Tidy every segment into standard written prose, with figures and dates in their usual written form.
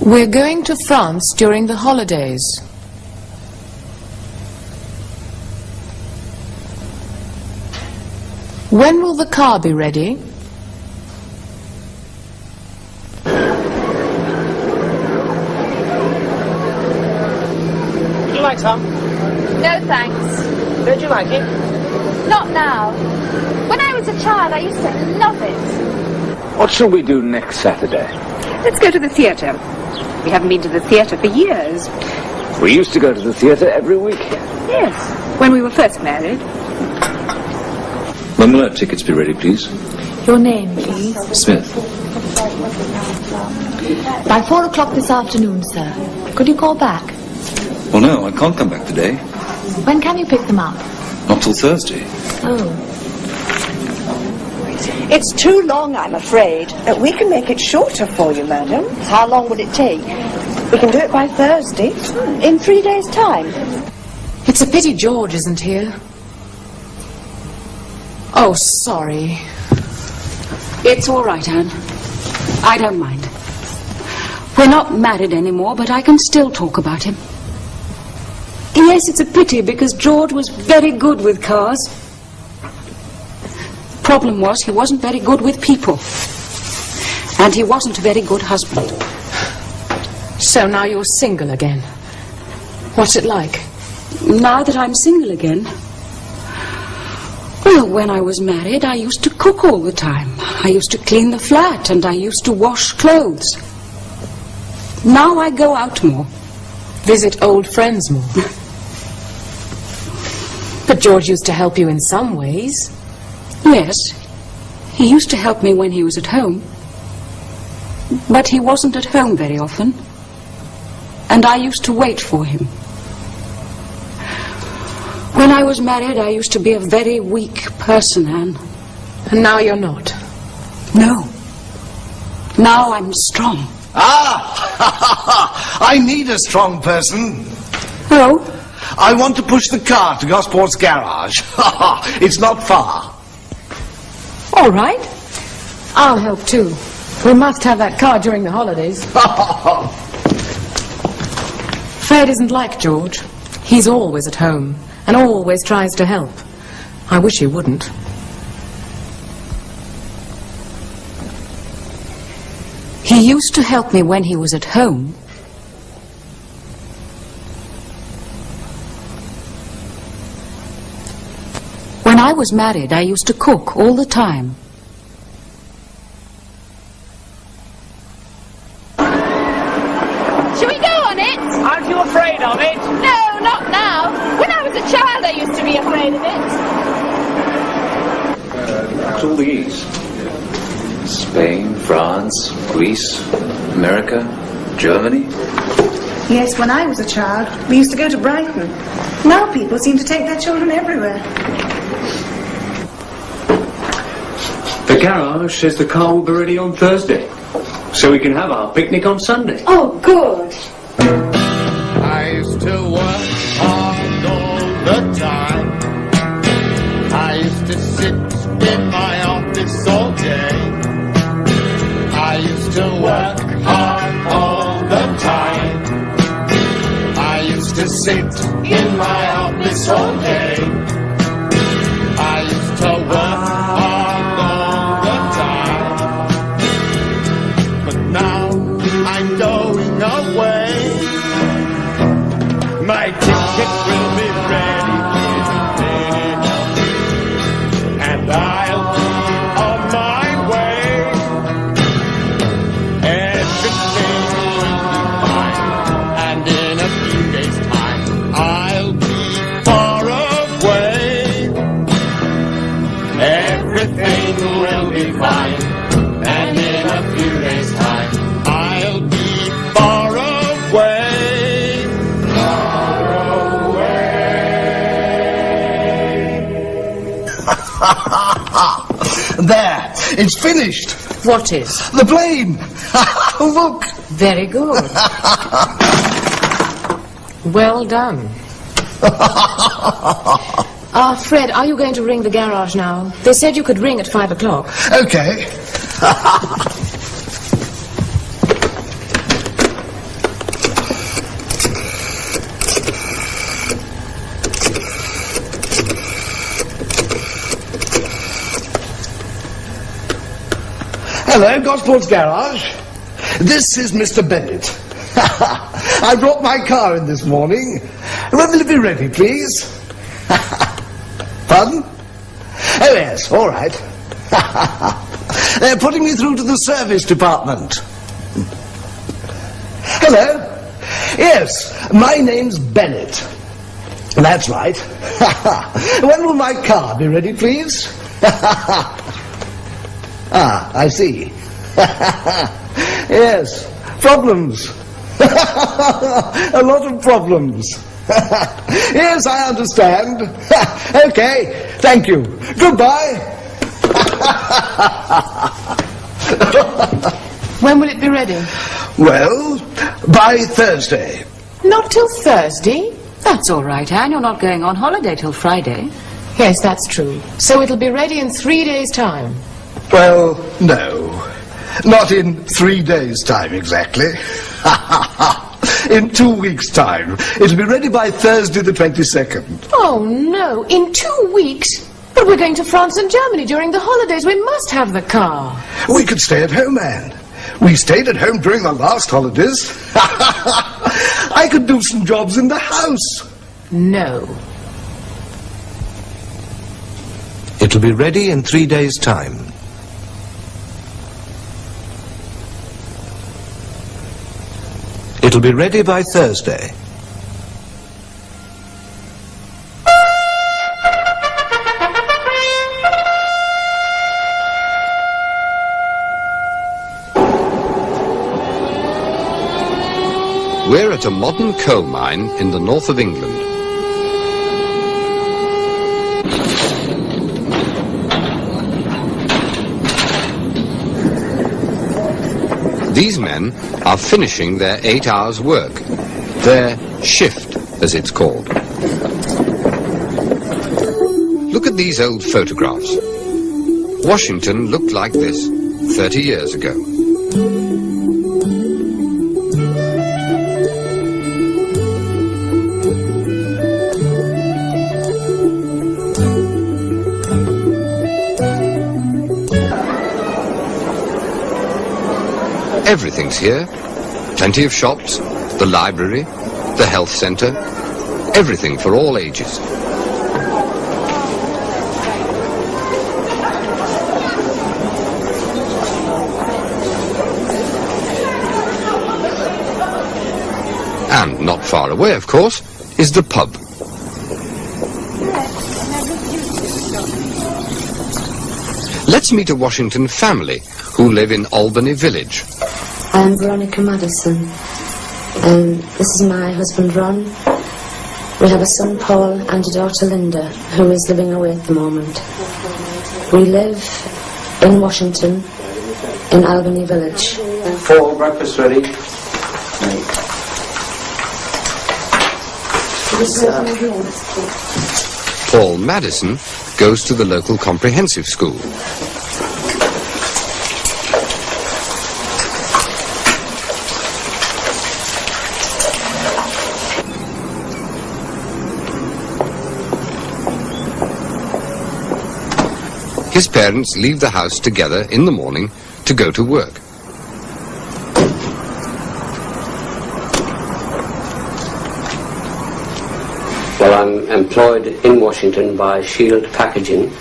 We're going to France during the holidays. When will the car be ready? Would you like some? No, thanks. Don't you like it? Not now. When I was a child, I used to love it. What shall we do next Saturday? Let's go to the theatre. We haven't been to the theatre for years. We used to go to the theatre every week. Yes, when we were first married. When will our tickets be ready, please? Your name, please. Smith. By 4 o'clock this afternoon, sir. Could you call back? Well, no, I can't come back today. When can you pick them up? Not till Thursday. Oh. It's too long, I'm afraid. We can make it shorter for you, madam. How long would it take? We can do it by Thursday, in 3 days' time. It's a pity George isn't here. Oh, sorry. It's all right, Anne. I don't mind. We're not married anymore, but I can still talk about him. Yes, it's a pity because George was very good with cars. Problem was he wasn't very good with people. And he wasn't a very good husband. So now you're single again. What's it like? Now that I'm single again... Well, when I was married, I used to cook all the time. I used to clean the flat and I used to wash clothes. Now I go out more. Visit old friends more. But George used to help you in some ways. Yes, he used to help me when he was at home. But he wasn't at home very often. And I used to wait for him. When I was married, I used to be a very weak person, Anne. And now you're not? No. Now I'm strong. Ah! I need a strong person. Oh? I want to push the car to Gosport's garage. It's not far. All right. I'll help too. We must have that car during the holidays. Fred isn't like George. He's always at home and always tries to help. I wish he wouldn't. He used to help me when he was at home. When I was married, I used to cook all the time. Shall we go on it? Aren't you afraid of it? No, not now. When I was a child, I used to be afraid of it. That's all the E's. Spain, France, Greece, America, Germany. Yes, when I was a child, we used to go to Brighton. Now people seem to take their children everywhere. The garage says the car will be ready on Thursday, so we can have our picnic on Sunday. Oh, good. I used to work hard all the time. I used to sit in my office all day. I used to work hard all the time. I used to sit in my office all day. I used to work hard all the time. But now I'm going away. My ticket will be ready in a minute, and I'll be on my way. Everything will be fine, and in a few days' time I'll be far away. Everything will be fine, and in a few days' time I'll be far away. There, it's finished. What is? The plane. Look. Very good. Well done. Fred, are you going to ring the garage now? They said you could ring at 5 o'clock. Okay. Hello, Gosport's Garage. This is Mr. Bennett. I brought my car in this morning. When will it be ready, please? Pardon? Oh, yes, all right. They're putting me through to the service department. Hello? Yes, my name's Bennett. That's right. When will my car be ready, please? Ah, I see. Yes, problems. A lot of problems. Yes, I understand. Okay, thank you. Goodbye. When will it be ready? Well, by Thursday. Not till Thursday? That's all right, Anne. You're not going on holiday till Friday. Yes, that's true. So it'll be ready in 3 days' time. Well, no. Not in 3 days' time, exactly. In 2 weeks' time. It'll be ready by Thursday the 22nd. Oh, no. In 2 weeks? But we're going to France and Germany during the holidays. We must have the car. We could stay at home, Anne. We stayed at home during the last holidays. I could do some jobs in the house. No. It'll be ready in 3 days' time. It'll be ready by Thursday. We're at a modern coal mine in the north of England. These men are finishing their 8 hours' work, their shift, as it's called. Look at these old photographs. Washington looked like this 30 years ago. Everything's here. Plenty of shops, the library, the health centre, everything for all ages. And not far away, of course, is the pub. Let's meet a Washington family who live in Albany Village. I'm Veronica Madison, and this is my husband Ron. We have a son Paul and a daughter Linda, who is living away at the moment. We live in Washington, in Albany Village. For breakfast ready. Paul Madison goes to the local comprehensive school. His parents leave the house together in the morning to go to work. Well, I'm employed in Washington by Shield Packaging.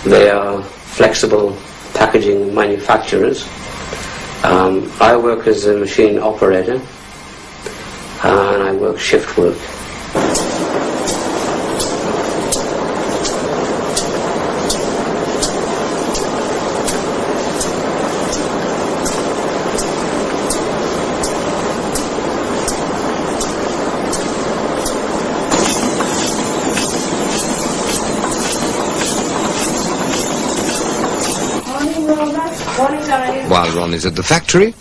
They are flexible packaging manufacturers. I work as a machine operator, and I work shift work. While Ron is at the factory,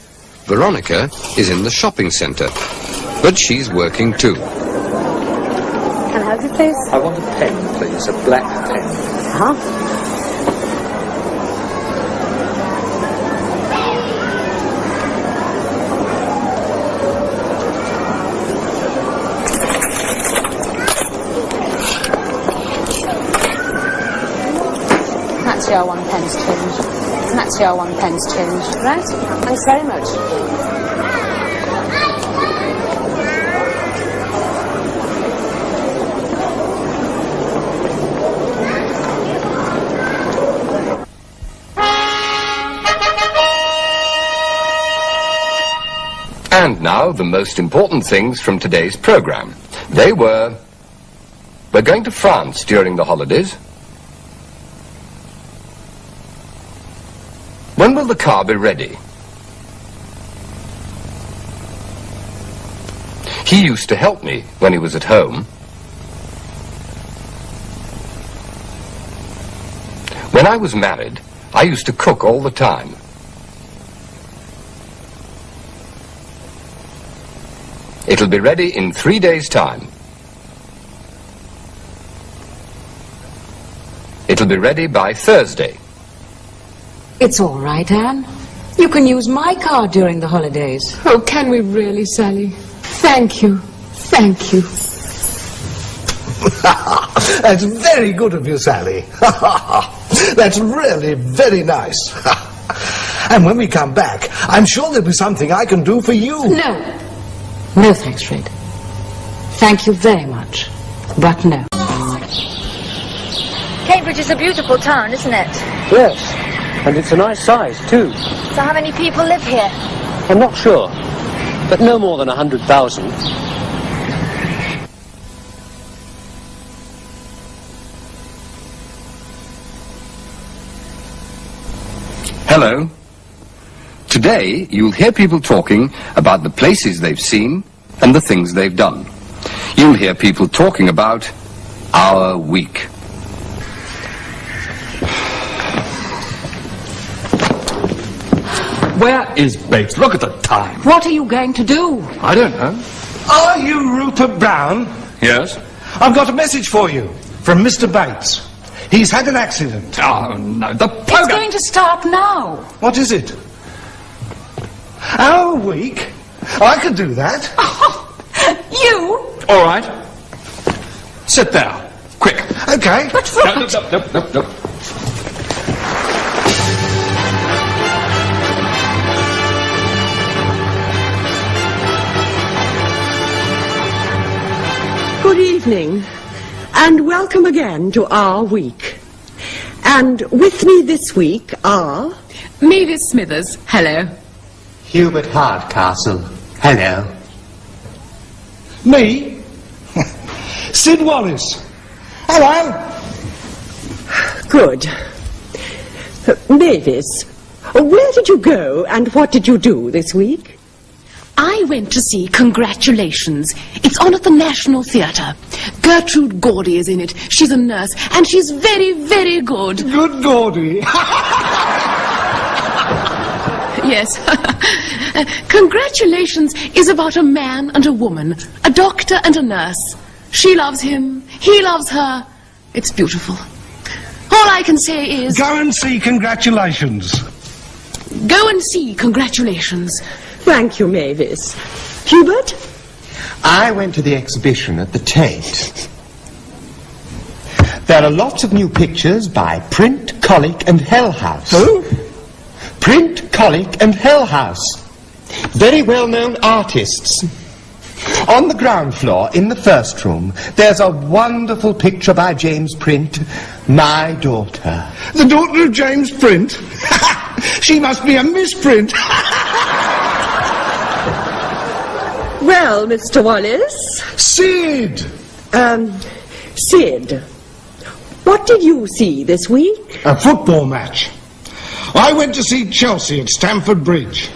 Veronica is in the shopping centre, but she's working too. Can I help you, please? I want a pen, please, a black pen. Huh? That's your 1 pence change. and that's your 1 pence change. Right? Thanks very much. And now, the most important things from today's program. They were... We're going to France during the holidays. When will the car be ready? He used to help me when he was at home. When I was married, I used to cook all the time. It'll be ready in 3 days' time. It'll be ready by Thursday. It's all right, Anne. You can use my car during the holidays. Oh, can we really, Sally? Thank you. Thank you. That's very good of you, Sally. That's really very nice. And when we come back, I'm sure there'll be something I can do for you. No. No, thanks, Fred. Thank you very much, but no. Cambridge is a beautiful town, isn't it? Yes, and it's a nice size, too. So how many people live here? I'm not sure, but no more than 100,000. Hello. Today, you'll hear people talking about the places they've seen and the things they've done. You'll hear people talking about our week. Where is Bates? Look at the time. What are you going to do? I don't know. Are you Rupert Brown? Yes? I've got a message for you from Mr. Bates. He's had an accident. Oh, no, the It's program... going to start now. What is it? Our week? I could do that. You? All right. Sit there. Quick. Okay. But Rupert... No. Good evening, and welcome again to our week. And with me this week are... Mavis Smithers, hello. Hubert Hardcastle, hello. Me? Sid Wallace. Hello. Good. Mavis, where did you go and what did you do this week? I went to see Congratulations. It's on at the National Theatre. Gertrude Gordy is in it. She's a nurse, and she's very, very good. Good Gordy. Yes. Congratulations is about a man and a woman, a doctor and a nurse. She loves him, he loves her. It's beautiful. All I can say is... Go and see Congratulations. Go and see Congratulations. Thank you, Mavis. Hubert? I went to the exhibition at the Tate. There are lots of new pictures by Print, Colic and Hellhouse. Who? Print, Colic and Hellhouse. Very well-known artists. On the ground floor, in the first room, there's a wonderful picture by James Print, My Daughter. The daughter of James Print? She must be a misprint. Well, Mr. Wallace? Sid! Sid, what did you see this week? A football match. I went to see Chelsea at Stamford Bridge.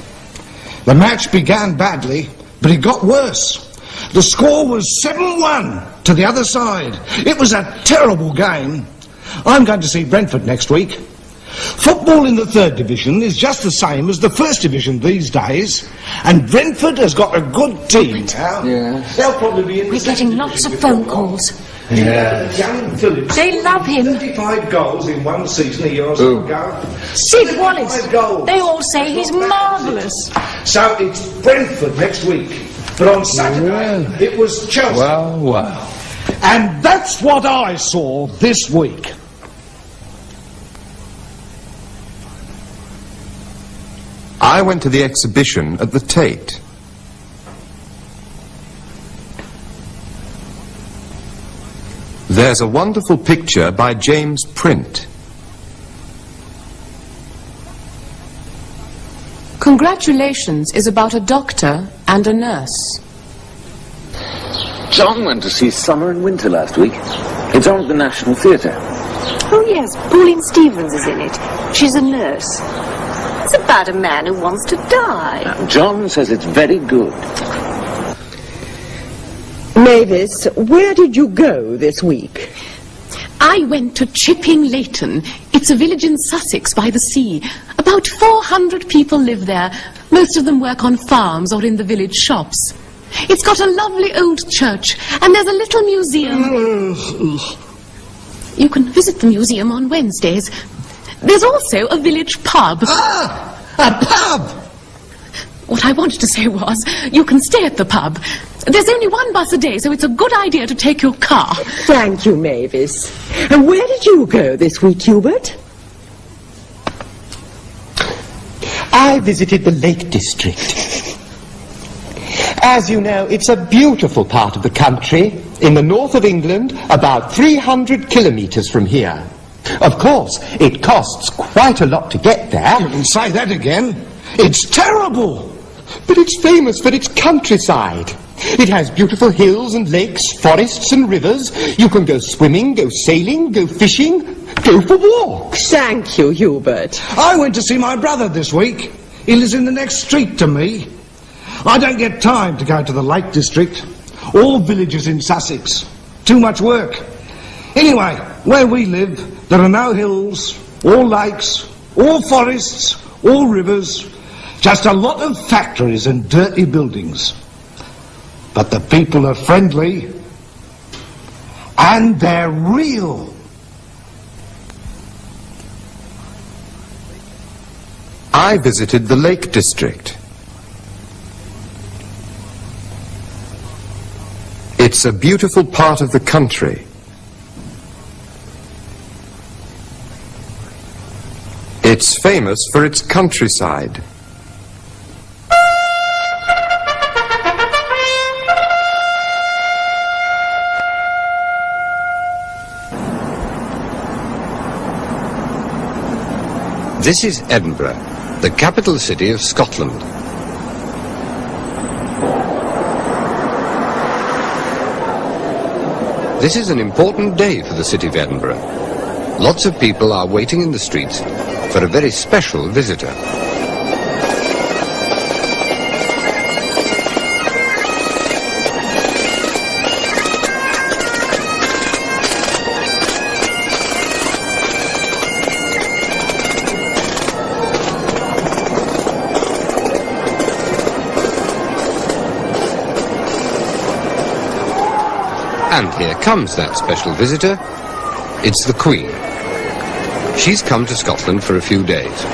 The match began badly, but it got worse. The score was 7-1 to the other side. It was a terrible game. I'm going to see Brentford next week. Football in the third division is just the same as the first division these days, and Brentford has got a good team now. Yeah. They'll probably be in the We're getting lots of phone calls. Yeah. Young Phillips. They love him. 35 goals in one season a year or so ago. Sid Wallace. 35 goals. They all say he's marvellous. So it's Brentford next week. But on Saturday, it was Chelsea. Wow. And that's what I saw this week. I went to the exhibition at the Tate. There's a wonderful picture by James Print. Congratulations is about a doctor and a nurse. John went to see Summer and Winter last week. It's on at the National Theatre. Oh, yes, Pauline Stevens is in it. She's a nurse. It's about a man who wants to die. Now, John says it's very good. Mavis, where did you go this week? I went to Chipping Leighton. It's a village in Sussex by the sea. About 400 people live there. Most of them work on farms or in the village shops. It's got a lovely old church, and there's a little museum. You can visit the museum on Wednesdays. There's also a village pub. Ah! A pub! What I wanted to say was, you can stay at the pub. There's only one bus a day, so it's a good idea to take your car. Thank you, Mavis. And where did you go this week, Hubert? I visited the Lake District. As you know, it's a beautiful part of the country, in the north of England, about 300 kilometres from here. Of course, it costs quite a lot to get there. You can say that again. It's terrible! But it's famous for its countryside. It has beautiful hills and lakes, forests and rivers. You can go swimming, go sailing, go fishing, go for walks. Thank you, Hubert. I went to see my brother this week. He lives in the next street to me. I don't get time to go to the Lake District. All villages in Sussex. Too much work. Anyway, where we live, there are no hills, or lakes, or forests, or rivers. Just a lot of factories and dirty buildings. But the people are friendly. And they're real. I visited the Lake District. It's a beautiful part of the country. It's famous for its countryside. This is Edinburgh, the capital city of Scotland. This is an important day for the city of Edinburgh. Lots of people are waiting in the streets for a very special visitor. And here comes that special visitor. It's the Queen. She's come to Scotland for a few days.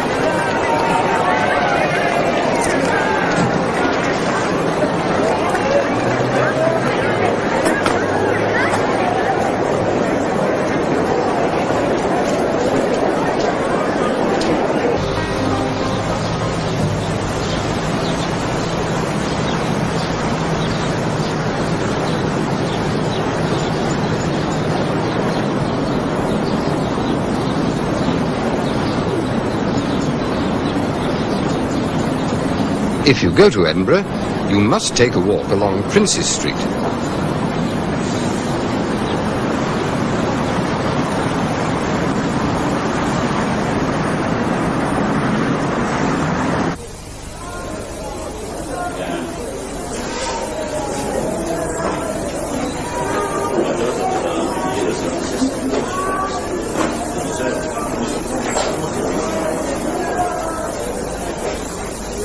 If you go to Edinburgh, you must take a walk along Princes Street.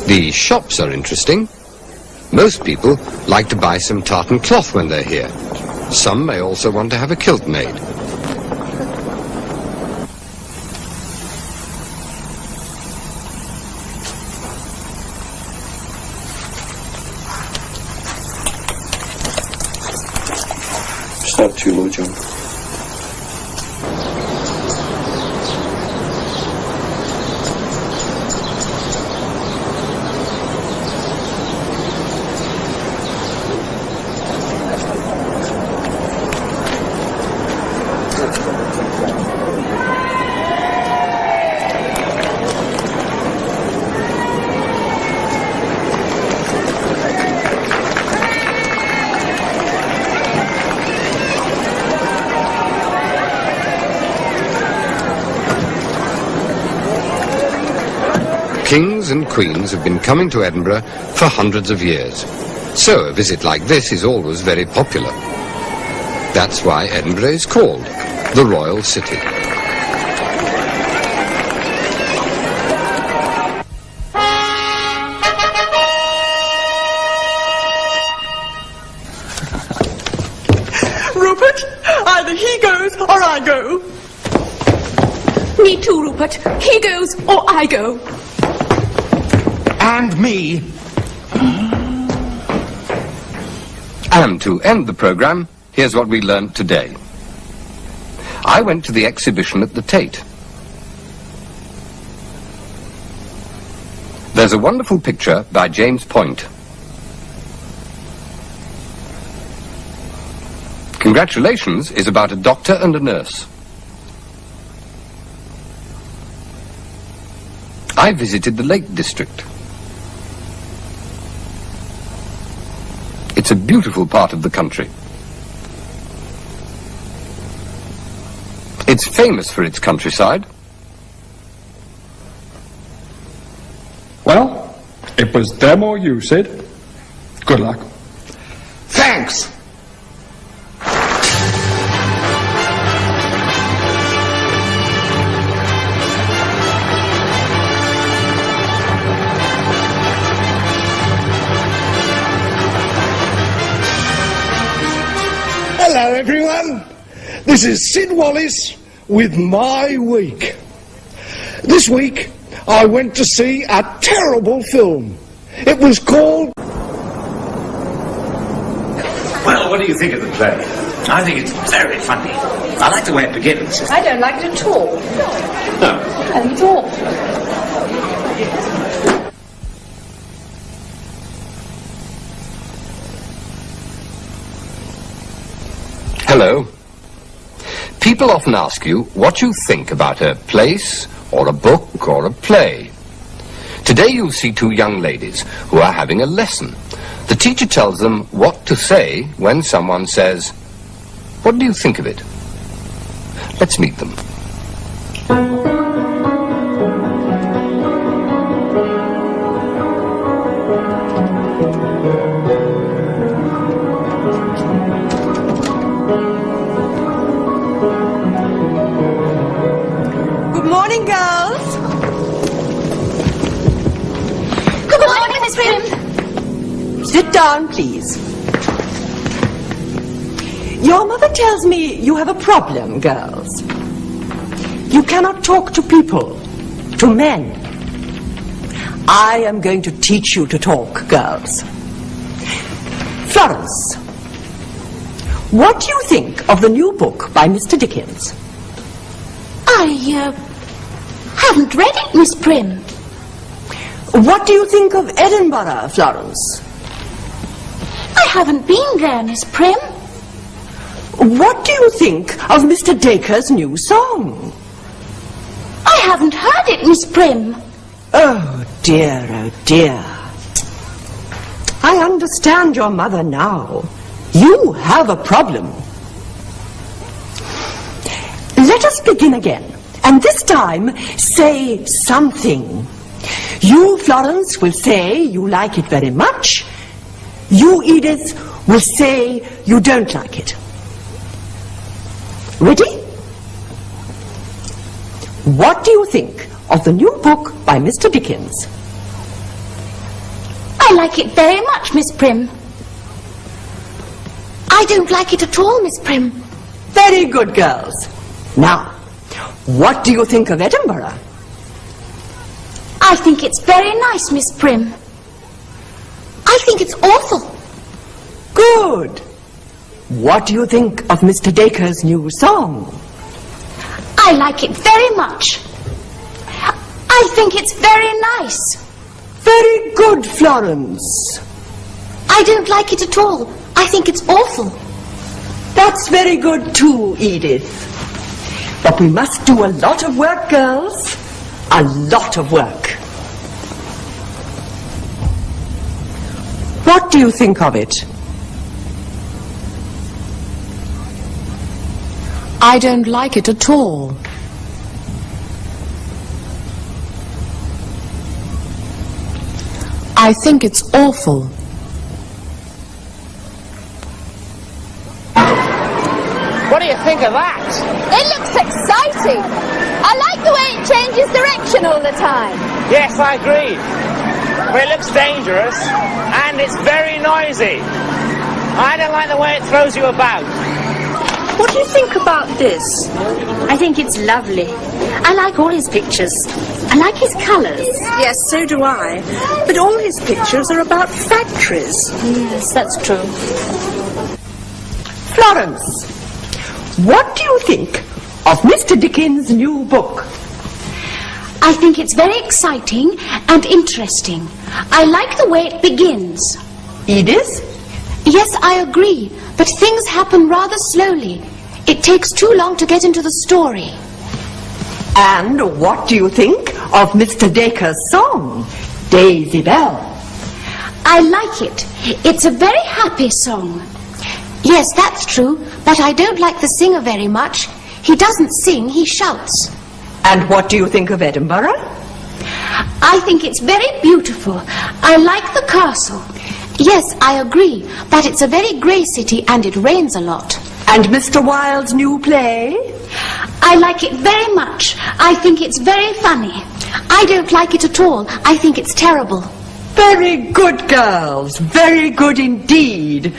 The shops are interesting. Most people like to buy some tartan cloth when they're here. Some may also want to have a kilt made. Stop too low, John. Kings and queens have been coming to Edinburgh for hundreds of years. So a visit like this is always very popular. That's why Edinburgh is called the Royal City. Rupert, either he goes or I go. Me too, Rupert. He goes or I go. And me. And to end the programme, here's what we learnt today. I went to the exhibition at the Tate. There's a wonderful picture by James Point. Congratulations is about a doctor and a nurse. I visited the Lake District. It's a beautiful part of the country. It's famous for its countryside. Well, it was them or you, Sid. Good luck. Thanks. Hello, everyone. This is Sid Wallace with My Week. This week, I went to see a terrible film. It was called... Well, what do you think of the play? I think it's very funny. I like the way it begins. I don't like it at all. No. I think it's awful. Hello. People often ask you what you think about a place, or a book, or a play. Today you'll see two young ladies who are having a lesson. The teacher tells them what to say when someone says, "What do you think of it?" Let's meet them. Good morning, girls. Good morning, Miss Prim. Sit down, please. Your mother tells me you have a problem, girls. You cannot talk to people, to men. I am going to teach you to talk, girls. Florence, what do you think of the new book by Mr. Dickens? I haven't read it, Miss Prim. What do you think of Edinburgh, Florence? I haven't been there, Miss Prim. What do you think of Mr. Dacre's new song? I haven't heard it, Miss Prim. Oh dear, oh dear. I understand your mother now. You have a problem. Let us begin again, and this time say something. You, Florence, will say you like it very much. You, Edith, will say you don't like it. Ready? What do you think of the new book by Mr. Dickens? I like it very much, Miss Prim. I don't like it at all, Miss Prim. Very good, girls. Now, what do you think of Edinburgh? I think it's very nice, Miss Prim. I think it's awful. Good. What do you think of Mr. Dacre's new song? I like it very much. I think it's very nice. Very good, Florence. I don't like it at all. I think it's awful. That's very good too, Edith. But we must do a lot of work, girls. A lot of work. What do you think of it? I don't like it at all. I think it's awful. What do you think of that? It looks exciting. I like the way it changes direction all the time. Yes, I agree. Well, it looks dangerous, and it's very noisy. I don't like the way it throws you about. What do you think about this? I think it's lovely. I like all his pictures. I like his colours. Yes, so do I. But all his pictures are about factories. Yes, that's true. Florence, what do you think of Mr. Dickens' new book? I think it's very exciting and interesting. I like the way it begins. Edith? Yes, I agree, but things happen rather slowly. It takes too long to get into the story. And what do you think of Mr. Dacre's song, Daisy Bell? I like it. It's a very happy song. Yes, that's true, but I don't like the singer very much. He doesn't sing, he shouts. And what do you think of Edinburgh? I think it's very beautiful. I like the castle. Yes, I agree, but it's a very grey city and it rains a lot. And Mr. Wilde's new play? I like it very much. I think it's very funny. I don't like it at all. I think it's terrible. Very good, girls. Very good indeed.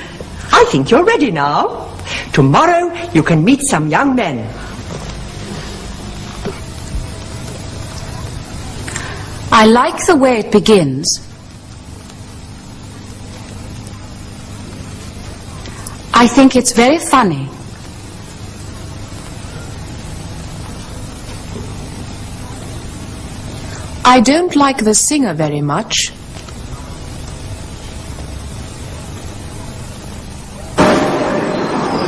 I think you're ready now. Tomorrow you can meet some young men. I like the way it begins. I think it's very funny. I don't like the singer very much.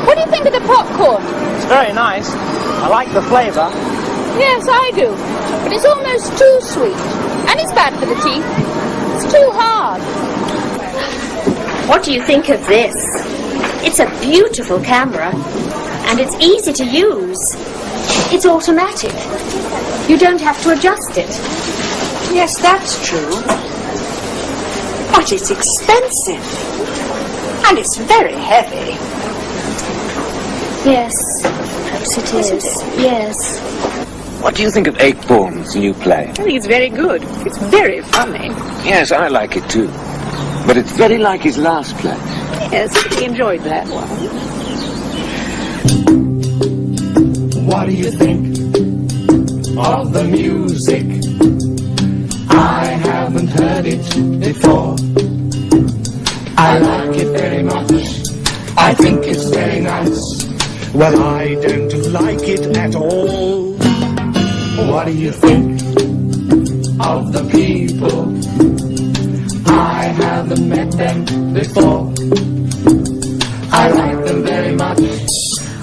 What do you think of the popcorn? It's very nice. I like the flavour. Yes, I do. But it's almost too sweet. And it's bad for the teeth. It's too hard. What do you think of this? It's a beautiful camera. And it's easy to use. It's automatic. You don't have to adjust it. Yes, that's true. But it's expensive. And it's very heavy. Yes, perhaps it is. Yes. What do you think of Akeborn's new play? I think it's very good. It's very funny. Yes, I like it too. But it's very like his last play. Yes, I enjoyed that one. What do you think of the music? I haven't heard it before. I like it very much. I think it's very nice. Well, I don't like it at all. What do you think of the people? I haven't met them before. I like them very much.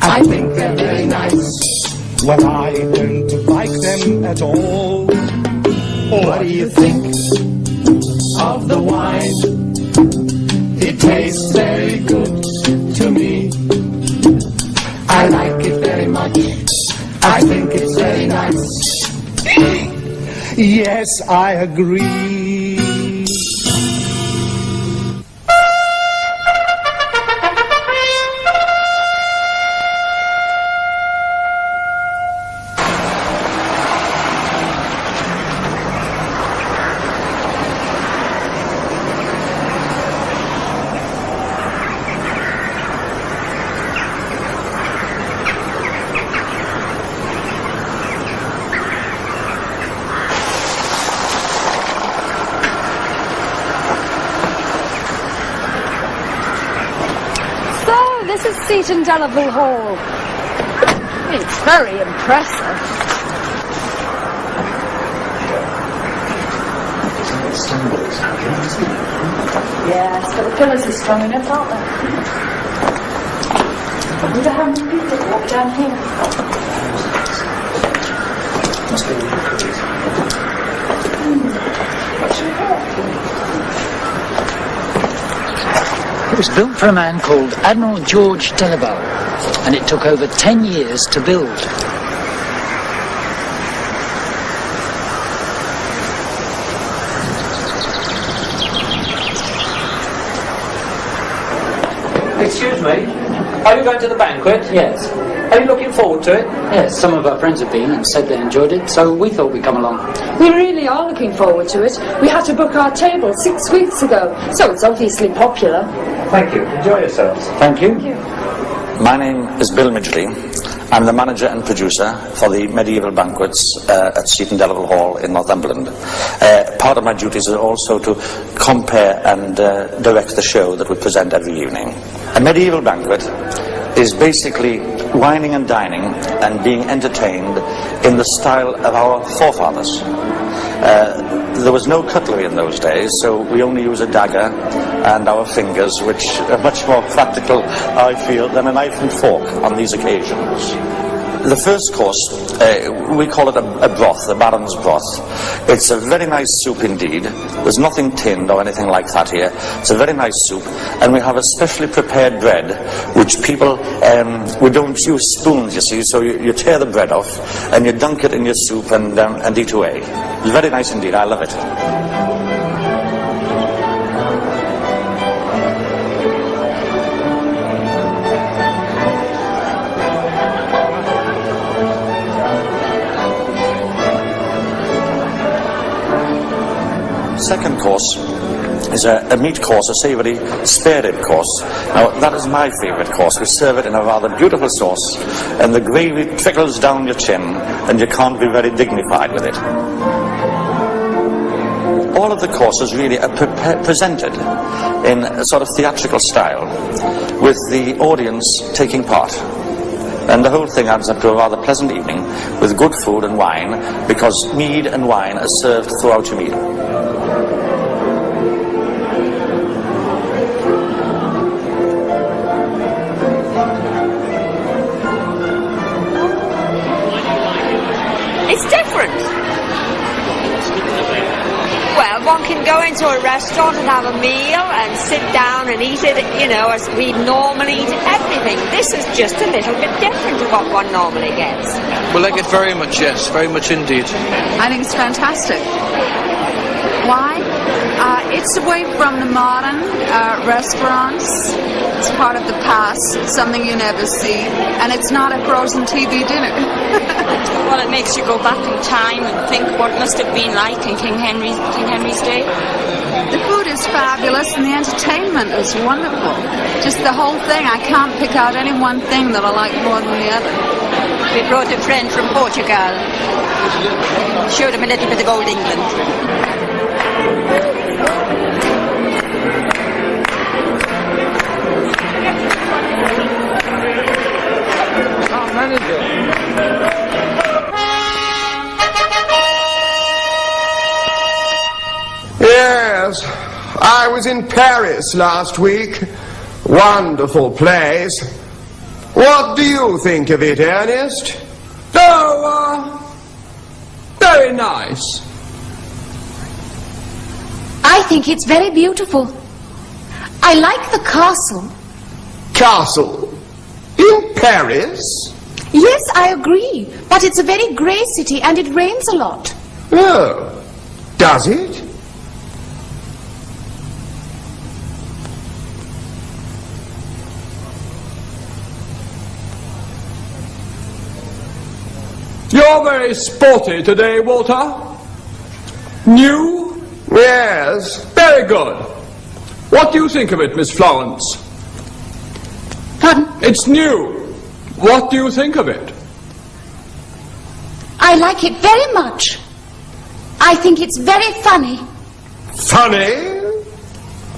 I think they're very nice. Well, I don't like them at all. What do you think of the wine? It tastes very good to me. I like it very much. I think it's very nice. Yes, I agree. This is Seton Delaval Hall. It's very impressive. Yes, but the pillars are strong enough, aren't they? I wonder how many people walk down here. It was built for a man called Admiral George Delaval, and it took over 10 years to build. Excuse me, are you going to the banquet? Yes. Are you looking forward to it? Yes, some of our friends have been and said they enjoyed it, so we thought we'd come along. We really are looking forward to it. We had to book our table 6 weeks ago, so it's obviously popular. Thank you. Enjoy yourselves. Thank you. My name is Bill Midgley. I'm the manager and producer for the medieval banquets at Seton Delaval Hall in Northumberland. Part of my duties is also to compare and direct the show that we present every evening. A medieval banquet is basically wining and dining and being entertained in the style of our forefathers. There was no cutlery in those days, so we only use a dagger and our fingers, which are much more practical, I feel, than a knife and fork on these occasions. The first course, we call it a broth, a baron's broth. It's a very nice soup indeed. There's nothing tinned or anything like that here. It's a very nice soup, and we have a specially prepared bread, which people, we don't use spoons, you see, so you tear the bread off, and you dunk it in your soup and eat away. It's very nice indeed, I love it. Second course is a meat course, a savoury spare rib course. Now that is my favourite course. We serve it in a rather beautiful sauce, and the gravy trickles down your chin, and you can't be very dignified with it. All of the courses really are presented in a sort of theatrical style, with the audience taking part. And the whole thing adds up to a rather pleasant evening with good food and wine, because mead and wine are served throughout your meal. It's different. Well, one can go into a restaurant and have a meal and sit down and eat it, you know, as we normally eat everything. This is just a little bit different to what one normally gets. We like it very much, yes, very much indeed. I think it's fantastic. Why? It's away from the modern restaurants. It's part of the past, something you never see, and it's not a frozen TV dinner. Well, it makes you go back in time and think what it must have been like in King Henry's day. The food is fabulous and the entertainment is wonderful. Just the whole thing. I can't pick out any one thing that I like more than the other. We brought a friend from Portugal. Showed him a little bit of old England. Yes, I was in Paris last week. Wonderful place. What do you think of it, Ernest? Oh, very nice. I think it's very beautiful. I like the castle. Castle? In Paris? Yes, I agree. But it's a very grey city and it rains a lot. Oh, does it? You're very sporty today, Walter. New? Yes. Very good. What do you think of it, Miss Florence? Pardon? It's new. What do you think of it? I like it very much. I think it's very funny. Funny?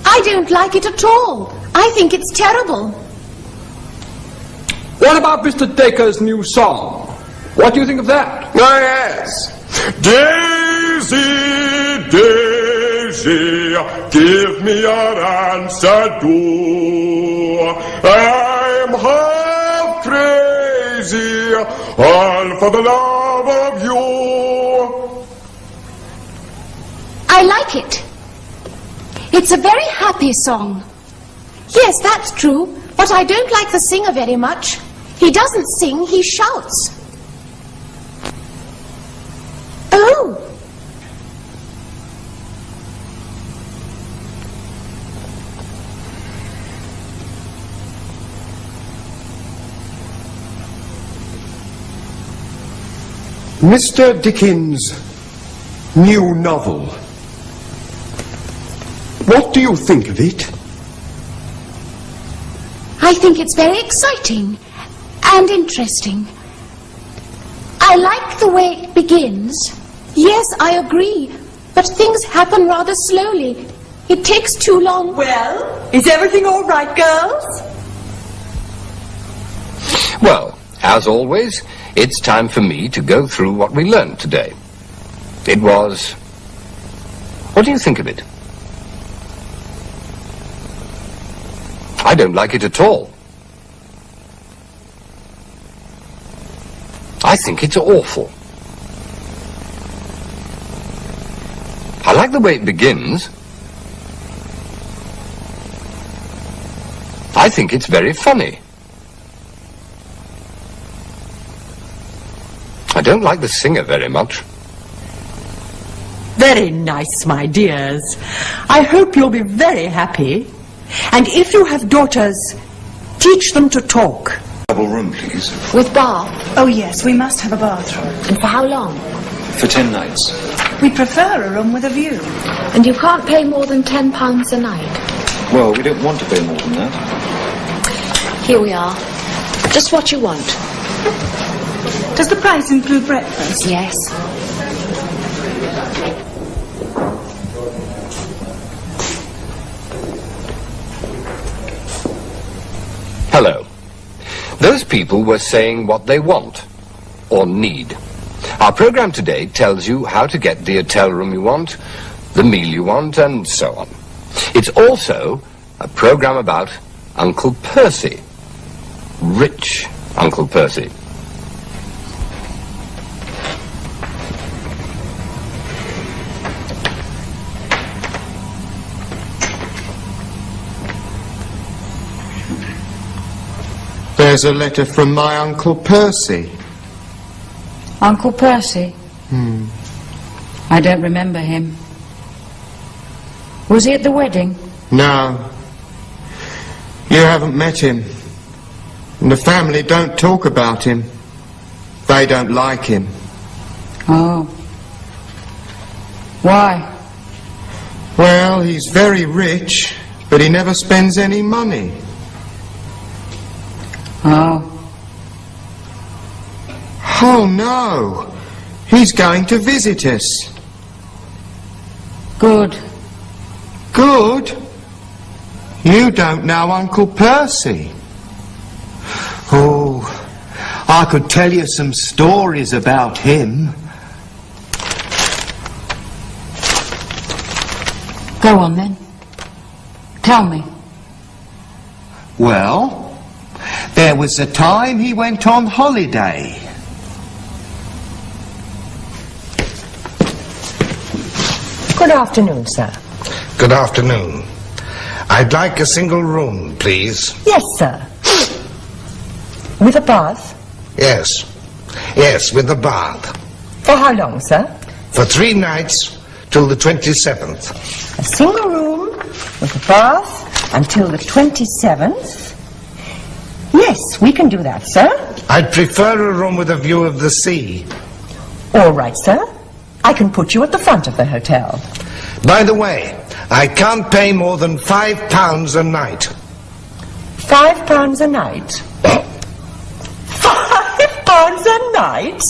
I don't like it at all. I think it's terrible. What about Mr. Dacre's new song? What do you think of that? Oh, yes. Daisy, Daisy, give me your answer, do. I'm half crazy, all for the love of you. I like it. It's a very happy song. Yes, that's true, but I don't like the singer very much. He doesn't sing, he shouts. Oh! Mr. Dickens' new novel. What do you think of it? I think it's very exciting and interesting. I like the way it begins. Yes, I agree. But things happen rather slowly. It takes too long. Well, is everything all right, girls? Well, as always, it's time for me to go through what we learned today. It was... What do you think of it? I don't like it at all. I think it's awful. I like the way it begins. I think it's very funny. I don't like the singer very much. Very nice, my dears. I hope you'll be very happy. And if you have daughters, teach them to talk. Double room, please. With bath? Oh yes, we must have a bathroom. And for how long? For 10 nights. We prefer a room with a view. And you can't pay more than £10 a night? Well, we don't want to pay more than that. Here we are. Just what you want. Does the price include breakfast? Yes. Hello. Those people were saying what they want, or need. Our program today tells you how to get the hotel room you want, the meal you want, and so on. It's also a program about Uncle Percy. Rich Uncle Percy. There's a letter from my Uncle Percy. Uncle Percy? I don't remember him. Was he at the wedding? No. You haven't met him. And the family don't talk about him. They don't like him. Oh. Why? Well, he's very rich, but he never spends any money. Oh. Oh, no. He's going to visit us. Good. Good? You don't know Uncle Percy. Oh, I could tell you some stories about him. Go on then. Tell me. Well, there was a time he went on holiday. Good afternoon, sir. Good afternoon. I'd like a single room, please. Yes, sir. With a bath? Yes. Yes, with a bath. For how long, sir? For 3 nights till the 27th. A single room with a bath until the 27th? Yes, we can do that, sir. I'd prefer a room with a view of the sea. All right, sir. I can put you at the front of the hotel. By the way, I can't pay more than £5 a night. £5 a night? £5 a night?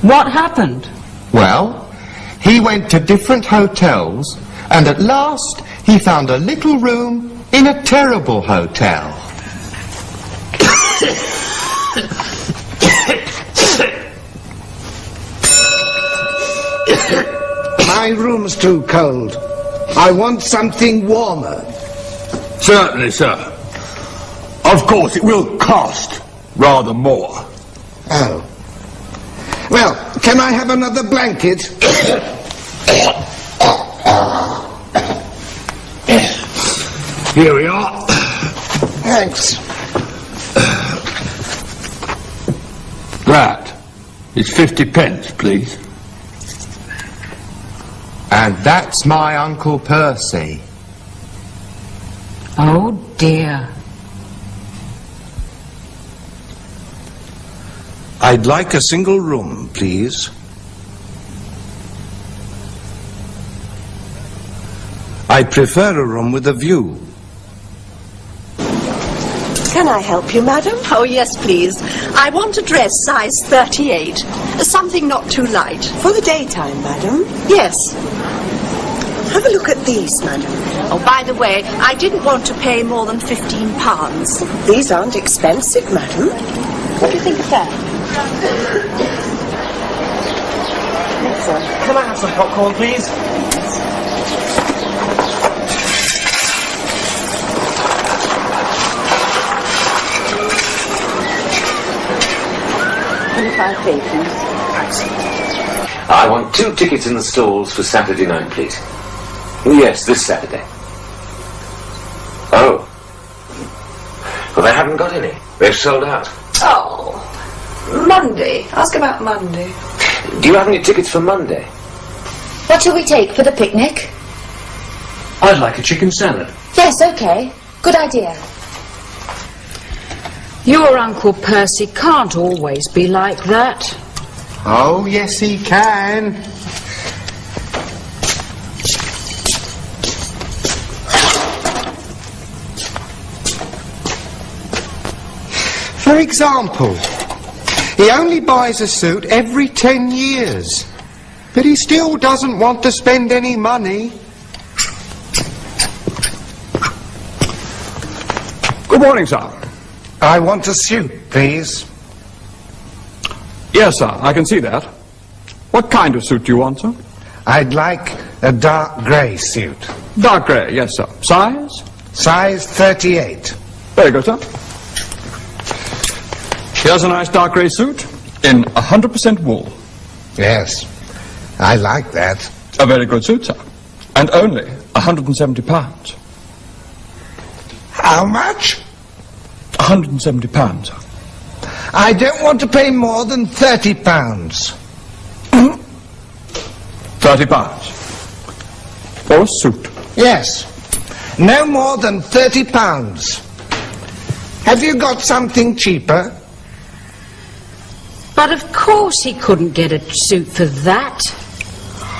What happened? Well, he went to different hotels, and at last he found a little room in a terrible hotel. My room's too cold. I want something warmer. Certainly, sir. Of course, it will cost rather more. Oh. Well, can I have another blanket? Here we are. Thanks. That is 50p, please. And that's my Uncle Percy. Oh dear. I'd like a single room, please. I'd prefer a room with a view. Can I help you, madam? Oh, yes, please. I want a dress size 38. Something not too light. For the daytime, madam? Yes. Have a look at these, madam. Oh, by the way, I didn't want to pay more than £15. These aren't expensive, madam. What do you think of that? Can I have some popcorn, please? I want 2 tickets in the stalls for Saturday night, please. Yes, this Saturday. Oh. Well, they haven't got any. They've sold out. Oh, Monday. Ask about Monday. Do you have any tickets for Monday? What shall we take for the picnic? I'd like a chicken salad. Yes, okay. Good idea. Your Uncle Percy can't always be like that. Oh, yes, he can. For example, he only buys a suit every 10 years, but he still doesn't want to spend any money. Good morning, sir. I want a suit, please. Yes, sir, I can see that. What kind of suit do you want, sir? I'd like a dark grey suit. Dark grey, yes, sir. Size? Size 38. Very good, sir. Here's a nice dark grey suit in 100% wool. Yes, I like that. A very good suit, sir. And only £170. How much? £170, sir. I don't want to pay more than £30. £30 for a suit? Yes, no more than £30. Have you got something cheaper? But of course he couldn't get a suit for that.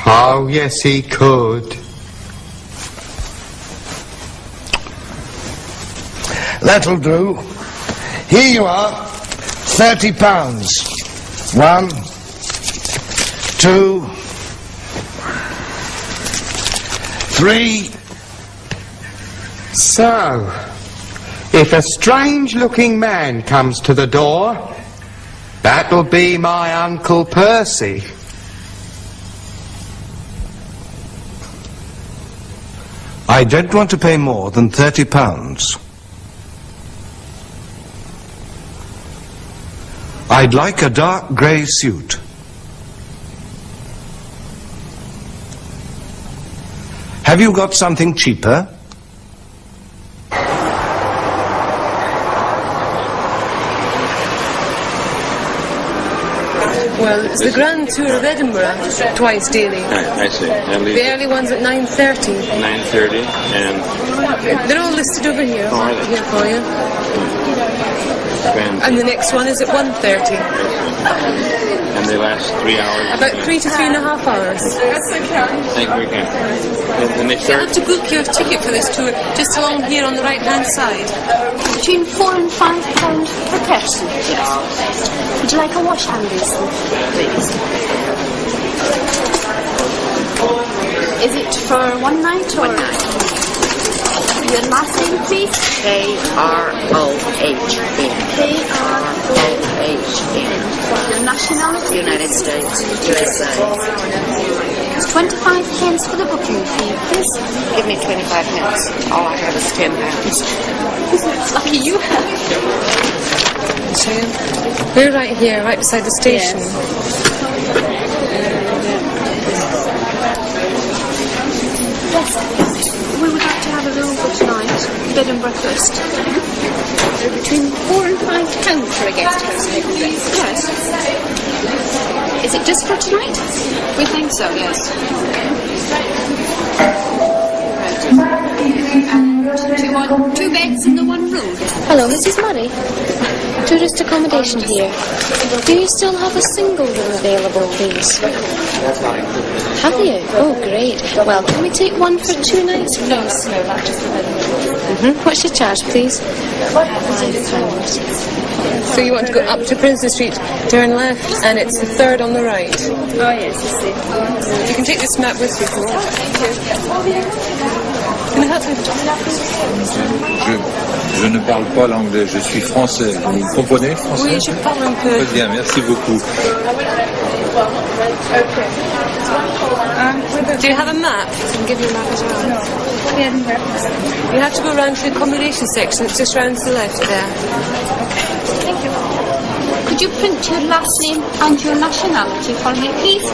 Oh, yes, he could. That'll do. Here you are, £30. 1, 2, 3. So, if a strange-looking man comes to the door, that'll be my Uncle Percy. I don't want to pay more than £30. I'd like a dark grey suit. Have you got something cheaper? Well, it's the Grand Tour of Edinburgh, twice daily. I see. The early one's at 9:30. 9:30, and They're all listed over here. Oh, are they? Here for you. And the next one is at 1:30. And they last 3 hours. About 3 to 3.5 hours. Thank you again. And they You'll start. have to book your ticket for this tour just along here on the right-hand side. Between £4 and £5 per person. Yes. Would you like a wash hand basin, please? Is it for one night or? One night. Your last name, please? K-R-O-H-N. K-R-O-H-N. Your nationality? United States, USA. It's 25 pence for the booking fee, please. Give me 25 minutes. All I have is £10. Lucky you have. So, we're right here, right beside the station. Yes, we would like to have a room for tonight, bed and breakfast. Between £4 and £5 for a guest house bed and breakfast. Yes. Is it just for tonight? We think so, yes. And 2 want 2 beds in the 1 room? Hello, Mrs. Murray. Tourist accommodation here. Do you still have a single room available, please? Have you? Oh, great. Well, can we take one for 2 nights, please? No, that's just What's your charge, please? £5. So you want to go up to Princes Street, turn left, and it's the 3rd on the right. Oh, yes, I see. You can take this map with you if you want. Can I help you? Je ne parle pas l'anglais, je suis français. Vous comprenez français? Oui, je parle un peu. Très bien, merci beaucoup. Do you have a map? I can give you a map as well. No. You have to go around to the accommodation section. It's just round to the left there. Thank you. Could you print your last name and your nationality for me, please?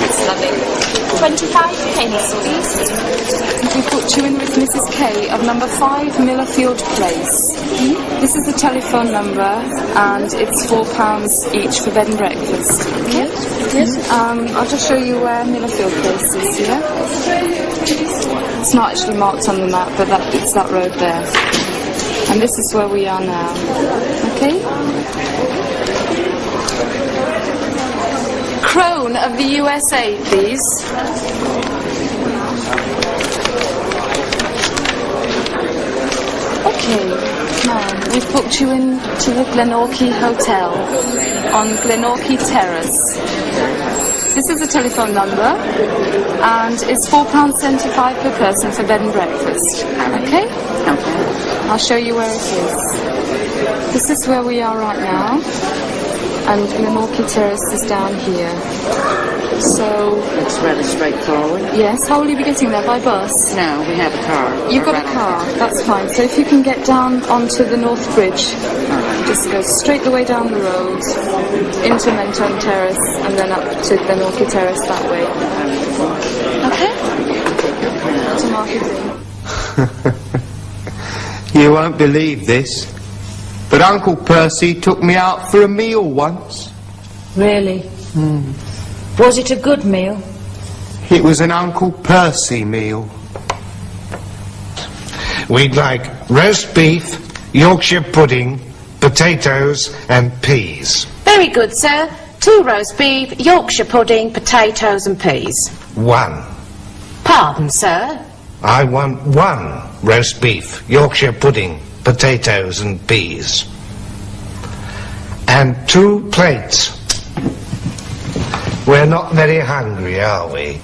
It's lovely. 25 pence, please. We put you in with Mrs. Kay of number 5 Millerfield Place. This is the telephone number, and it's £4 each for bed and breakfast. Okay? Yes. I'll just show you where Millerfield Place is, yeah? It's not actually marked on the map, but it's that road there. And this is where we are now. Okay? Crone of the USA, please. Okay, now we've booked you in to the Glenorchy Hotel on Glenorchy Terrace. This is the telephone number, and it's £4.75 per person for bed and breakfast. Okay? Okay. I'll show you where it is. This is where we are right now. And Glenorchy Terrace is down here. So... It's rather straightforward. Yes, how will you be getting there? By bus? No, we have a car. You've got a car, that's fine. So if you can get down onto the North Bridge, just go straight the way down the road, into Mentone Terrace, and then up to Glenorchy Terrace that way. Okay? To marketing. You won't believe this, but Uncle Percy took me out for a meal once. Really? Was it a good meal? It was an Uncle Percy meal. We'd like roast beef, Yorkshire pudding, potatoes and peas. Very good, sir. 2 roast beef, Yorkshire pudding, potatoes and peas. 1. Pardon, sir? I want 1 roast beef, Yorkshire pudding, potatoes and peas. And 2 plates. We're not very hungry, are we?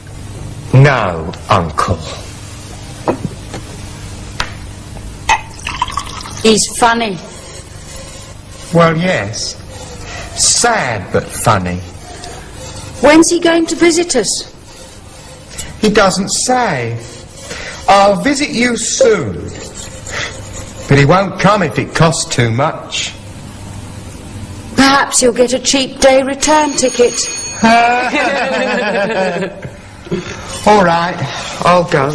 No, Uncle. He's funny. Well, yes. Sad but funny. When's he going to visit us? He doesn't say. I'll visit you soon. But he won't come if it costs too much. Perhaps he'll get a cheap day return ticket. All right, I'll go.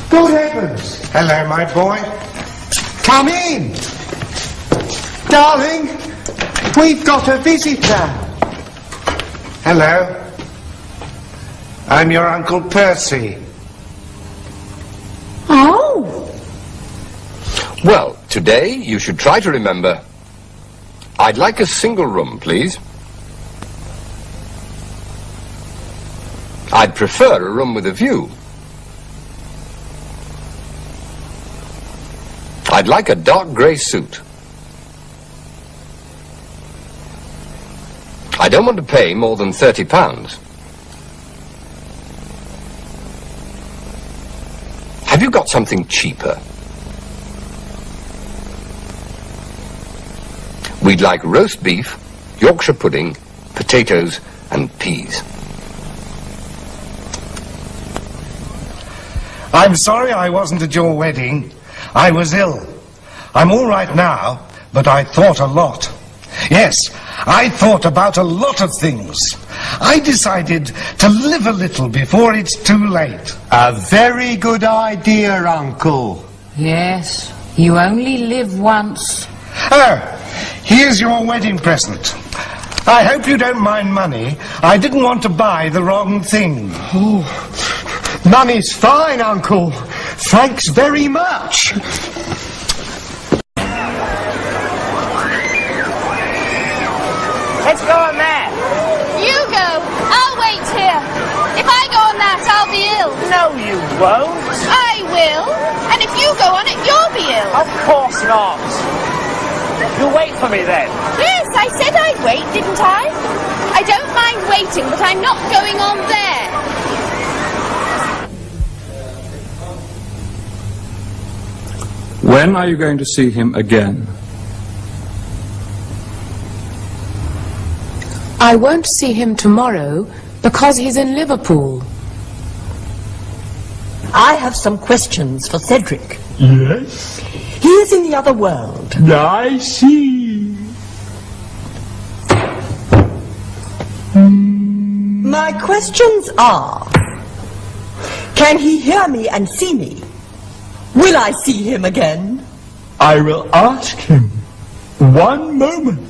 Good heavens! Hello, my boy. Come in! Darling, we've got a visitor. Hello. I'm your Uncle Percy. Oh! Well, today you should try to remember, I'd like a single room, please. I'd prefer a room with a view. I'd like a dark grey suit. I don't want to pay more than £30. Have you got something cheaper? We'd like roast beef, Yorkshire pudding, potatoes and peas. I'm sorry I wasn't at your wedding. I was ill. I'm all right now, but I thought a lot. Yes, I thought about a lot of things. I decided to live a little before it's too late. A very good idea, Uncle. Yes, you only live once. Oh, here's your wedding present. I hope you don't mind money. I didn't want to buy the wrong thing. Oh, money's fine, Uncle. Thanks very much. Let's go on that. You go. I'll wait here. If I go on that, I'll be ill. No, you won't. I will. And if you go on it, you'll be ill. Of course not. You'll wait for me then. Yes, I said I'd wait, didn't I? I don't mind waiting, but I'm not going on there. When are you going to see him again? I won't see him tomorrow because he's in Liverpool. I have some questions for Cedric. Yes? He is in the other world. I see. My questions are, can he hear me and see me? Will I see him again? I will ask him. One moment.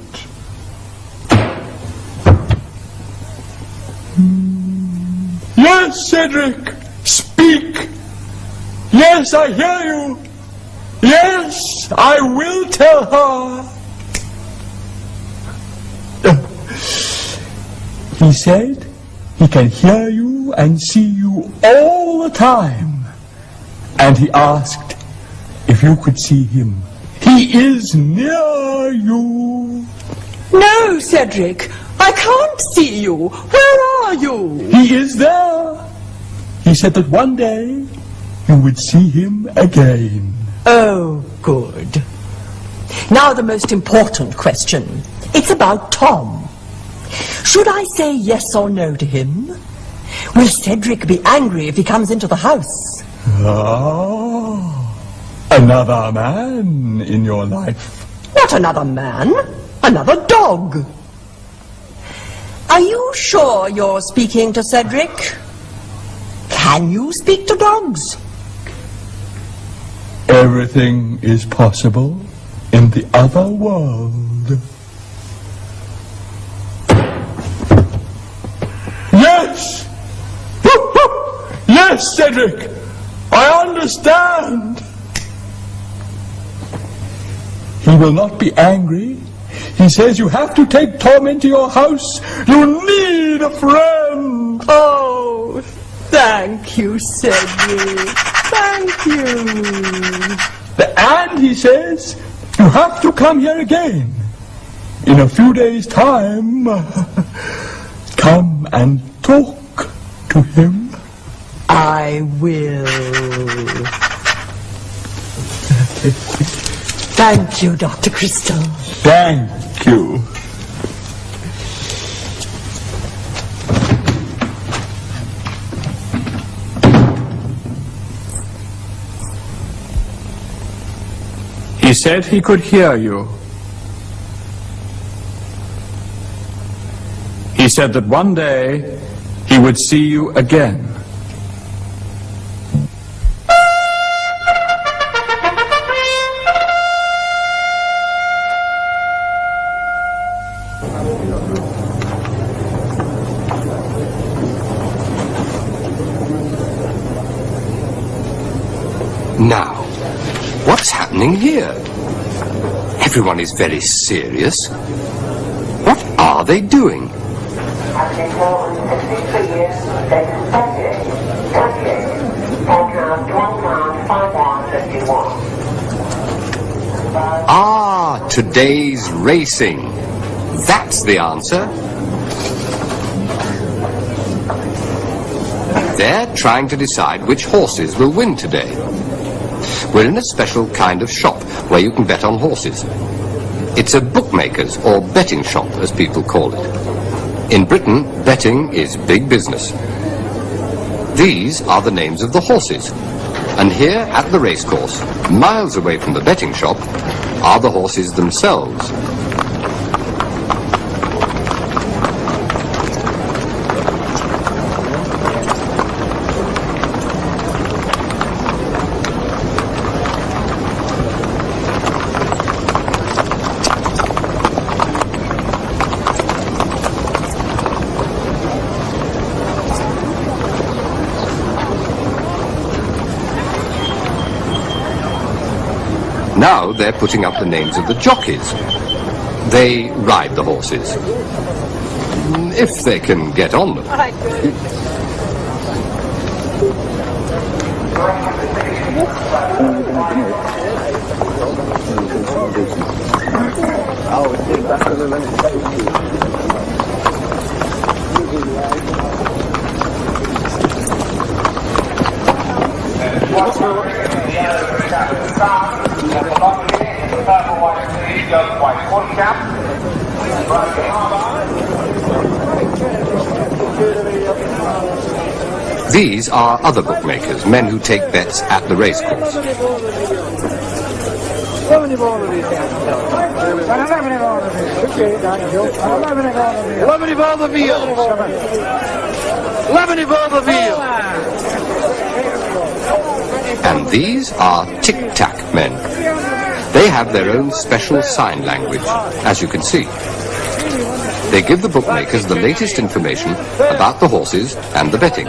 Yes, Cedric, speak. Yes, I hear you. Yes, I will tell her. He said he can hear you and see you all the time. And he asked if you could see him. He is near you. No, Cedric, I can't see you. Where are you? He is there. He said that one day you would see him again. Oh, good. Now the most important question. It's about Tom. Should I say yes or no to him? Will Cedric be angry if he comes into the house? Ah, another man in your life. Not another man, another dog. Are you sure you're speaking to Cedric? Can you speak to dogs? Everything is possible in the other world. Yes! Yes, Cedric! I understand! He will not be angry. He says you have to take Tom into your house. You need a friend. Oh, thank you, Cedric. Thank you. And he says you have to come here again. In a few days' time, come and talk to him. I will. Thank you, Dr. Crystal. Thank you. He said he could hear you. He said that one day he would see you again. Now, what's happening here? Everyone is very serious. What are they doing? Ah, today's racing. That's the answer. They're trying to decide which horses will win today. We're in a special kind of shop where you can bet on horses. It's a bookmaker's or betting shop, as people call it. In Britain, betting is big business. These are the names of the horses. And here at the racecourse, miles away from the betting shop, are the horses themselves. Now they're putting up the names of the jockeys. They ride the horses. If they can get on them. These are other bookmakers, men who take bets at the racecourse. And these are tic-tac men. They have their own special sign language, as you can see. They give the bookmakers the latest information about the horses and the betting.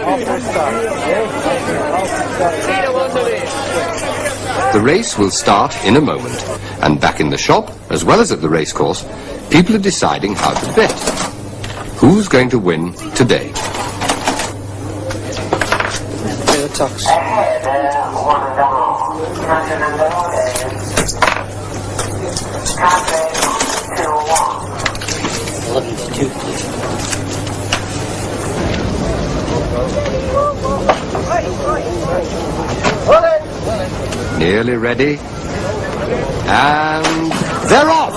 The race will start in a moment, and back in the shop, as well as at the racecourse, people are deciding how to bet. Who's going to win today? Nearly ready, and they're off!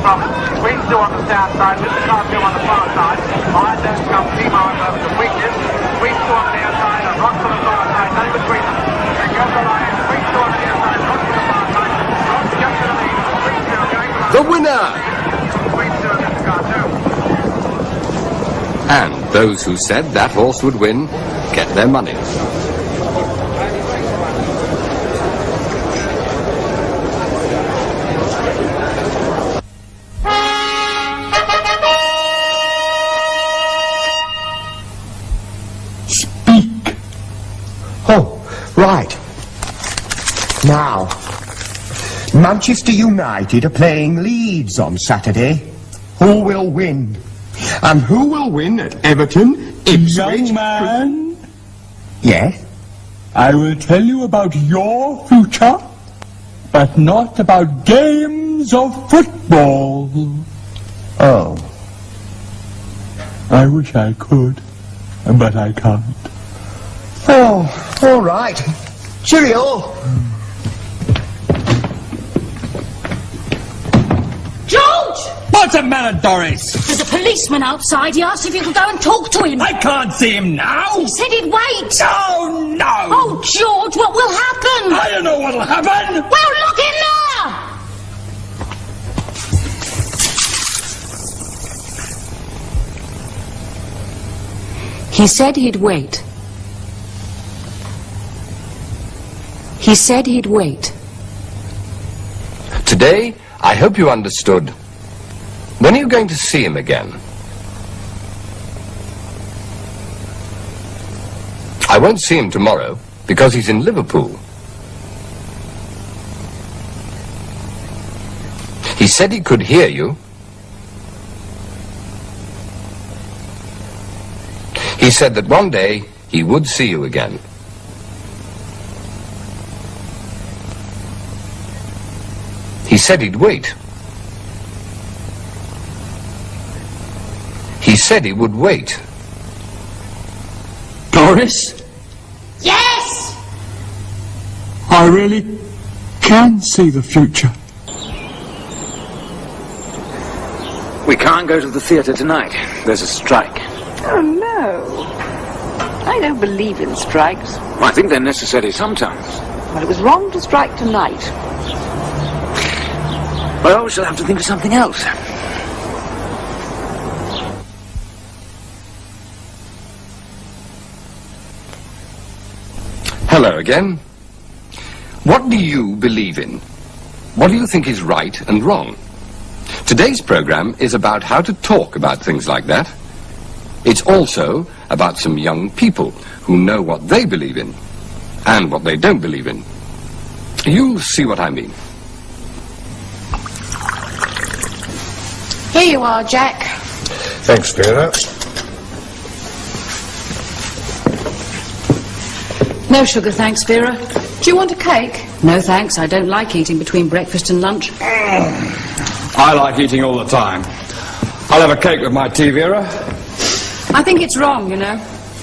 From Queen 2 on the south side, Mr. Car 2 on the far side. Behind them comes T-Mars over to Weakness. Queen 2 on the outside and Rock on the far side, none between them. There goes the line. Queen 2 on the outside, Rock on the far side. Rock just to the lead. Queen 2 going for the winner! Queen 2 and Mr. Car 2. And those who said that horse would win get their money. Right. Now, Manchester United are playing Leeds on Saturday. Who will win? And who will win at Everton, Ipswich? Young man. Yes? I will tell you about your future, but not about games of football. Oh. I wish I could, but I can't. Oh, all right. Cheerio. George! What's the matter, Doris? There's a policeman outside. He asked if you could go and talk to him. I can't see him now. He said he'd wait. Oh, no. Oh, George, what will happen? I don't know what'll happen. Well, look in there! He said he'd wait. He said he'd wait. Today, I hope you understood. When are you going to see him again? I won't see him tomorrow because he's in Liverpool. He said he could hear you. He said that one day he would see you again. He said he'd wait. He said he would wait. Doris? Yes! I really can see the future. We can't go to the theatre tonight. There's a strike. Oh, no. I don't believe in strikes. I think they're necessary sometimes. Well, it was wrong to strike tonight. Well, she'll have to think of something else. Hello again. What do you believe in? What do you think is right and wrong? Today's program is about how to talk about things like that. It's also about some young people who know what they believe in and what they don't believe in. You'll see what I mean. Here you are, Jack. Thanks, Vera. No sugar, thanks, Vera. Do you want a cake? No, thanks. I don't like eating between breakfast and lunch. I like eating all the time. I'll have a cake with my tea, Vera. I think it's wrong, you know.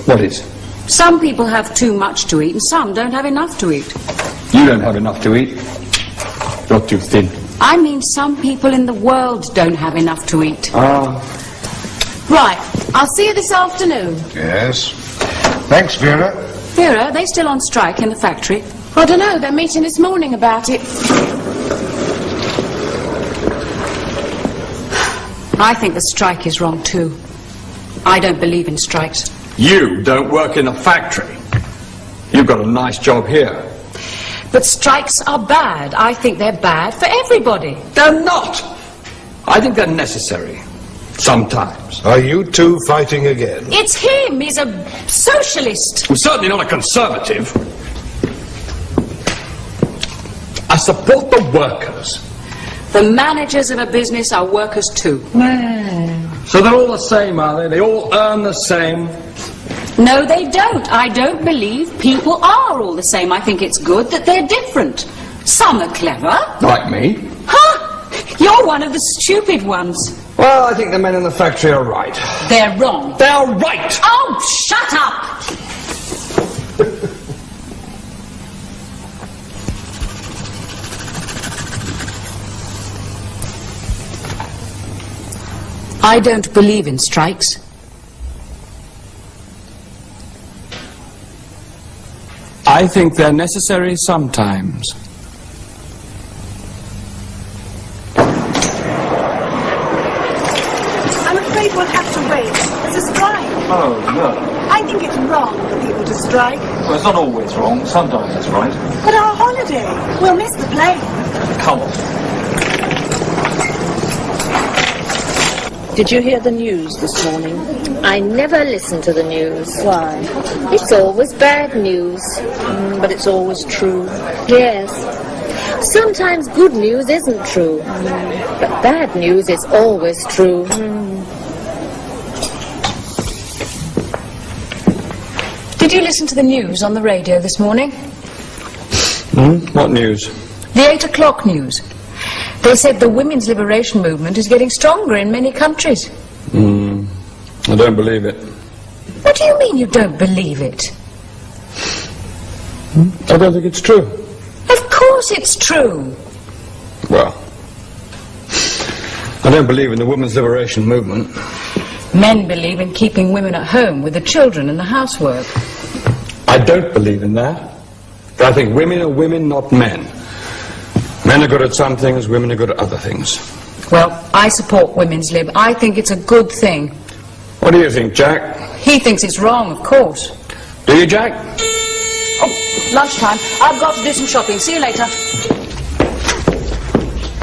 What is? Some people have too much to eat and some don't have enough to eat. You don't have enough to eat. You're too thin. I mean some people in the world don't have enough to eat. Right, I'll see you this afternoon. Yes. Thanks, Vera. Vera, are they still on strike in the factory? I don't know, they're meeting this morning about it. I think the strike is wrong too. I don't believe in strikes. You don't work in a factory. You've got a nice job here. But strikes are bad. I think they're bad for everybody. They're not. I think they're necessary. Sometimes. Are you two fighting again? It's him. He's a socialist. I'm certainly not a conservative. I support the workers. The managers of a business are workers too. So they're all the same, are they? They all earn the same? No, they don't. I don't believe people are all the same. I think it's good that they're different. Some are clever. Like me? Huh? You're one of the stupid ones. Well, I think the men in the factory are right. They're wrong. They're right! Oh, shut up! I don't believe in strikes. I think they're necessary sometimes. I'm afraid we'll have to wait. There's a strike. Oh, no. I think it's wrong for people to strike. Well, it's not always wrong. Sometimes it's right. But our holiday, we'll miss the plane. Come on. Did you hear the news this morning? I never listen to the news. Why? It's always bad news. But it's always true. Yes. Sometimes good news isn't true. But bad news is always true. Did you listen to the news on the radio this morning? What news? The 8 o'clock news. They said the women's liberation movement is getting stronger in many countries. I don't believe it. What do you mean you don't believe it? I don't think it's true. Of course it's true. Well, I don't believe in the women's liberation movement. Men believe in keeping women at home with the children and the housework. I don't believe in that. But I think women are women, not men. Men are good at some things, women are good at other things. Well, I support women's lib. I think it's a good thing. What do you think, Jack? He thinks it's wrong, of course. Do you, Jack? Oh, lunchtime. I've got to do some shopping. See you later.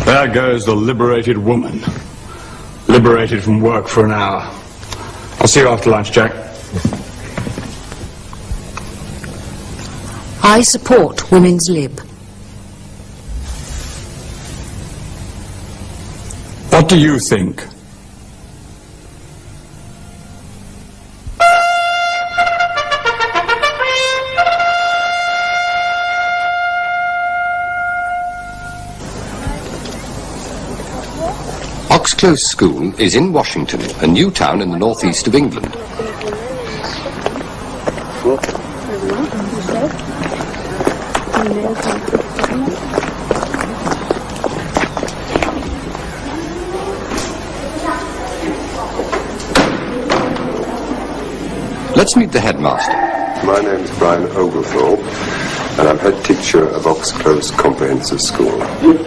There goes the liberated woman. Liberated from work for an hour. I'll see you after lunch, Jack. I support women's lib. What do you think? Oxclose School is in Washington, a new town in the northeast of England. Let's meet the headmaster. My name's Brian Oglethorpe. and I'm head teacher of Oxclose Comprehensive School.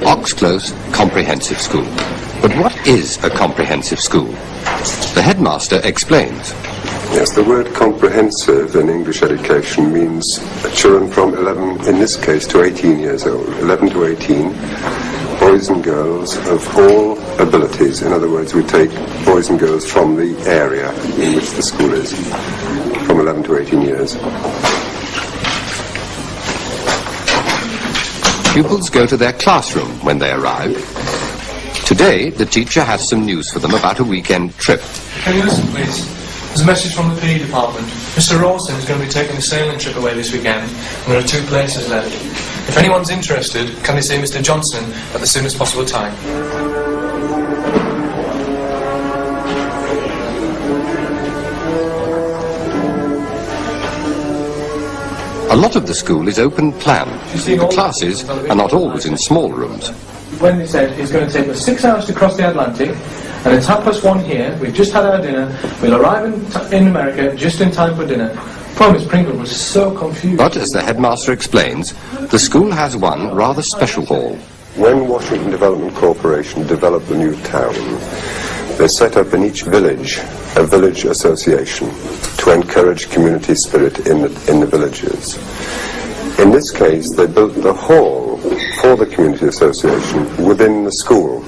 Oxclose Comprehensive School. But what is a comprehensive school? The headmaster explains. Yes, the word comprehensive in English education means children from 11, in this case, to 18 years old. 11 to 18, boys and girls of all abilities. In other words, we take boys and girls from the area in which the school is, from 11 to 18 years. Pupils go to their classroom when they arrive. Today, the teacher has some news for them about a weekend trip. Can you listen, please? There's a message from the PE department. Mr. Rawson is going to be taking a sailing trip away this weekend, and there are 2 places left. If anyone's interested, can they see Mr. Johnson at the soonest possible time? A lot of the school is open plan. The classes are not always in small rooms. Wendy said it's going to take us 6 hours to cross the Atlantic, and it's 1:30 here. We've just had our dinner. We'll arrive in America just in time for dinner. Poor Miss Pringle was so confused. But as the headmaster explains, the school has one rather special hall. When Washington Development Corporation developed the new town, they set up in each village a village association to encourage community spirit in the villages. In this case, they built the hall for the community association within the school.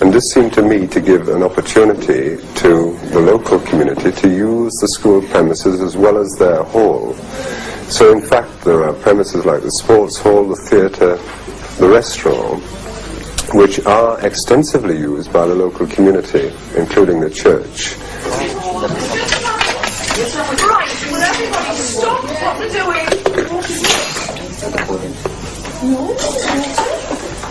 And this seemed to me to give an opportunity to the local community to use the school premises as well as their hall. So in fact, there are premises like the sports hall, the theatre, the restaurant, which are extensively used by the local community, including the church. Right, will everybody stop what we're doing?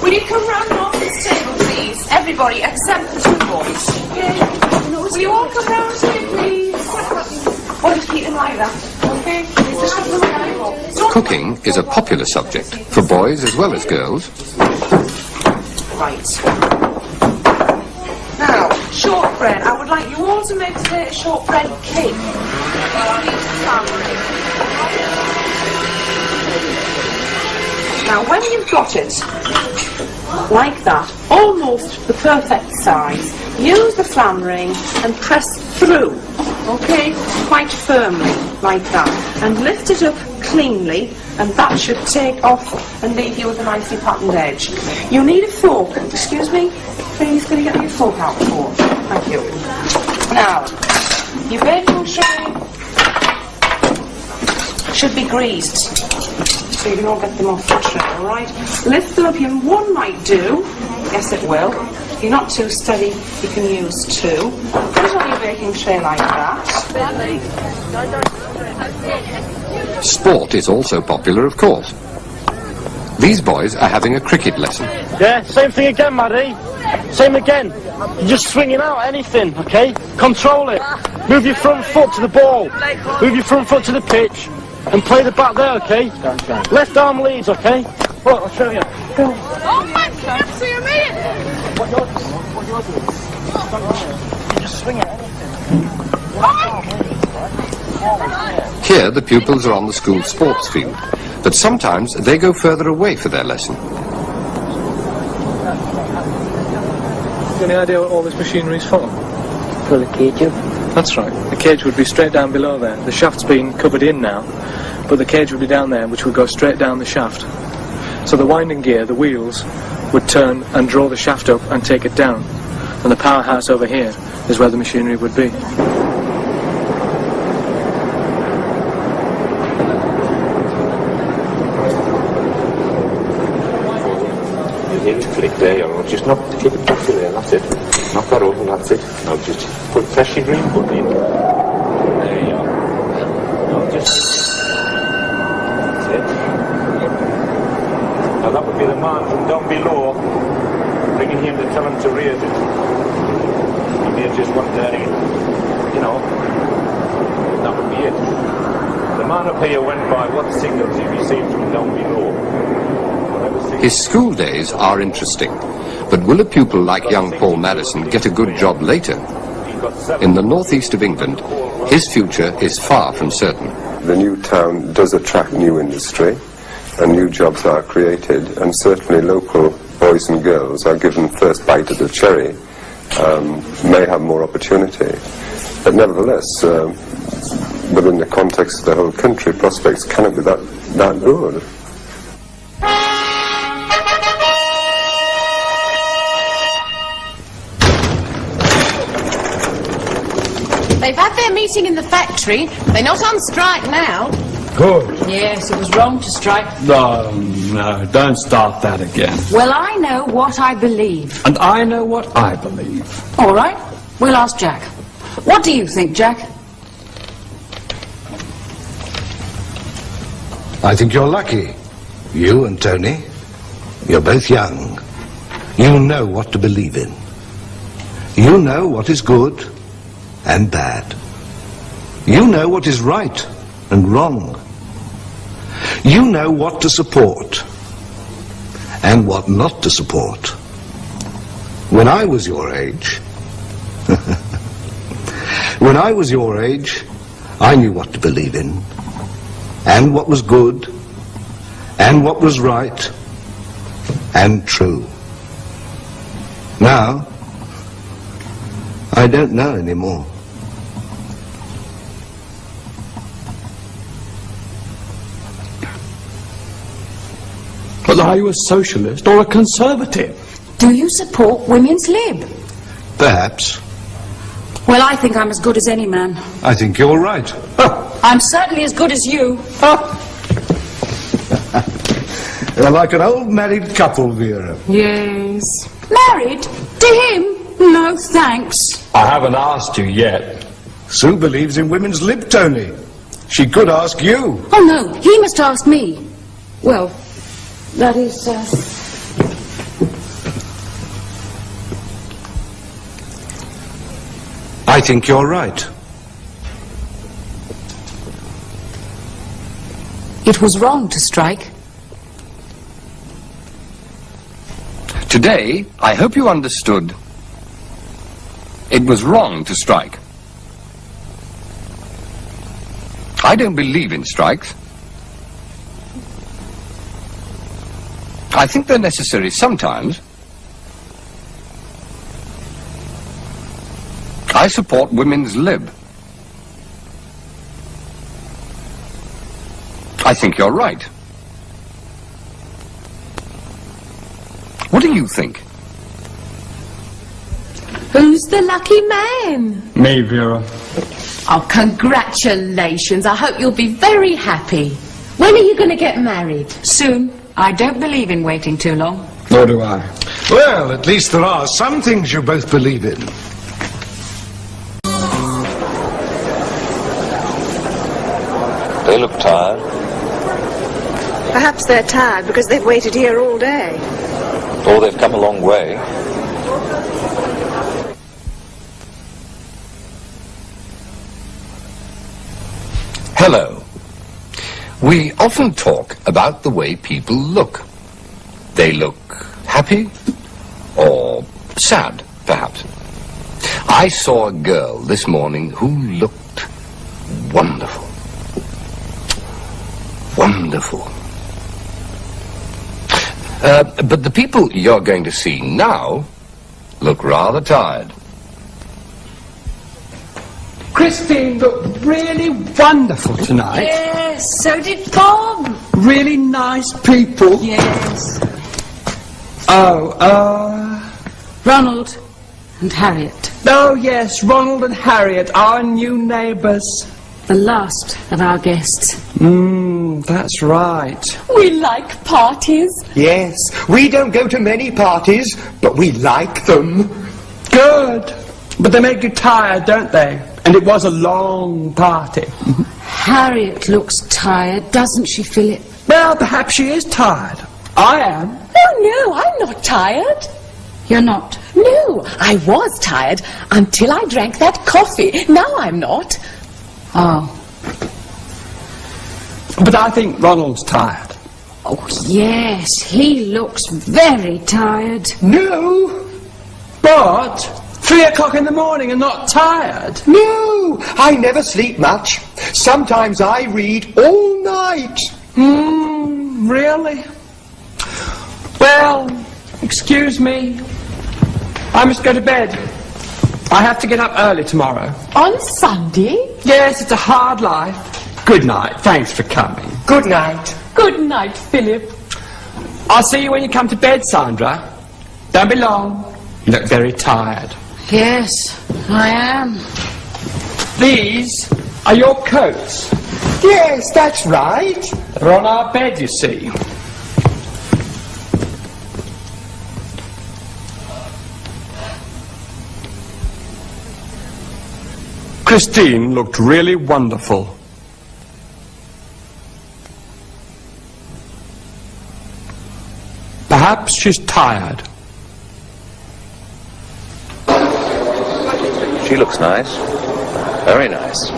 Will you come round off this table, please? Everybody, except the 2 boys. Okay? Will you all come round here, please? Or just keep it like that, okay? Cooking is a popular subject for boys as well as girls. Right. Now, shortbread. I would like you all to make today a shortbread cake. Now, when you've got it like that, almost the perfect size, use the flammering and press through, okay, quite firmly, like that, and lift it up cleanly, and that should take off and leave you with a nicely patterned edge. You need a fork. Excuse me? Please, can you get me a fork out for? Thank you. Now, your baking tray should be greased, so you can all get them off the tray, alright? Lift them up, one might do, yes it will. If you're not too steady, you can use 2. Put it on your baking tray like that. Sport is also popular, of course. These boys are having a cricket lesson. Yeah, same thing again, Maddie. Same again. You're just swinging out anything, okay? Control it. Move your front foot to the ball. Move your front foot to the pitch. And play the bat there, okay? Left arm leads, okay? Look, I'll show you. Go. Oh man, can you see me? What yours is? You just swing it anything. Here, the pupils are on the school sports field, but sometimes they go further away for their lesson. Any idea what all this machinery is for? For the cage up. That's right. The cage would be straight down below there. The shaft's been covered in now, but the cage would be down there, which would go straight down the shaft. So the winding gear, the wheels, would turn and draw the shaft up and take it down. And the powerhouse over here is where the machinery would be. You need to click there, or just knock the click there, that's it. Knock that over, that's it. Now just press your green button in. There you are. Now just... That's it. Now that would be the man from down below, bringing him to tell him to raise it. You may just want that in. You know, that would be it. The man up here went by what signals he received from down below. His school days are interesting, but will a pupil like young Paul Madison get a good job later? In the northeast of England, his future is far from certain. The new town does attract new industry. and new jobs are created, and certainly local boys and girls are given first bite of the cherry, may have more opportunity. But nevertheless, within the context of the whole country, prospects cannot be that good. They've had their meeting in the factory. They're not on strike now. Good. Yes, it was wrong to strike. No, don't start that again. Well, I know what I believe. And I know what I believe. All right, we'll ask Jack. What do you think, Jack? I think you're lucky. You and Tony. You're both young. You know what to believe in. You know what is good and bad. You know what is right and wrong. You know what to support and what not to support. When I was your age, when I was your age, I knew what to believe in, and what was good, and what was right, and true. Now, I don't know anymore. But are you a socialist or a conservative? Do you support women's lib? Perhaps. Well, I think I'm as good as any man. I think you're right. I'm certainly as good as you. You're like an old married couple, Vera. Yes. Married? To him? No, thanks. I haven't asked you yet. Sue believes in women's lib, Tony. She could ask you. Oh, no, he must ask me. Well, that is, I think you're right. It was wrong to strike. Today, I hope you understood it was wrong to strike. I don't believe in strikes. I think they're necessary sometimes. I support women's lib. I think you're right. What do you think? Who's the lucky man? Me, Vera. Oh, congratulations. I hope you'll be very happy. When are you going to get married? Soon. I don't believe in waiting too long. Nor do I. Well, at least there are some things you both believe in. They look tired. Perhaps they're tired because they've waited here all day. Or they've come a long way. Hello. We often talk about the way people look. They look happy or sad, perhaps. I saw a girl this morning who looked wonderful. Wonderful. But the people you're going to see now look rather tired. Christine looked really wonderful tonight. Yes, so did Bob. Really nice people. Yes. Ronald and Harriet. Oh, yes, Ronald and Harriet, our new neighbours. The last of our guests. That's right. We like parties. Yes, we don't go to many parties, but we like them. Good. But they make you tired, don't they? And it was a long party. Harriet looks tired, doesn't she, Philip? Well, perhaps she is tired. I am. Oh, no, I'm not tired. You're not? No, I was tired until I drank that coffee. Now I'm not. Oh. But I think Ronald's tired. Oh, yes, he looks very tired. No, but 3 o'clock in the morning and not tired. No, I never sleep much. Sometimes I read all night. Really? Well, excuse me. I must go to bed. I have to get up early tomorrow. On Sunday? Yes, it's a hard life. Good night. Thanks for coming. Good night. Good night, Philip. I'll see you when you come to bed, Sandra. Don't be long. You look very tired. Yes, I am. These are your coats. Yes, that's right. They're on our bed, you see. Christine looked really wonderful. Perhaps she's tired. She looks nice. Very nice.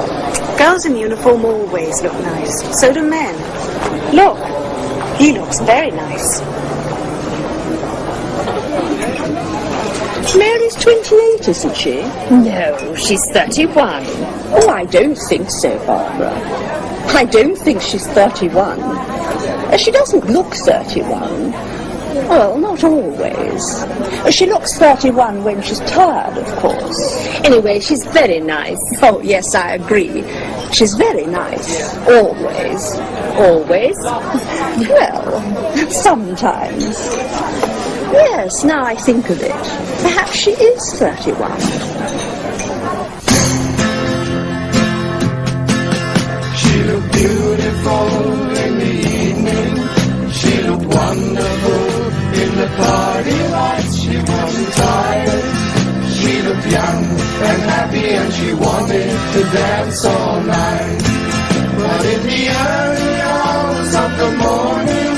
Girls in uniform always look nice. So do men. Look, he looks very nice. Mary's 28, isn't she? No, she's 31. Oh, I don't think so, Barbara. I don't think she's 31. She doesn't look 31. Well, not always. She looks 31 when she's tired, of course. Anyway, she's very nice. Oh, yes, I agree. She's very nice. Always. Always? Well, sometimes. Yes, now I think of it. Perhaps she is 31. She looked beautiful in the evening. She looked wonderful in the party lights. She wasn't tired. She looked young and happy, and she wanted to dance all night. But in the early hours of the morning,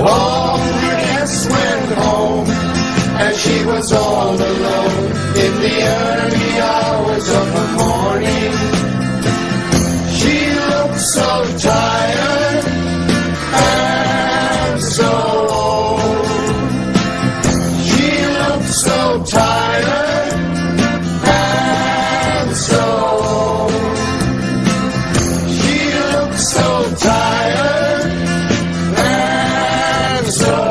all her guests went home, and she was all alone. In the early hours of the morning, she looked so tired and so old. She looked so tired and so old. She looked so tired and so old.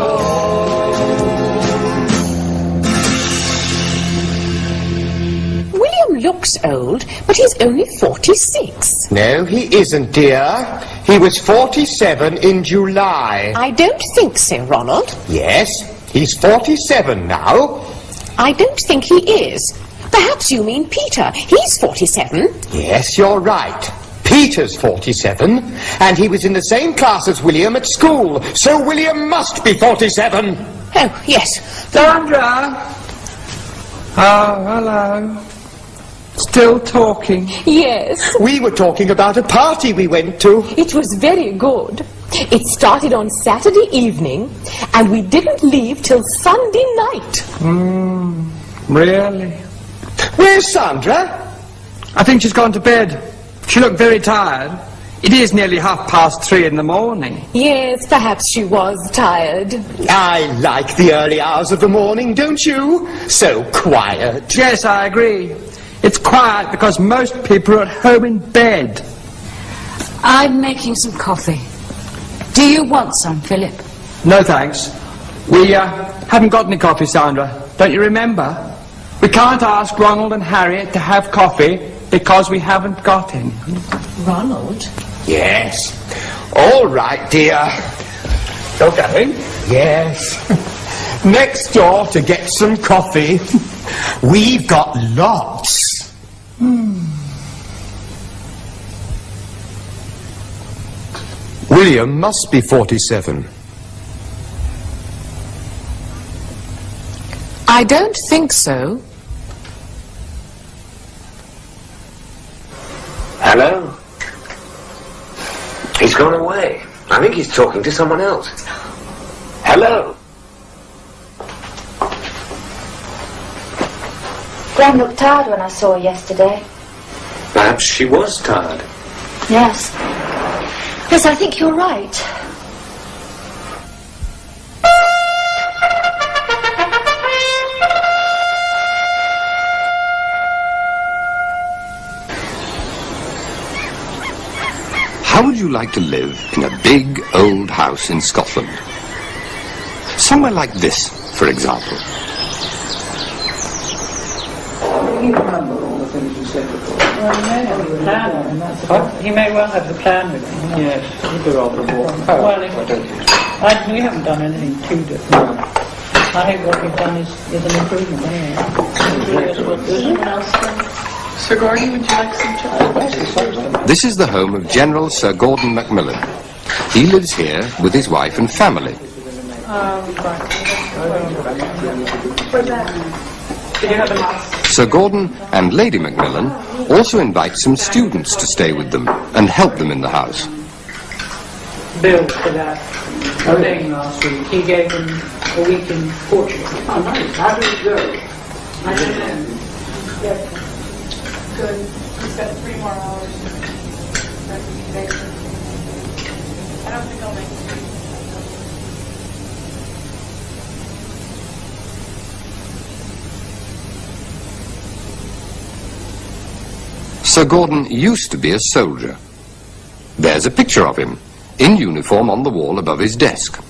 William looks old, but he's only 46. No, he isn't, dear. He was 47 in July. I don't think so, Ronald. Yes, he's 47 now. I don't think he is. Perhaps you mean Peter. He's 47. Yes, you're right. Peter's 47, and he was in the same class as William at school, so William must be 47. Oh, yes. Sandra! Oh, hello. Still talking? Yes. We were talking about a party we went to. It was very good. It started on Saturday evening, and we didn't leave till Sunday night. Really? Where's Sandra? I think she's gone to bed. She looked very tired. It is nearly 3:30 in the morning. Yes, perhaps she was tired. I like the early hours of the morning, don't you? So quiet. Yes, I agree. It's quiet because most people are at home in bed. I'm making some coffee. Do you want some, Philip? No, thanks. We haven't got any coffee, Sandra. Don't you remember? We can't ask Ronald and Harriet to have coffee because we haven't got any. Ronald? Yes. All right, dear. You're going? Yes. Next door to get some coffee. We've got lots. William must be 47. I don't think so. Hello? He's gone away. I think he's talking to someone else. Hello? Gwen looked tired when I saw her yesterday. Perhaps she was tired. Yes. Yes, I think you're right. How would you like to live in a big old house in Scotland? Somewhere like this, for example. You remember all the things you said before? Well, he may have the plan. He may well have the plan with him. Yes, he'd be rather more. Well, we haven't done anything too different. I think what we've done is an improvement anyway. Sir Gordon, would you like some chocolate? This is the home of General Sir Gordon Macmillan. He lives here with his wife and family. Sir Gordon and Lady Macmillan also invite some students to stay with them and help them in the house. Bill for that thing last week. He gave them a week in Portugal. Oh, nice. How did it go? I don't know. Yeah. Good. He's got 3 more hours. I don't think I'll make it. Sir Gordon used to be a soldier. There's a picture of him, in uniform on the wall above his desk.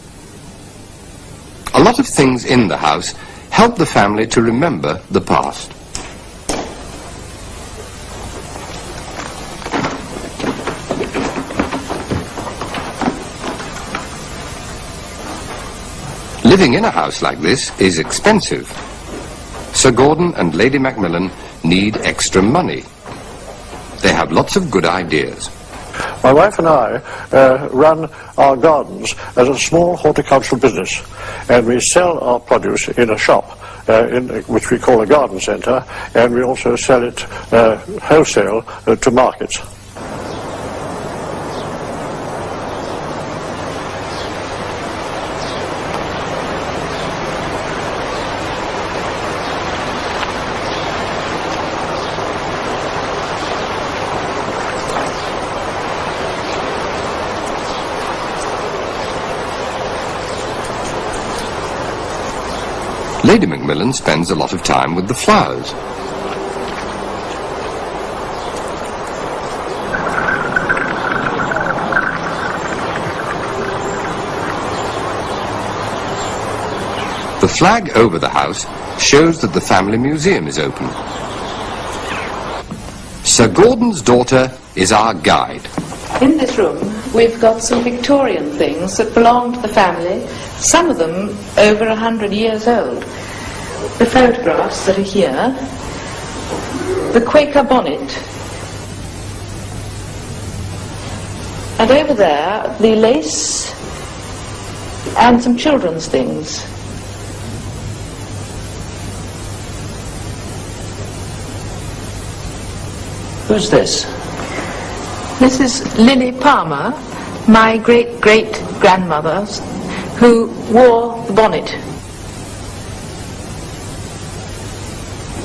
A lot of things in the house help the family to remember the past. Living in a house like this is expensive. Sir Gordon and Lady Macmillan need extra money. They have lots of good ideas. My wife and I run our gardens as a small horticultural business, and we sell our produce in a shop which we call a garden centre, and we also sell it wholesale to markets. Lady Macmillan spends a lot of time with the flowers. The flag over the house shows that the family museum is open. Sir Gordon's daughter is our guide. In this room, we've got some Victorian things that belong to the family, some of them over 100 years old. The photographs that are here, the Quaker bonnet, and over there, the lace and some children's things. Who's this? This is Lily Palmer, my great-great-grandmother, who wore the bonnet.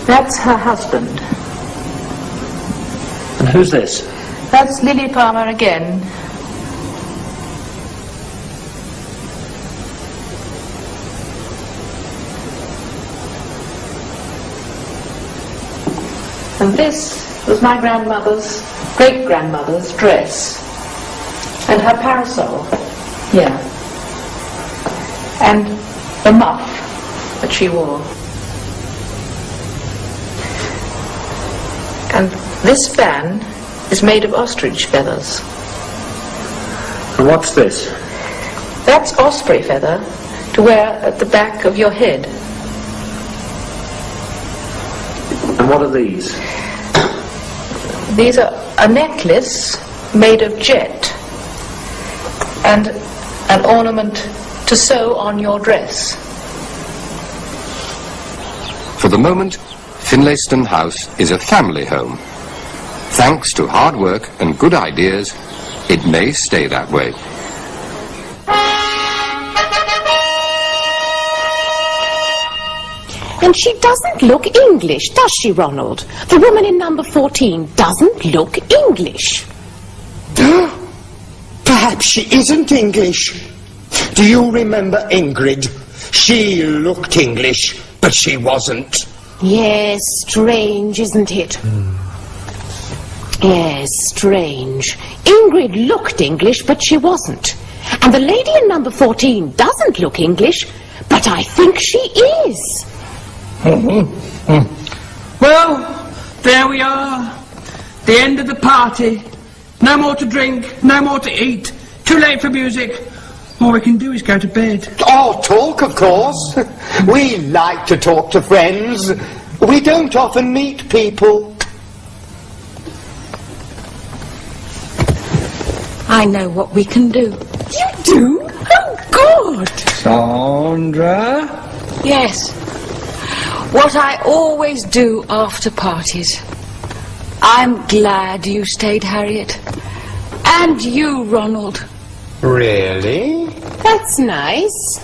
That's her husband. And who's this? That's Lily Palmer again. And this was my grandmother's, great-grandmother's dress. And her parasol, here. And the muff that she wore. And this fan is made of ostrich feathers. And what's this? That's osprey feather to wear at the back of your head. And what are these? These are a necklace made of jet and an ornament to sew on your dress. For the moment, Finlayston House is a family home. Thanks to hard work and good ideas, it may stay that way. And she doesn't look English, does she, Ronald? The woman in number 14 doesn't look English. Perhaps she isn't English. Do you remember Ingrid? She looked English, but she wasn't. Yes, strange, isn't it? Yes, strange. Ingrid looked English, but she wasn't. And the lady in number 14 doesn't look English, but I think she is. Well, there we are. The end of the party. No more to drink, no more to eat. Too late for music. All we can do is go to bed. Oh, talk, of course. We like to talk to friends. We don't often meet people. I know what we can do. You do? Oh, God! Sandra? Yes. What I always do after parties. I'm glad you stayed, Harriet. And you, Ronald. Really? That's nice.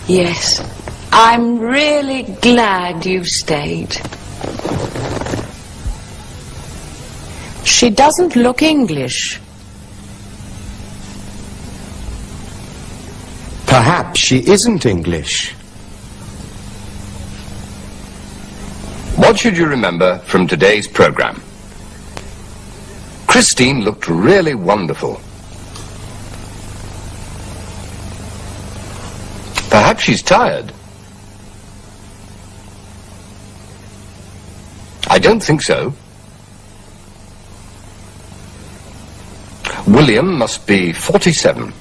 Yes. I'm really glad you stayed. She doesn't look English. Perhaps she isn't English. What should you remember from today's program? Christine looked really wonderful. Perhaps she's tired. I don't think so. William must be 47.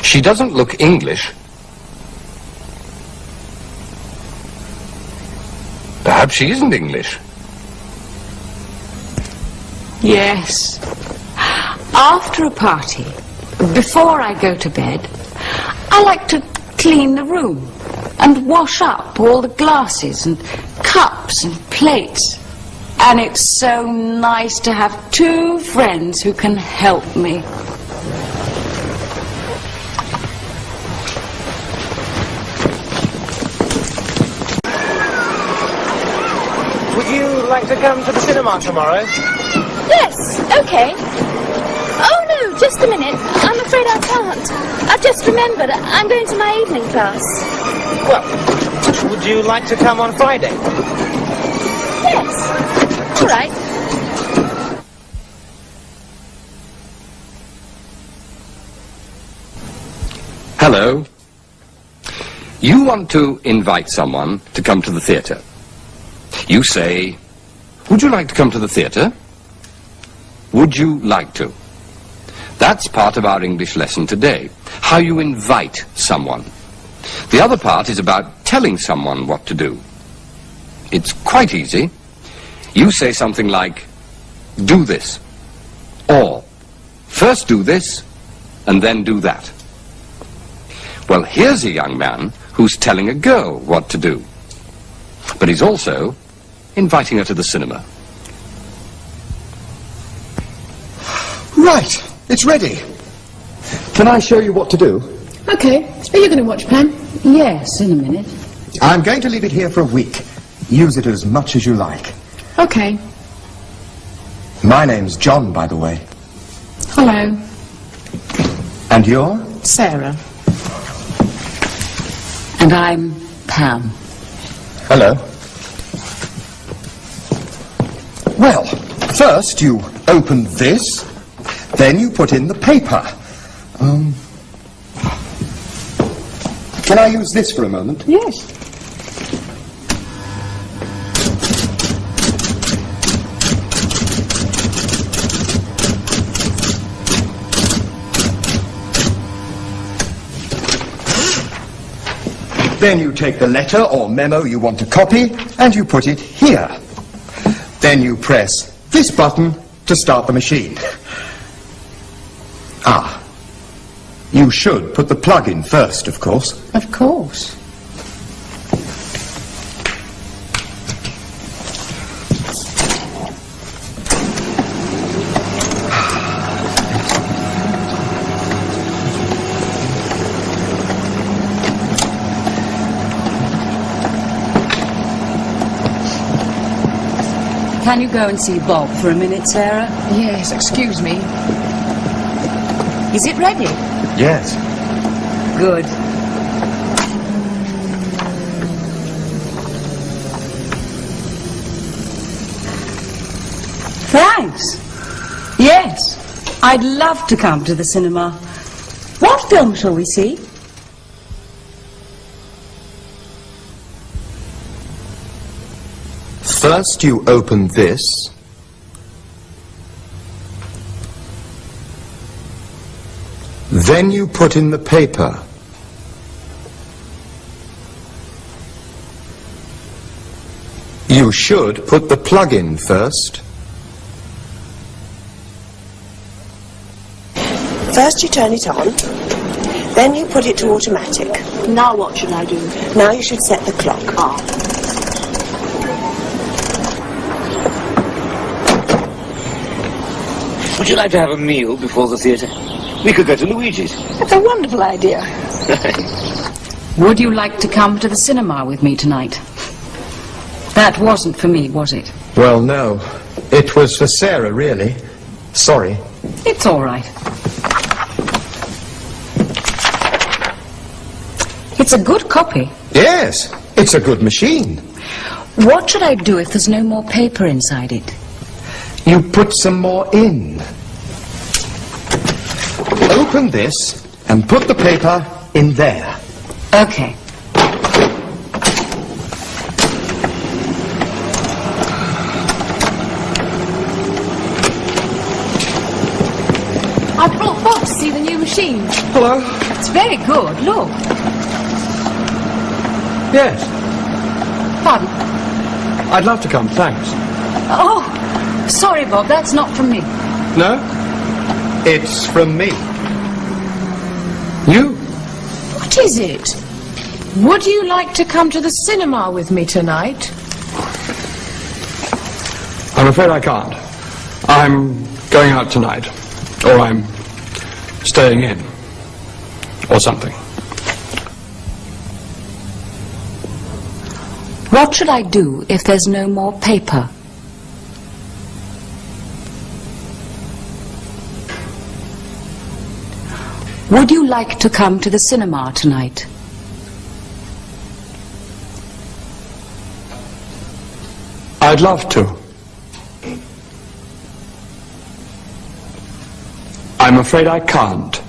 She doesn't look English. Perhaps she isn't English. Yes. After a party, before I go to bed, I like to clean the room and wash up all the glasses and cups and plates. And it's so nice to have two friends who can help me. Would you like to come to the cinema tomorrow? Yes, okay. Oh no, just a minute. I'm afraid I can't. I've just remembered. I'm going to my evening class. Well, would you like to come on Friday? Yes. All right. Hello. You want to invite someone to come to the theatre. You say, would you like to come to the theatre? Would you like to? That's part of our English lesson today, how you invite someone. The other part is about telling someone what to do. It's quite easy. You say something like, do this, or first do this, and then do that. Well, here's a young man who's telling a girl what to do, but he's also inviting her to the cinema. Right, it's ready. Can I show you what to do? Okay. Are you going to watch, Pam? Yes, in a minute. I'm going to leave it here for a week. Use it as much as you like. Okay. My name's John, by the way. Hello. And you're? Sarah. And I'm Pam. Hello. Well, first you open this, then you put in the paper. Can I use this for a moment? Yes. Then you take the letter or memo you want to copy, and you put it here. Then you press this button to start the machine. Ah. You should put the plug in first, of course. Of course. Can you go and see Bob for a minute, Sarah? Yes, excuse me. Is it ready? Yes. Good. I'd love to come to the cinema. What film shall we see? First you open this. Then you put in the paper. You should put the plug in first. First you turn it on, then you put it to automatic. Now what should I do? Now you should set the clock. Would you like to have a meal before the theatre? We could go to Luigi's. That's a wonderful idea. Would you like to come to the cinema with me tonight? That wasn't for me, was it? Well, no. It was for Sarah, really. Sorry. It's all right. It's a good copy. Yes, it's a good machine. What should I do if there's no more paper inside it? You put some more in. Open this and put the paper in there. Okay. I brought Bob to see the new machine. Hello? It's very good, look. Yes. Pardon? I'd love to come, thanks. Oh, sorry, Bob, that's not from me. No? It's from me. You? What is it? Would you like to come to the cinema with me tonight? I'm afraid I can't. I'm going out tonight. Or I'm staying in. Or something. What should I do if there's no more paper? Would you like to come to the cinema tonight? I'd love to. I'm afraid I can't.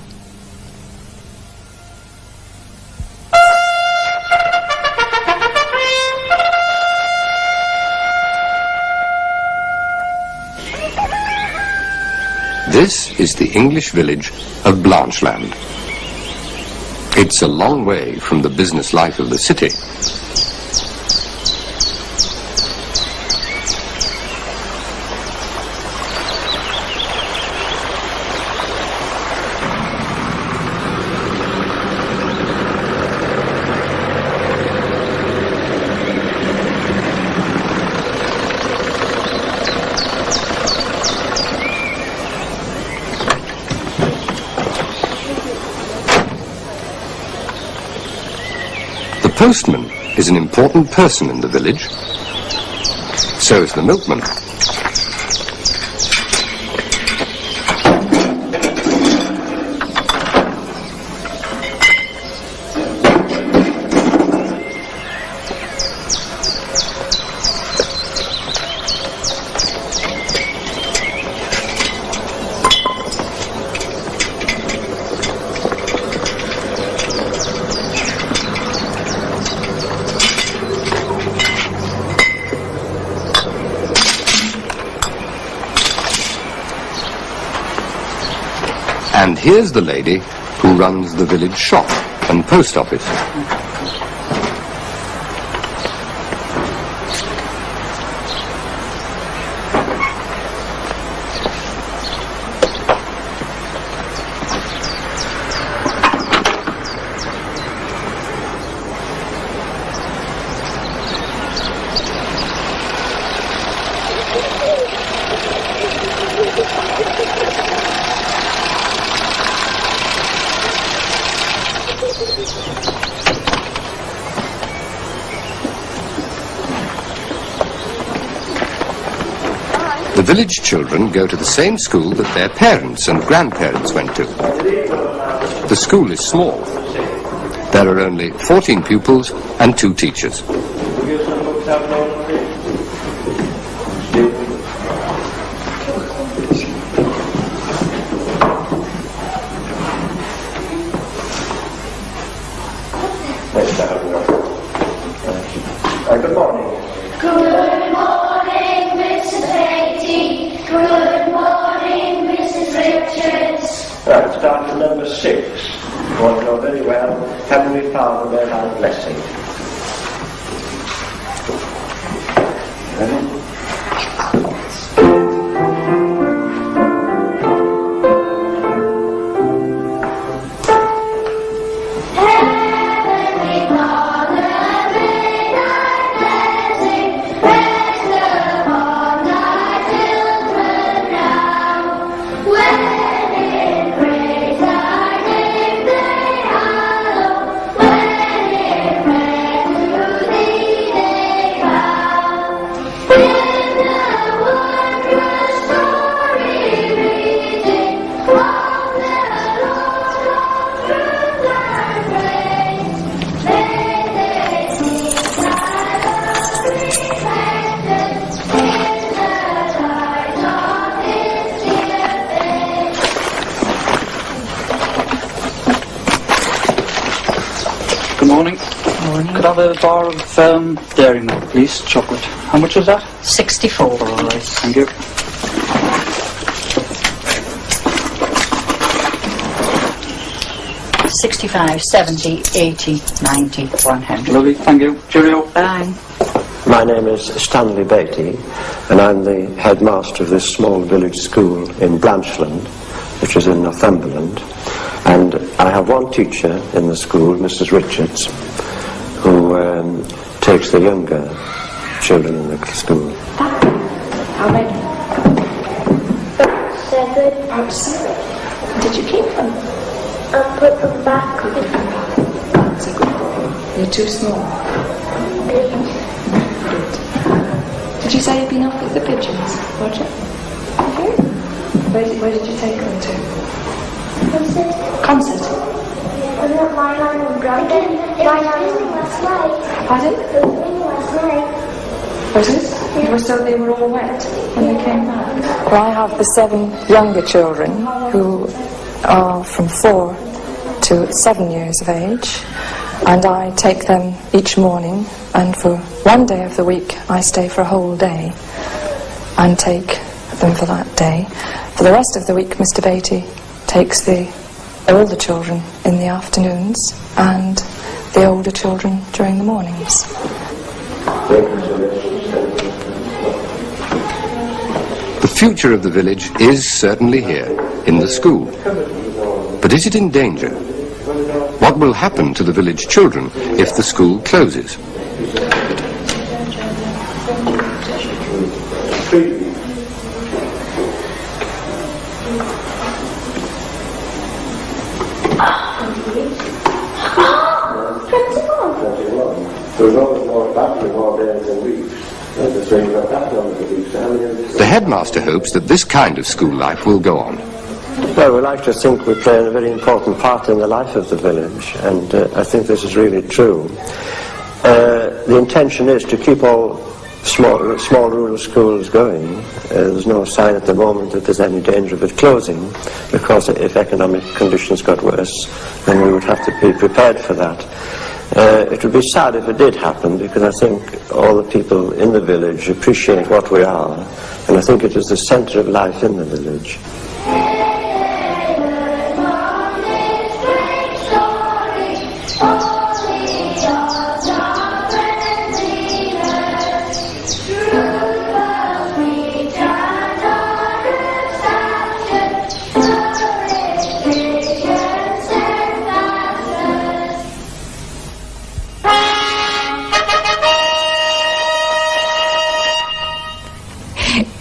This is the English village of Blancheland. It's a long way from the business life of the city. The postman is an important person in the village. So is the milkman. And here's the lady who runs the village shop and post office. The village children go to the same school that their parents and grandparents went to. The school is small. There are only 14 pupils and 2 teachers. Good morning. Good morning, Mrs. Beatty. Good morning, Mrs. Richards. Right, start to number 6. You want to know very well. Heavenly Father, may thy blessing. Ready? Could I have a bar of dairy milk, please? Chocolate. How much was that? 64. All right, thank you. $65, $70, $80, $90, $100. Lovely, thank you. Cheerio. Bye. My name is Stanley Beatty, and I'm the headmaster of this small village school in Blanchland, which is in Northumberland. And I have one teacher in the school, Mrs. Richards, who takes the younger children in the school. How many? 7. About 7. Did you keep them? I put them back. That's a good boy. You're too small. Did you say you've been off with the pigeons, Roger? Where did you take them to? Concert. Was it my line and brother? It was raining last night. Pardon? It was raining last night. Was it? Yeah. So they were all wet when they came back? Well, I have the 7 younger children who are from 4 to 7 years of age, and I take them each morning, and for one day of the week I stay for a whole day and take them for that day. For the rest of the week, Mr. Beatty takes the older children in the afternoons and the older children during the mornings. The future of the village is certainly here, in the school. But is it in danger? What will happen to the village children if the school closes? The headmaster hopes that this kind of school life will go on. Well, we like to think we play a very important part in the life of the village, and I think this is really true. The intention is to keep all small rural schools going. There's no sign at the moment that there's any danger of it closing, because if economic conditions got worse, then we would have to be prepared for that. It would be sad if it did happen, because I think all the people in the village appreciate what we are, and I think it is the centre of life in the village.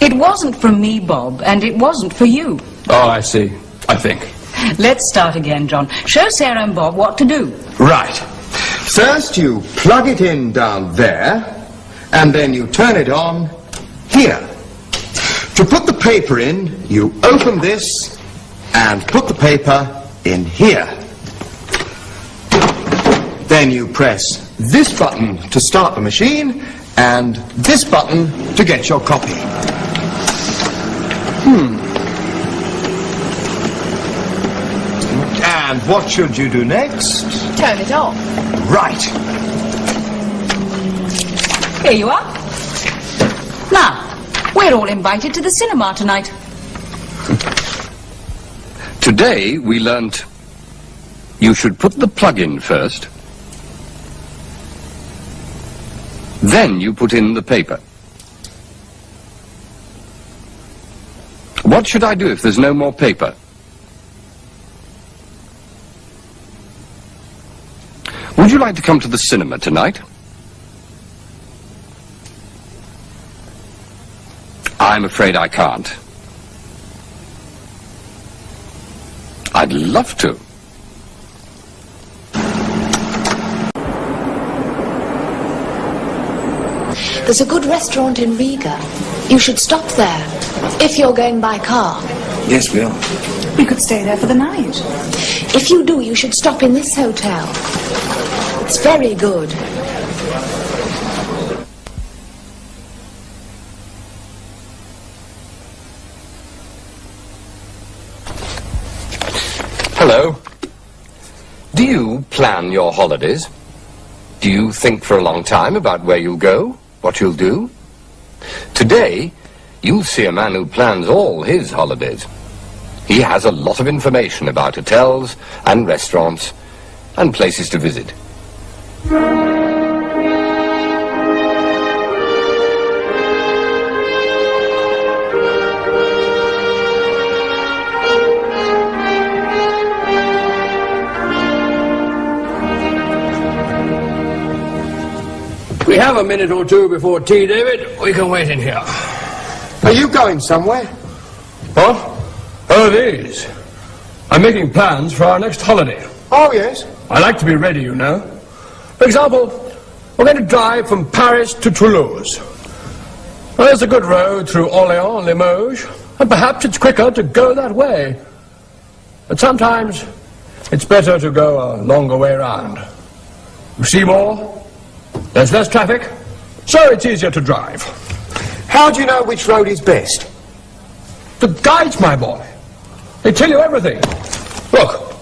It wasn't from me, Bob, and it wasn't for you. Oh, I see. I think. Let's start again, John. Show Sarah and Bob what to do. Right. First you plug it in down there, and then you turn it on here. To put the paper in, you open this and put the paper in here. Then you press this button to start the machine, and this button to get your copy. And what should you do next? turn it off. Right. Here you are. Now, we're all invited to the cinema tonight. Today we learnt you should put the plug in first, then you put in the paper. What should I do if there's no more paper? Would you like to come to the cinema tonight? I'm afraid I can't. I'd love to. There's a good restaurant in Riga. You should stop there, if you're going by car. Yes, we are. We could stay there for the night. If you do, you should stop in this hotel. It's very good. Hello. Do you plan your holidays? Do you think for a long time about where you'll go, what you'll do? Today, you'll see a man who plans all his holidays. He has a lot of information about hotels and restaurants and places to visit. We have a minute or two before tea, David. We can wait in here. Are you going somewhere? What? Oh, these. I'm making plans for our next holiday. Oh, yes. I like to be ready, you know. For example, we're going to drive from Paris to Toulouse. Well, there's a good road through Orléans and Limoges, and perhaps it's quicker to go that way. But sometimes it's better to go a longer way round. You see more, there's less traffic, so it's easier to drive. How do you know which road is best? The guides, my boy. They tell you everything. Look,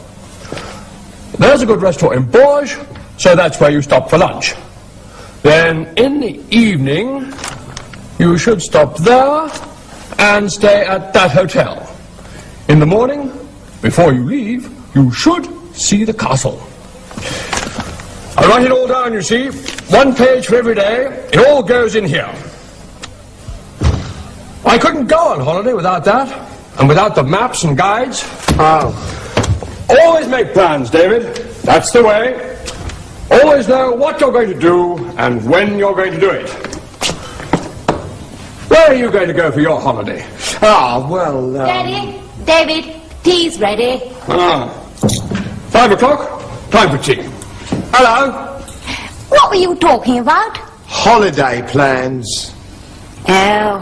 there's a good restaurant in Bourges, so that's where you stop for lunch. Then in the evening, you should stop there and stay at that hotel. In the morning, before you leave, you should see the castle. I write it all down, you see. 1 page for every day. It all goes in here. I couldn't go on holiday without that, and without the maps and guides. Always make plans, David. That's the way. Always know what you're going to do and when you're going to do it. Where are you going to go for your holiday? Daddy, David, tea's ready. 5 o'clock, time for tea. Hello. What were you talking about? Holiday plans. Oh.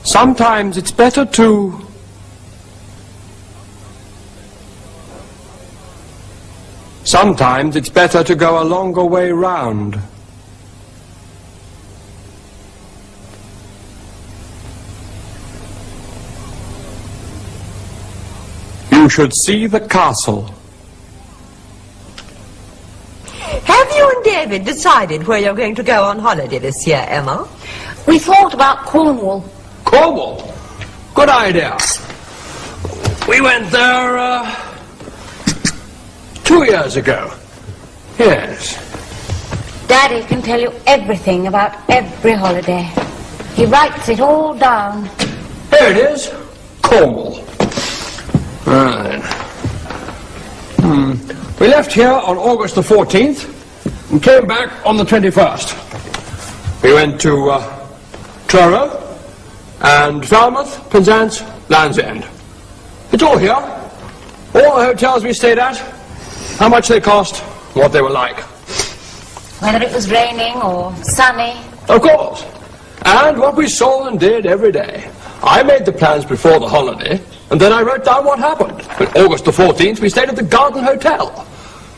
Sometimes it's better to... Sometimes it's better to go a longer way round. You should see the castle. Have you and David decided where you're going to go on holiday this year, Emma? We thought about Cornwall. Cornwall? Good idea. We went there, 2 years ago. Yes. Daddy can tell you everything about every holiday. He writes it all down. Here it is. Cornwall. Right. We left here on August the 14th and came back on the 21st. We went to Truro and Falmouth, Penzance, Land's End. It's all here. All the hotels we stayed at, how much they cost, what they were like. Whether it was raining or sunny. Of course. And what we saw and did every day. I made the plans before the holiday, and then I wrote down what happened. On August the 14th, we stayed at the Garden Hotel.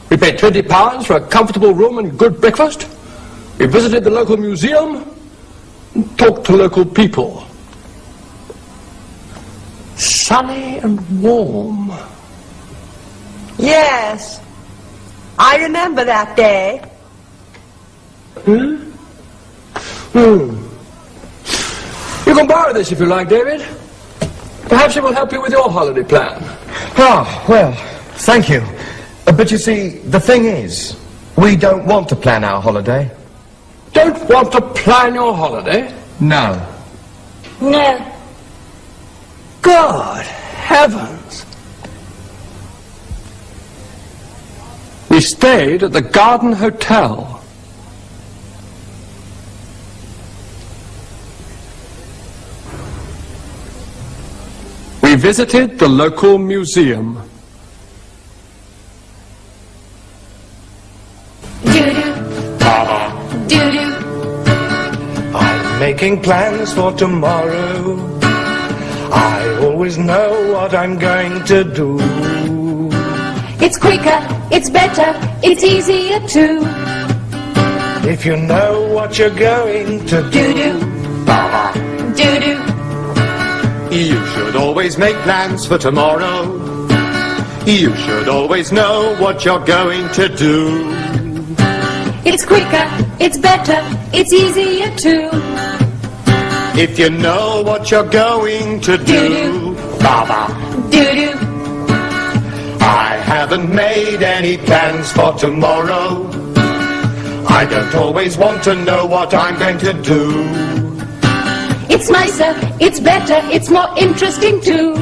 We paid £20 for a comfortable room and good breakfast. We visited the local museum and talked to local people. Sunny and warm. Yes. I remember that day. You can borrow this if you like, David. Perhaps it will help you with your holiday plan. Ah, well, thank you. But you see, the thing is, we don't want to plan our holiday. Don't want to plan your holiday? No. No. God heavens. We stayed at the Garden Hotel. We visited the local museum. I'm making plans for tomorrow. I always know what I'm going to do. It's quicker, it's better, it's easier too. If you know what you're going to do. Do-do. You should always make plans for tomorrow. You should always know what you're going to do. It's quicker, it's better, it's easier too. If you know what you're going to do. Do-do. I haven't made any plans for tomorrow. I don't always want to know what I'm going to do. It's nicer, it's better, it's more interesting too.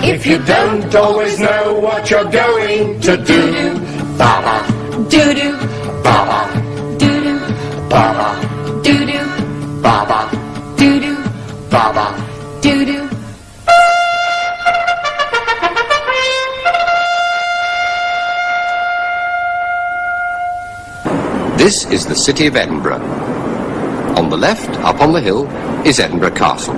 If you don't always know what you're going to do. Do-do. Do-do. Baba. Do-do. Baba. Do-do. Baba. Do-do. This is the city of Edinburgh. On the left, up on the hill, is Edinburgh Castle.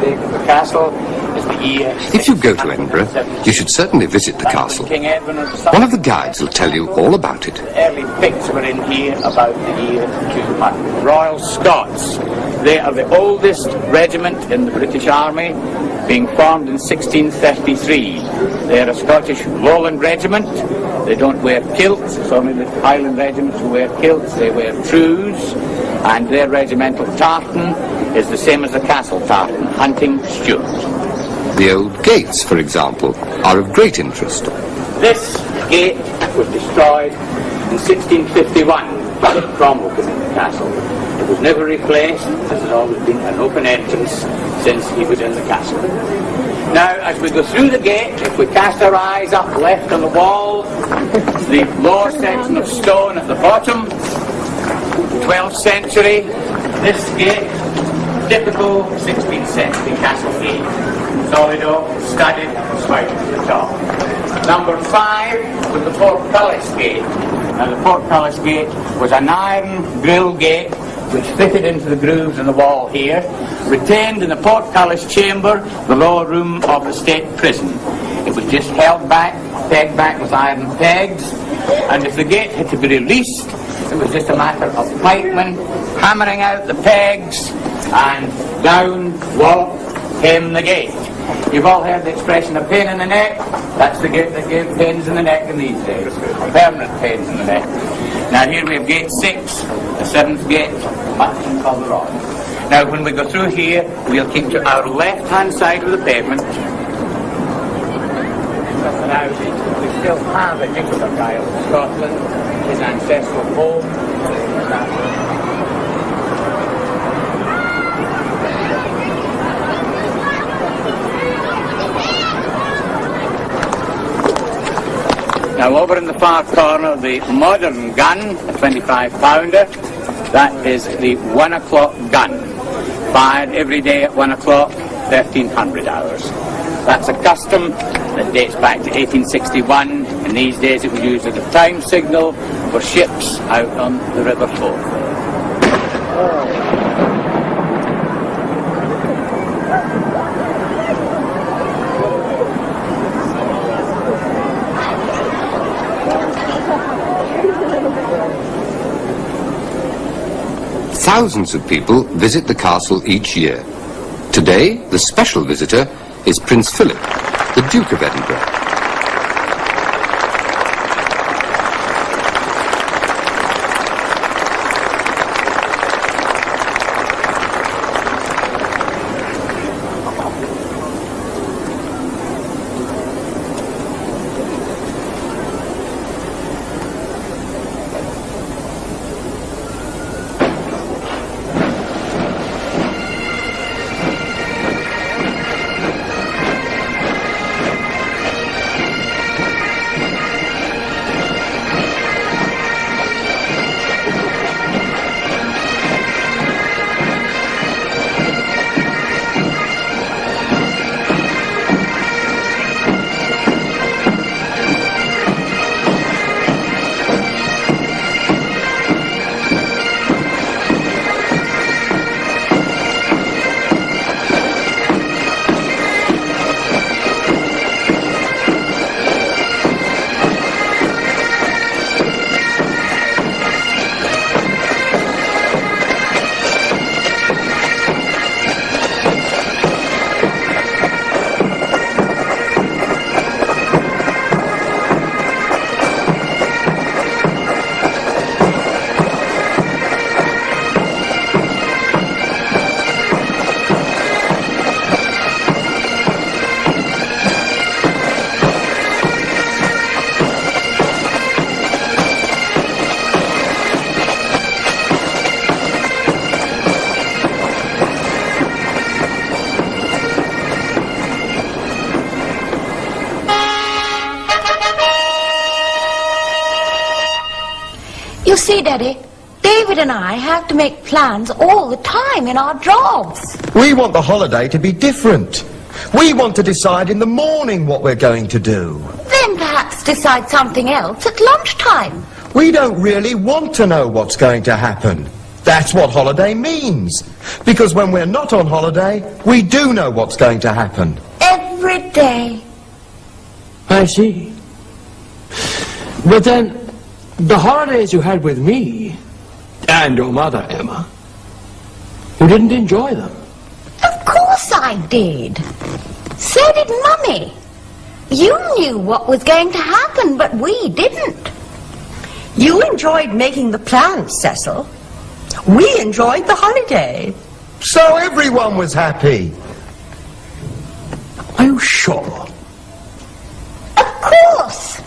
The castle is the year. If you go to Edinburgh, you should certainly visit the castle. King Edwin of the One of the guides will tell you all about it. early pics were in here about the year 200. Royal Scots. They are the oldest regiment in the British Army, being formed in 1633. They are a Scottish Lowland regiment. They don't wear kilts. It's only the Highland regiments who wear kilts. They wear trews, and their regimental tartan is the same as the castle tartan, hunting Stuart. The old gates, for example, are of great interest. This gate was destroyed in 1651 by Cromwell came into the castle. It was never replaced. This has always been an open entrance since he was in the castle. Now, as we go through the gate, if we cast our eyes up left on the wall, the lower section of stone at the bottom, 12th century, this gate, typical 16th century castle gate. Solid oak, studded, spiked at the top. Number 5 was the portcullis gate. Now the portcullis gate was an iron grill gate which fitted into the grooves in the wall here, retained in the portcullis chamber, the lower room of the state prison. It was just held back, pegged back with iron pegs, and if the gate had to be released, it was just a matter of pikemen hammering out the pegs, and down came the gate. You've all heard the expression, a pain in the neck. That's the gate that gave pains in the neck in these days. Permanent pains in the neck. Now here we have gate 6, the 7th gate, Button called the Rod. Now when we go through here, we'll keep to our left-hand side of the pavement. Now we still have a Nicola guy of Scotland, his ancestral home. Now over in the far corner, the modern gun, a 25-pounder, that is the 1 o'clock gun, fired every day at 1 o'clock, 1300 hours. That's a custom that dates back to 1861. In these days it was used as a time signal for ships out on the River Forth. Thousands of people visit the castle each year. Today, the special visitor is Prince Philip, the Duke of Edinburgh. You see, Daddy, David and I have to make plans all the time in our jobs. We want the holiday to be different. We want to decide in the morning what we're going to do. Then perhaps decide something else at lunchtime. We don't really want to know what's going to happen. That's what holiday means. Because when we're not on holiday, we do know what's going to happen. Every day. I see. But then, the holidays you had with me, and your mother, Emma, you didn't enjoy them. Of course I did. So did Mummy. You knew what was going to happen, but we didn't. You enjoyed making the plans, Cecil. We enjoyed the holiday. So everyone was happy. Are you sure? Of course.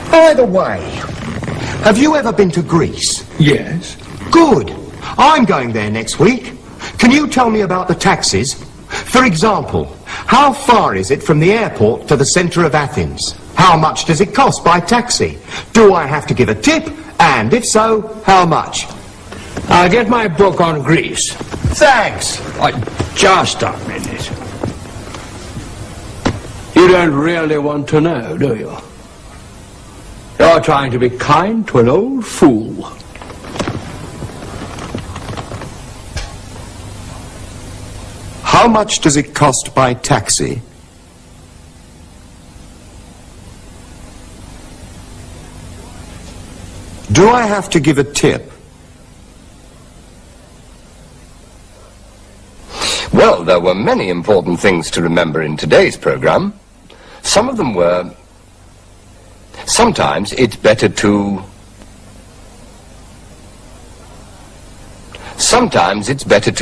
By the way, have you ever been to Greece? Yes. Good. I'm going there next week. Can you tell me about the taxis? For example, how far is it from the airport to the centre of Athens? How much does it cost by taxi? Do I have to give a tip? And if so, how much? I'll get my book on Greece. Thanks. Just a minute. You don't really want to know, do you? You're trying to be kind to an old fool. How much does it cost by taxi? Do I have to give a tip? Well, there were many important things to remember in today's program. Some of them were, sometimes it's better to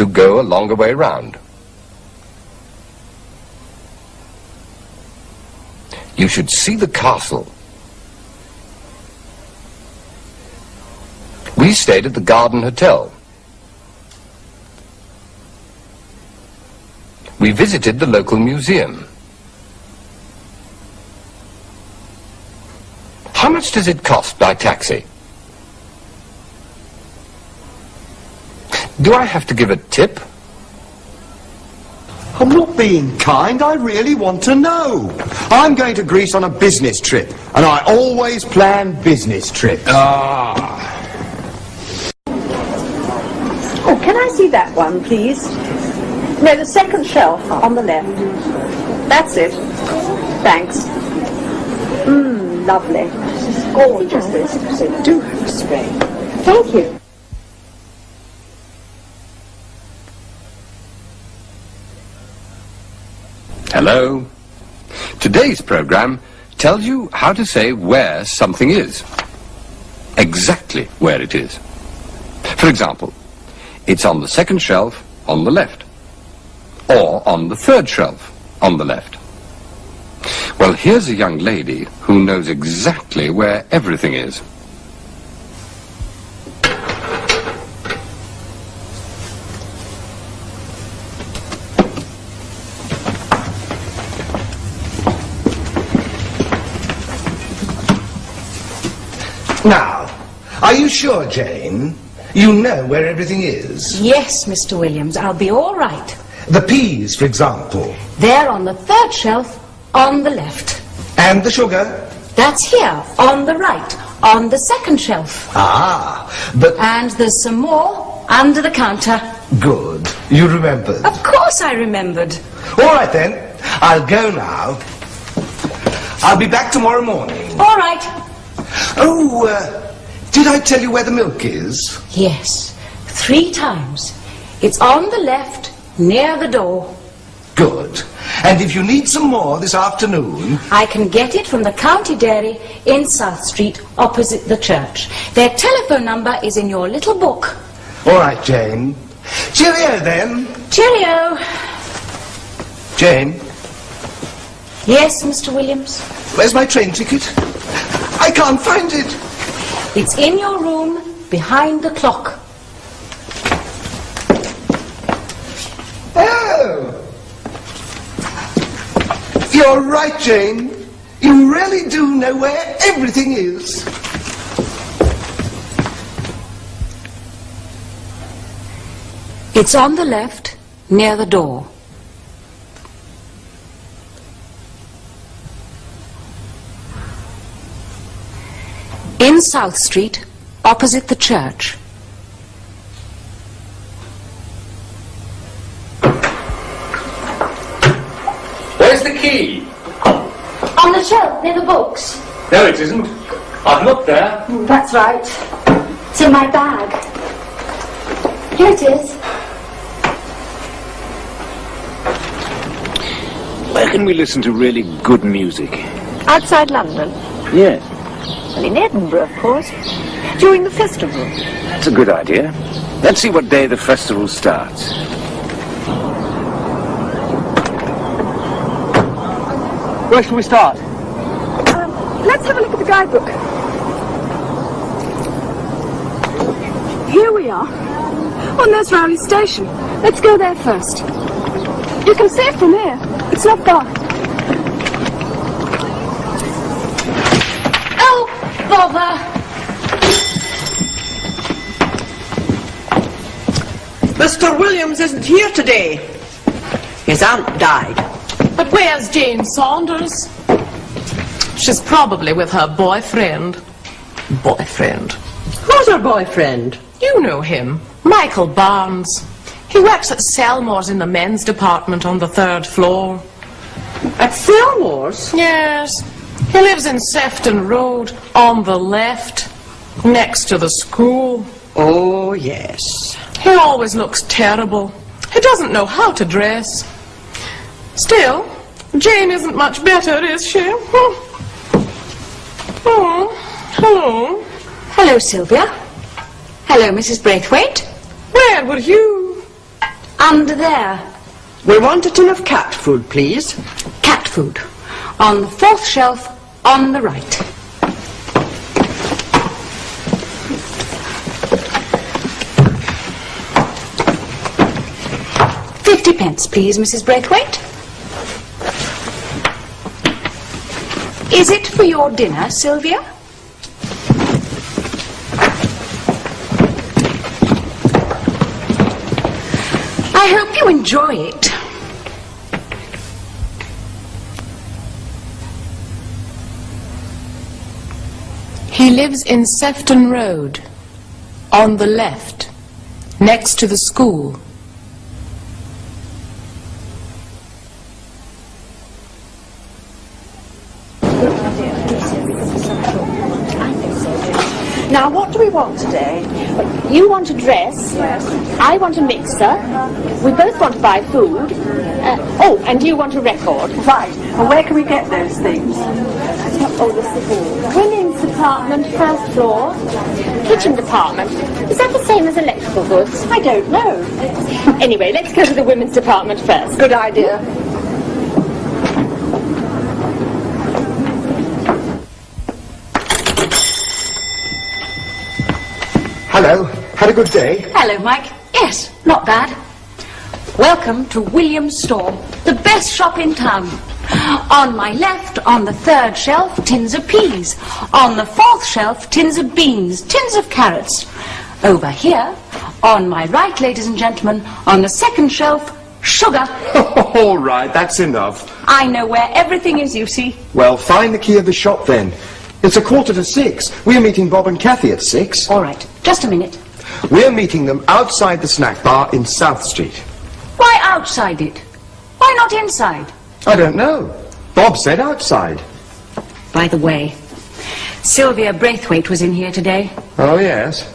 go a longer way round. You should see the castle. We stayed at the Garden Hotel. We visited the local museum. How much does it cost by taxi? Do I have to give a tip? I'm not being kind, I really want to know. I'm going to Greece on a business trip, and I always plan business trips. Oh, can I see that one, please? No, the second shelf on the left. That's it. Thanks. Lovely. Gorgeous, this. Do have a spray. Thank you. Hello. Today's program tells you how to say where something is. Exactly where it is. For example, it's on the second shelf on the left, or on the third shelf on the left. Well, here's a young lady who knows exactly where everything is. Now, are you sure, Jane? You know where everything is? Yes, Mr. Williams, I'll be all right. The peas, for example. They're on the third shelf on the left. And the sugar? That's here, on the right, on the second shelf. Ah, but... And there's some more under the counter. Good. You remembered. Of course I remembered. All right, then. I'll go now. I'll be back tomorrow morning. All right. Oh, did I tell you where the milk is? Yes, 3 times. It's on the left, near the door. Good. And if you need some more this afternoon... I can get it from the county dairy in South Street, opposite the church. Their telephone number is in your little book. All right, Jane. Cheerio, then. Cheerio. Jane? Yes, Mr. Williams? Where's my train ticket? I can't find it. It's in your room, behind the clock. Oh! You're right, Jane. You really do know where everything is. It's on the left, near the door. In South Street, opposite the church. Where's the key? On the shelf near the books. There it isn't. I've looked there. That's right. It's in my bag. Here it is. Where can we listen to really good music? Outside London? Yes. Well, in Edinburgh, of course. During the festival. That's a good idea. Let's see what day the festival starts. Where shall we start? Let's have a look at the guidebook. Here we are. On Nurse Rowley Station. Let's go there first. You can see it from here. It's not far. Bother. Mr. Williams isn't here today. His aunt died. But where's Jane Saunders? She's probably with her boyfriend. Boyfriend. Who's her boyfriend? You know him, Michael Barnes. He works at Selmore's in the men's department on the 3rd floor. At Selmore's? Yes. He lives in Sefton Road, on the left, next to the school. Oh, yes. He always looks terrible. He doesn't know how to dress. Still, Jane isn't much better, is she? Oh, hello. Hello, Sylvia. Hello, Mrs. Braithwaite. Where were you? Under there. We want a tin of cat food, please. Cat food. On the 4th shelf, on the right. £50, please, Mrs. Braithwaite. Is it for your dinner, Sylvia? I hope you enjoy it. He lives in Sefton Road, on the left, next to the school. Now, what do we want today? You want a dress. Yes. I want a mixer. We both want to buy food. Oh, and you want a record. Right. Well, where can we get those things? Oh, this is all. Women's department, first floor. Kitchen department. Is that the same as electrical goods? I don't know. Anyway, let's go to the women's department first. Good idea. Hello. Had a good day? Hello, Mike. Yes, not bad. Welcome to William's store, the best shop in town. On my left, on the third shelf, tins of peas. On the fourth shelf, tins of beans, tins of carrots. Over here, on my right, ladies and gentlemen, on the second shelf, sugar. All right, that's enough. I know where everything is, you see. Well, find the key of the shop then. It's 5:45. We're meeting Bob and Kathy at 6. All right, just a minute. We're meeting them outside the snack bar in South Street. Why outside it? Why not inside? I don't know. Bob said outside. By the way, Sylvia Braithwaite was in here today. Oh, yes.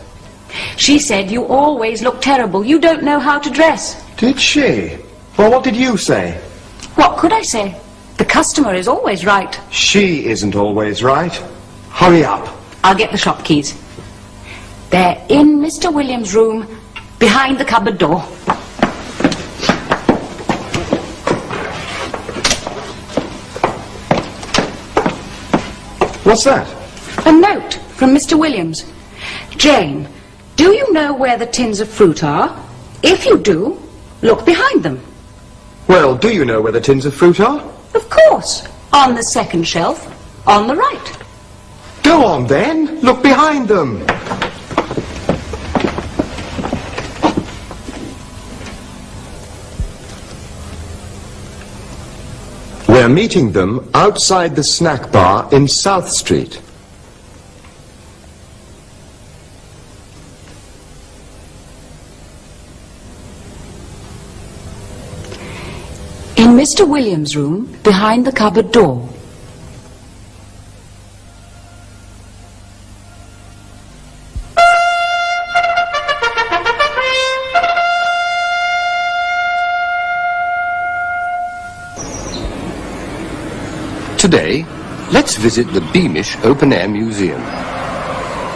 She said you always look terrible. You don't know how to dress. Did she? Well, what did you say? What could I say? The customer is always right. She isn't always right. Hurry up. I'll get the shop keys. They're in Mr. Williams' room, behind the cupboard door. What's that? A note from Mr. Williams. Jane, do you know where the tins of fruit are? If you do, look behind them. Well, do you know where the tins of fruit are? Of course. On the second shelf, on the right. Go on then. Look behind them. We're meeting them outside the snack bar in South Street. In Mr. Williams' room, behind the cupboard door. Today, let's visit the Beamish Open Air Museum.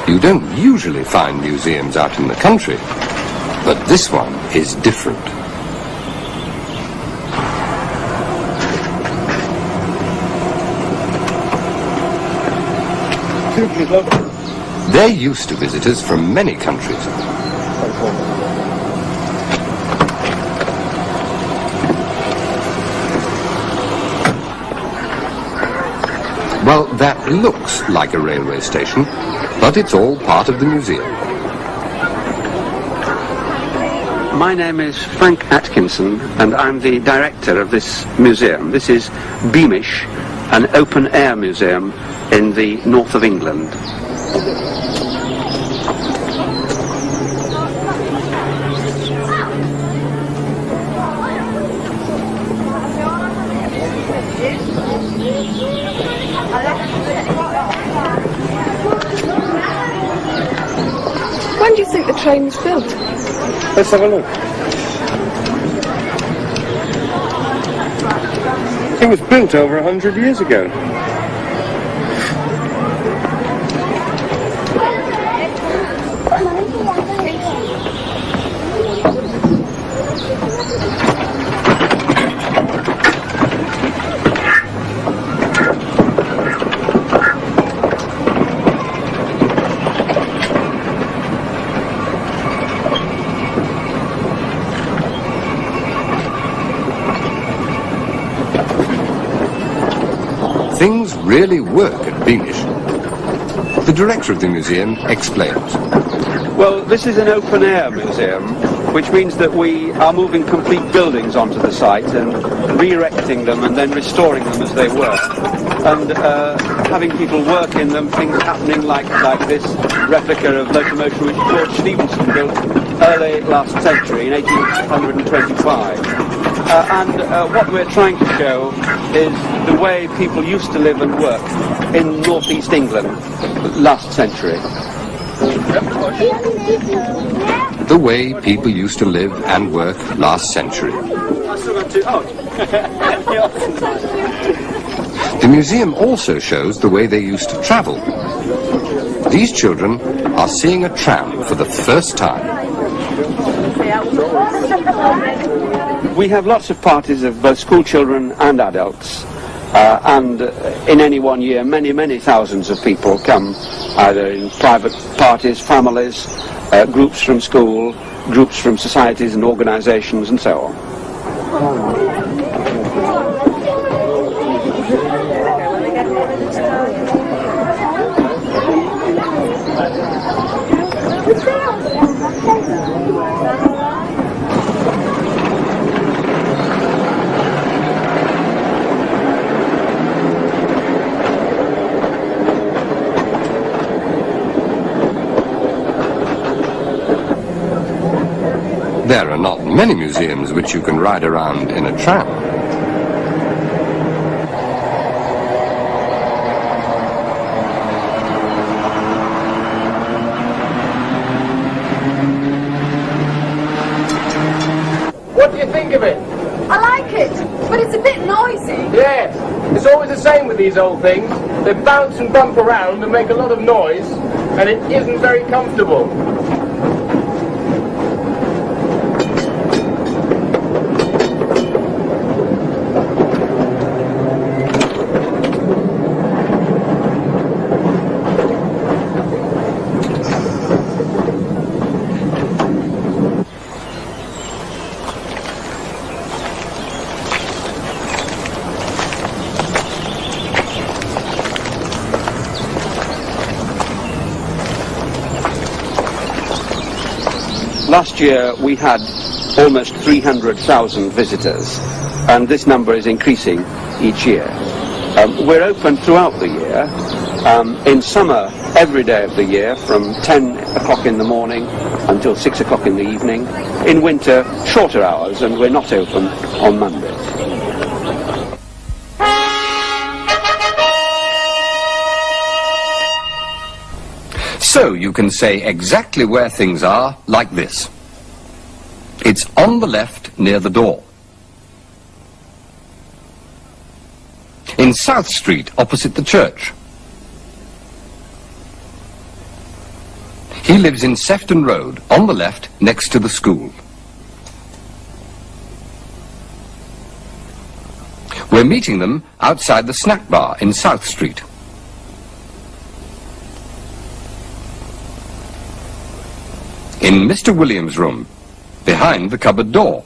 You don't usually find museums out in the country, but this one is different. They're used to visitors from many countries. Well, that looks like a railway station, but it's all part of the museum. My name is Frank Atkinson, and I'm the director of this museum. This is Beamish, an open-air museum in the north of England. When do you think the train was built? Let's have a look. It was built over 100 years ago. Things really work at Beamish. The director of the museum explains. Well, this is an open-air museum, which means that we are moving complete buildings onto the site and re-erecting them and then restoring them as they were. And having people work in them, things happening like this replica of locomotion which George Stephenson built early last century, in 1825. What we're trying to show is the way people used to live and work in northeast England last century. The way people used to live and work last century. The museum also shows the way they used to travel. These children are seeing a tram for the first time. We have lots of parties of both school children and adults, and in any one year many thousands of people come, either in private parties, families, groups from school, groups from societies and organisations and so on. There are not many museums which you can ride around in a tram. What do you think of it? I like it, but it's a bit noisy. Yes, it's always the same with these old things. They bounce and bump around and make a lot of noise, and it isn't very comfortable. Last year we had almost 300,000 visitors, and this number is increasing each year. We're open throughout the year. In summer, every day of the year, from 10 o'clock in the morning until 6 o'clock in the evening. In winter, shorter hours, and we're not open on Mondays. So you can say exactly where things are like this. It's on the left near the door. In South Street, opposite the church. He lives in Sefton Road, on the left, next to the school. We're meeting them outside the snack bar in South Street. In Mr. Williams' room, behind the cupboard door.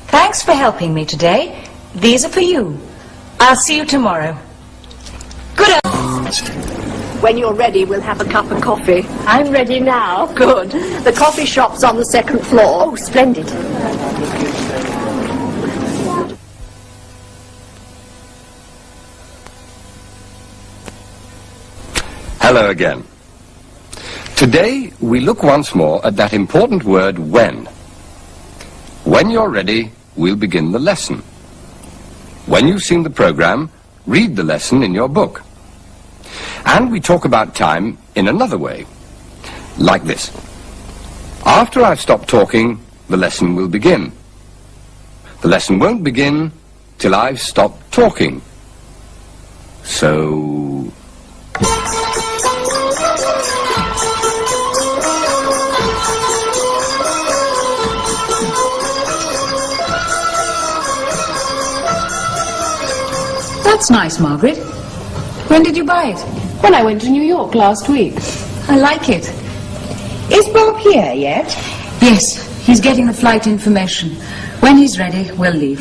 Thanks for helping me today. These are for you. I'll see you tomorrow. Good. When you're ready, we'll have a cup of coffee. I'm ready now. Good. The coffee shop's on the second floor. Oh, splendid. Hello again. Today, we look once more at that important word, when. When you're ready, we'll begin the lesson. When you've seen the program, read the lesson in your book. And we talk about time in another way, like this. After I've stopped talking, the lesson will begin. The lesson won't begin till I've stopped talking. So... That's nice, Margaret. When did you buy it? When I went to New York last week. I like it. Is Bob here yet? Yes, he's getting the flight information. When he's ready, we'll leave.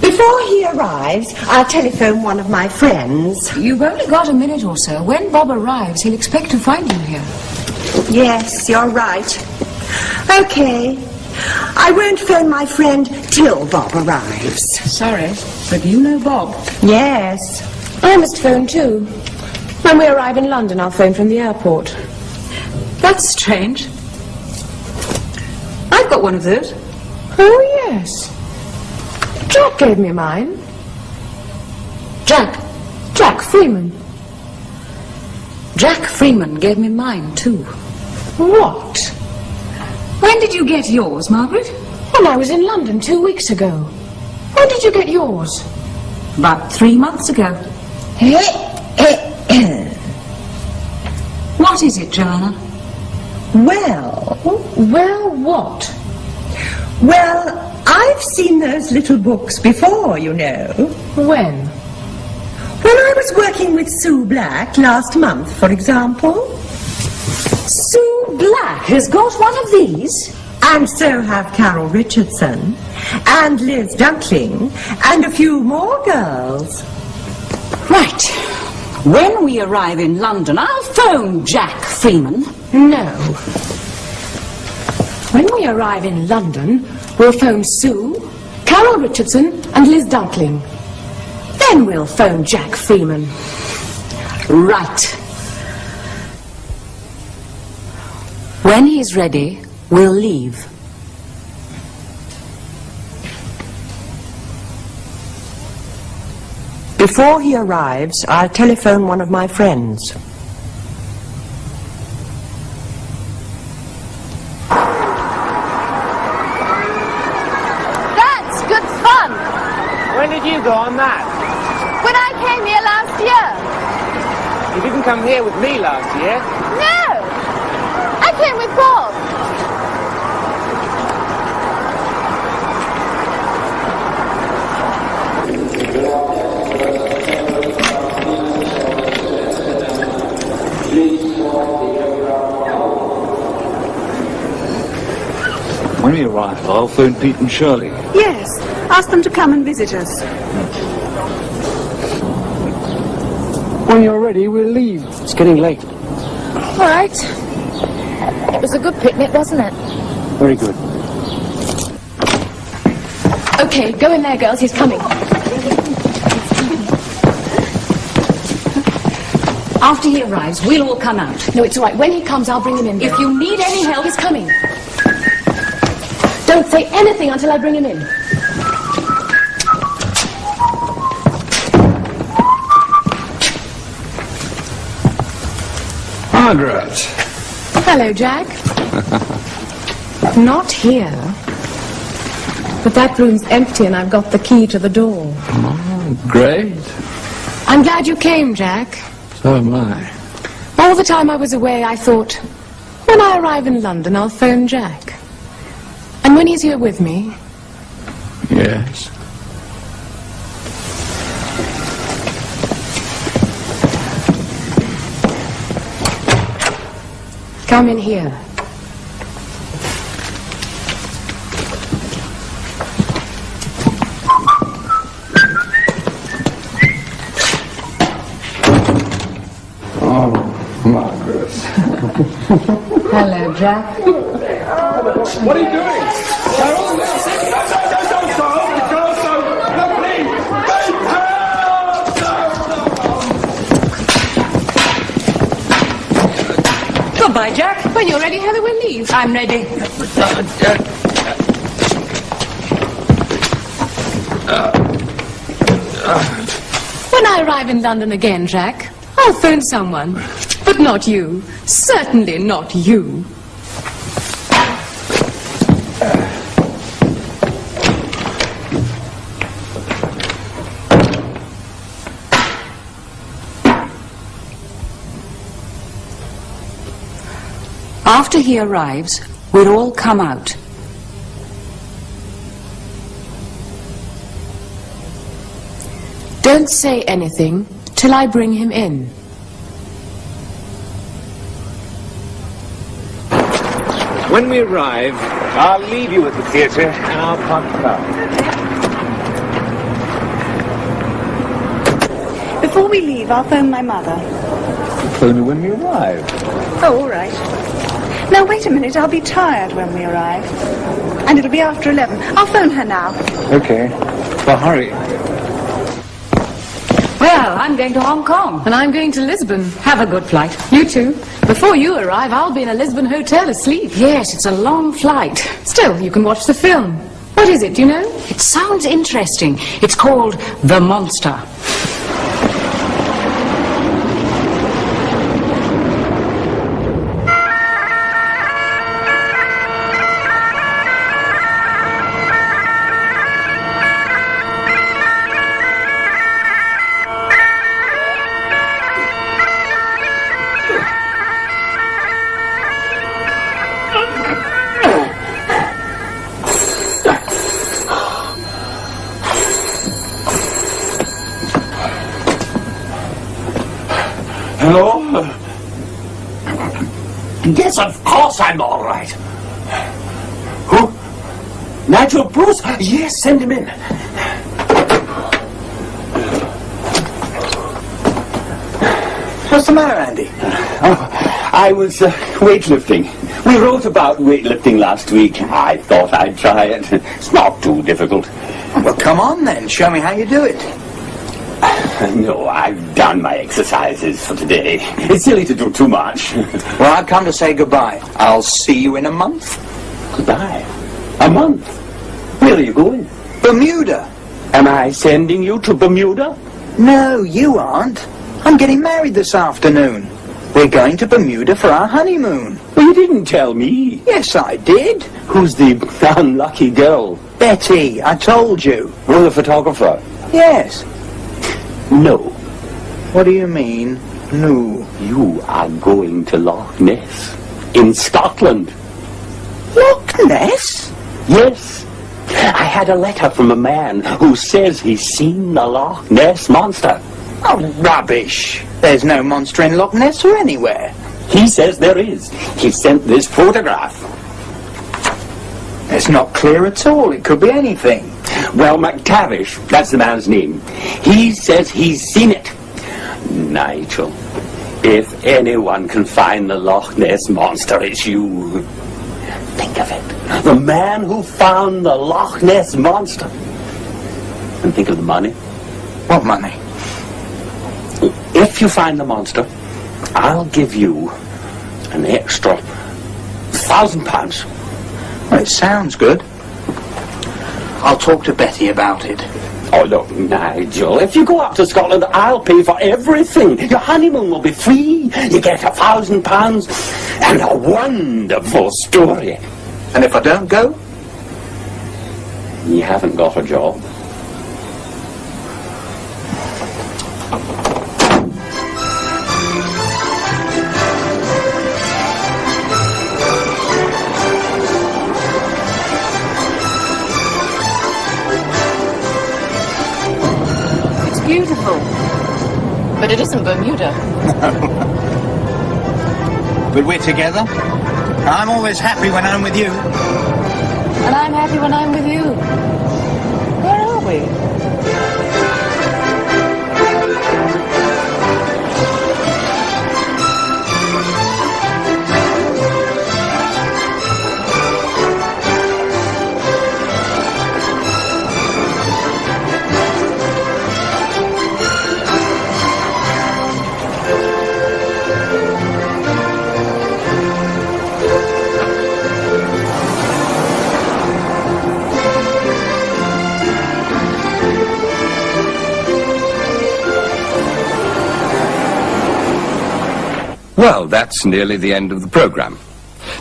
Before he arrives, I'll telephone one of my friends. You've only got a minute or so. When Bob arrives, he'll expect to find you here. Yes, you're right. Okay. I won't phone my friend till Bob arrives. Sorry, but you know Bob. Yes. I must phone too. When we arrive in London, I'll phone from the airport. That's strange. I've got one of those. Oh, yes. Jack gave me mine. Jack? Jack Freeman. Jack Freeman gave me mine, too. What? When did you get yours, Margaret? When I was in London 2 weeks ago. When did you get yours? About 3 months ago. What is it, Joanna? Well, what? Well, I've seen those little books before, you know. When? When I was working with Sue Black last month, for example. Sue Black has got one of these? And so have Carol Richardson, and Liz Dunkling, and a few more girls. Right. When we arrive in London, I'll phone Jack Freeman. No. When we arrive in London, we'll phone Sue, Carol Richardson, and Liz Dunkling. Then we'll phone Jack Freeman. Right. When he's ready, we'll leave. Before he arrives, I'll telephone one of my friends. That's good fun. When did you go on that? When I came here last year. You didn't come here with me last year. No. I came with Bob. When we arrive, I'll phone Pete and Shirley. Yes, ask them to come and visit us. When you're ready, we'll leave. It's getting late. All right. It was a good picnic, wasn't it? Very good. Okay, go in there, girls. He's coming. After he arrives, we'll all come out. No, it's all right. When he comes, I'll bring him in. If you need any help, He's coming. Don't say anything until I bring him in. Margaret. Hello, Jack. Not here. But that room's empty and I've got the key to the door. Oh, great. I'm glad you came, Jack. So am I. All the time I was away, I thought, when I arrive in London, I'll phone Jack. And when he's here with me... Yes. Come in here. Oh, Margaret. Hello, Jack. What are you doing? Carol? Goodbye, Jack. When you're ready, Heather, we'll leave. I'm ready. When I arrive in London again, Jack, I'll phone someone. But not you. Certainly not you. After he arrives, we'll all come out. Don't say anything till I bring him in. When we arrive, I'll leave you at the theatre and I'll park the car. Before we leave, I'll phone my mother. Phone her when we arrive. Oh, all right. Now, wait a minute. I'll be tired when we arrive. And it'll be after 11. I'll phone her now. Okay. Well, hurry. Well, I'm going to Hong Kong. And I'm going to Lisbon. Have a good flight. You too. Before you arrive, I'll be in a Lisbon hotel asleep. Yes, it's a long flight. Still, you can watch the film. What is it, do you know? It sounds interesting. It's called The Monster. Yes, of course I'm all right. Who? Nigel Bruce? Yes, send him in. What's the matter, Andy? I was weightlifting. We wrote about weightlifting last week. I thought I'd try it. It's not too difficult. Well, come on then. Show me how you do it. No, I've done my exercises for today. It's silly to do too much. Well, I've come to say goodbye. I'll see you in a month. Goodbye? A month? Where are you going? Bermuda. Am I sending you to Bermuda? No, you aren't. I'm getting married this afternoon. We're going to Bermuda for our honeymoon. Well, you didn't tell me. Yes, I did. Who's the unlucky girl? Betty, I told you. Oh, the photographer? Yes. No. What do you mean, no? You are going to Loch Ness in Scotland. Loch Ness? Yes. I had a letter from a man who says he's seen the Loch Ness monster. Oh, rubbish. There's no monster in Loch Ness or anywhere. He says there is. He sent this photograph. It's not clear at all. It could be anything. Well, McTavish, that's the man's name. He says he's seen it. Nigel, if anyone can find the Loch Ness monster, it's you. Think of it. The man who found the Loch Ness monster. And think of the money. What money? If you find the monster, I'll give you an extra £1,000. Well, it sounds good. I'll talk to Betty about it. Oh, look, Nigel, if you go up to Scotland, I'll pay for everything. Your honeymoon will be free. You get £1,000 and a wonderful story. And if I don't go? You haven't got a job. Beautiful. But it isn't Bermuda. But we're together. I'm always happy when I'm with you. And I'm happy when I'm with you. Where are we? Well, that's nearly the end of the program.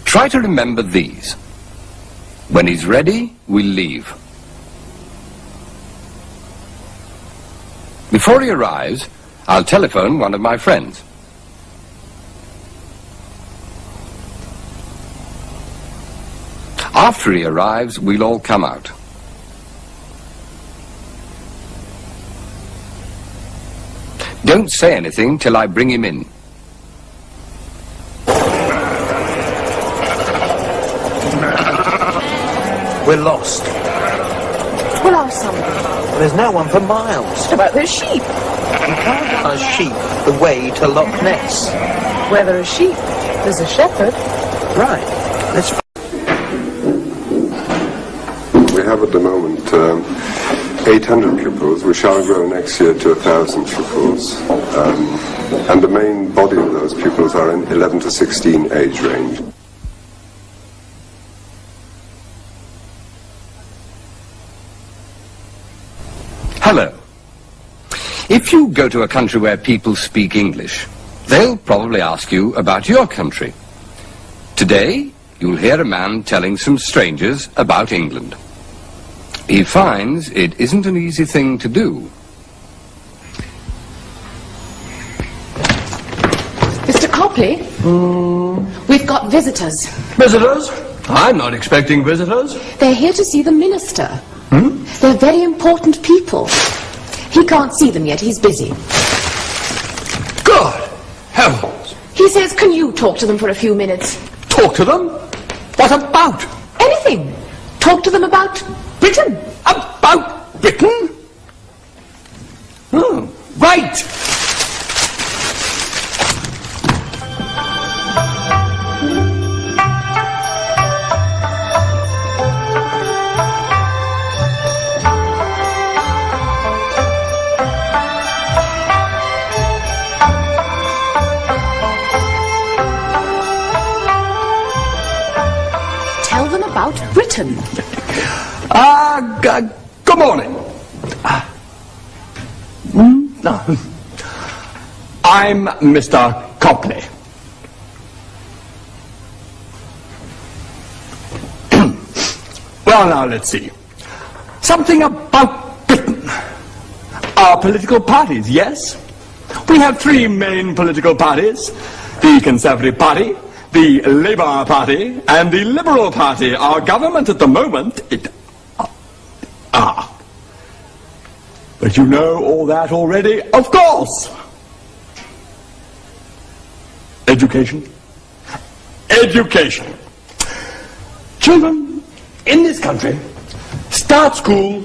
Try to remember these. When he's ready, we'll leave. Before he arrives, I'll telephone one of my friends. After he arrives, we'll all come out. Don't say anything till I bring him in. We're lost. Well, are some. There's no one for miles. What about those sheep? You can't ask sheep the way to Loch Ness. Where there are sheep, there's a shepherd. Right. Let's... We have at the moment 800 pupils. We shall grow next year to 1,000 pupils. And the main body of those pupils are in 11 to 16 age range. Hello. If you go to a country where people speak English, they'll probably ask you about your country. Today, you'll hear a man telling some strangers about England. He finds it isn't an easy thing to do. Mr. Copley? We've got visitors. Visitors? I'm not expecting visitors. They're here to see the minister. They're very important people. He can't see them yet, he's busy. God heavens! He's says, can you talk to them for a few minutes? Talk to them? What about? Anything. Talk to them about Britain. About Britain? Oh, right. Tell them about Britain. Good morning. I'm Mr. Copley. Well, now, let's see. Something about Britain. Our political parties, yes? We have three main political parties. The Conservative Party, the Labour Party, and the Liberal Party. Our government at the moment, But you know all that already, of course. Education. Education. Children in this country start school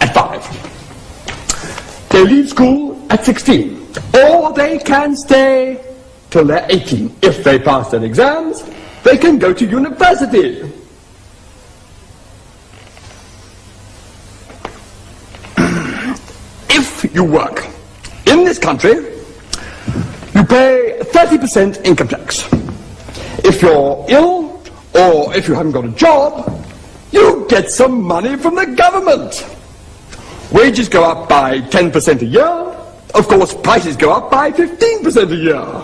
at 5. They leave school at 16. Or they can stay till they're 18. If they pass their exams, they can go to university. If you work in this country, you pay 30% income tax. If you're ill, or if you haven't got a job, you get some money from the government. Wages go up by 10% a year. Of course, prices go up by 15% a year.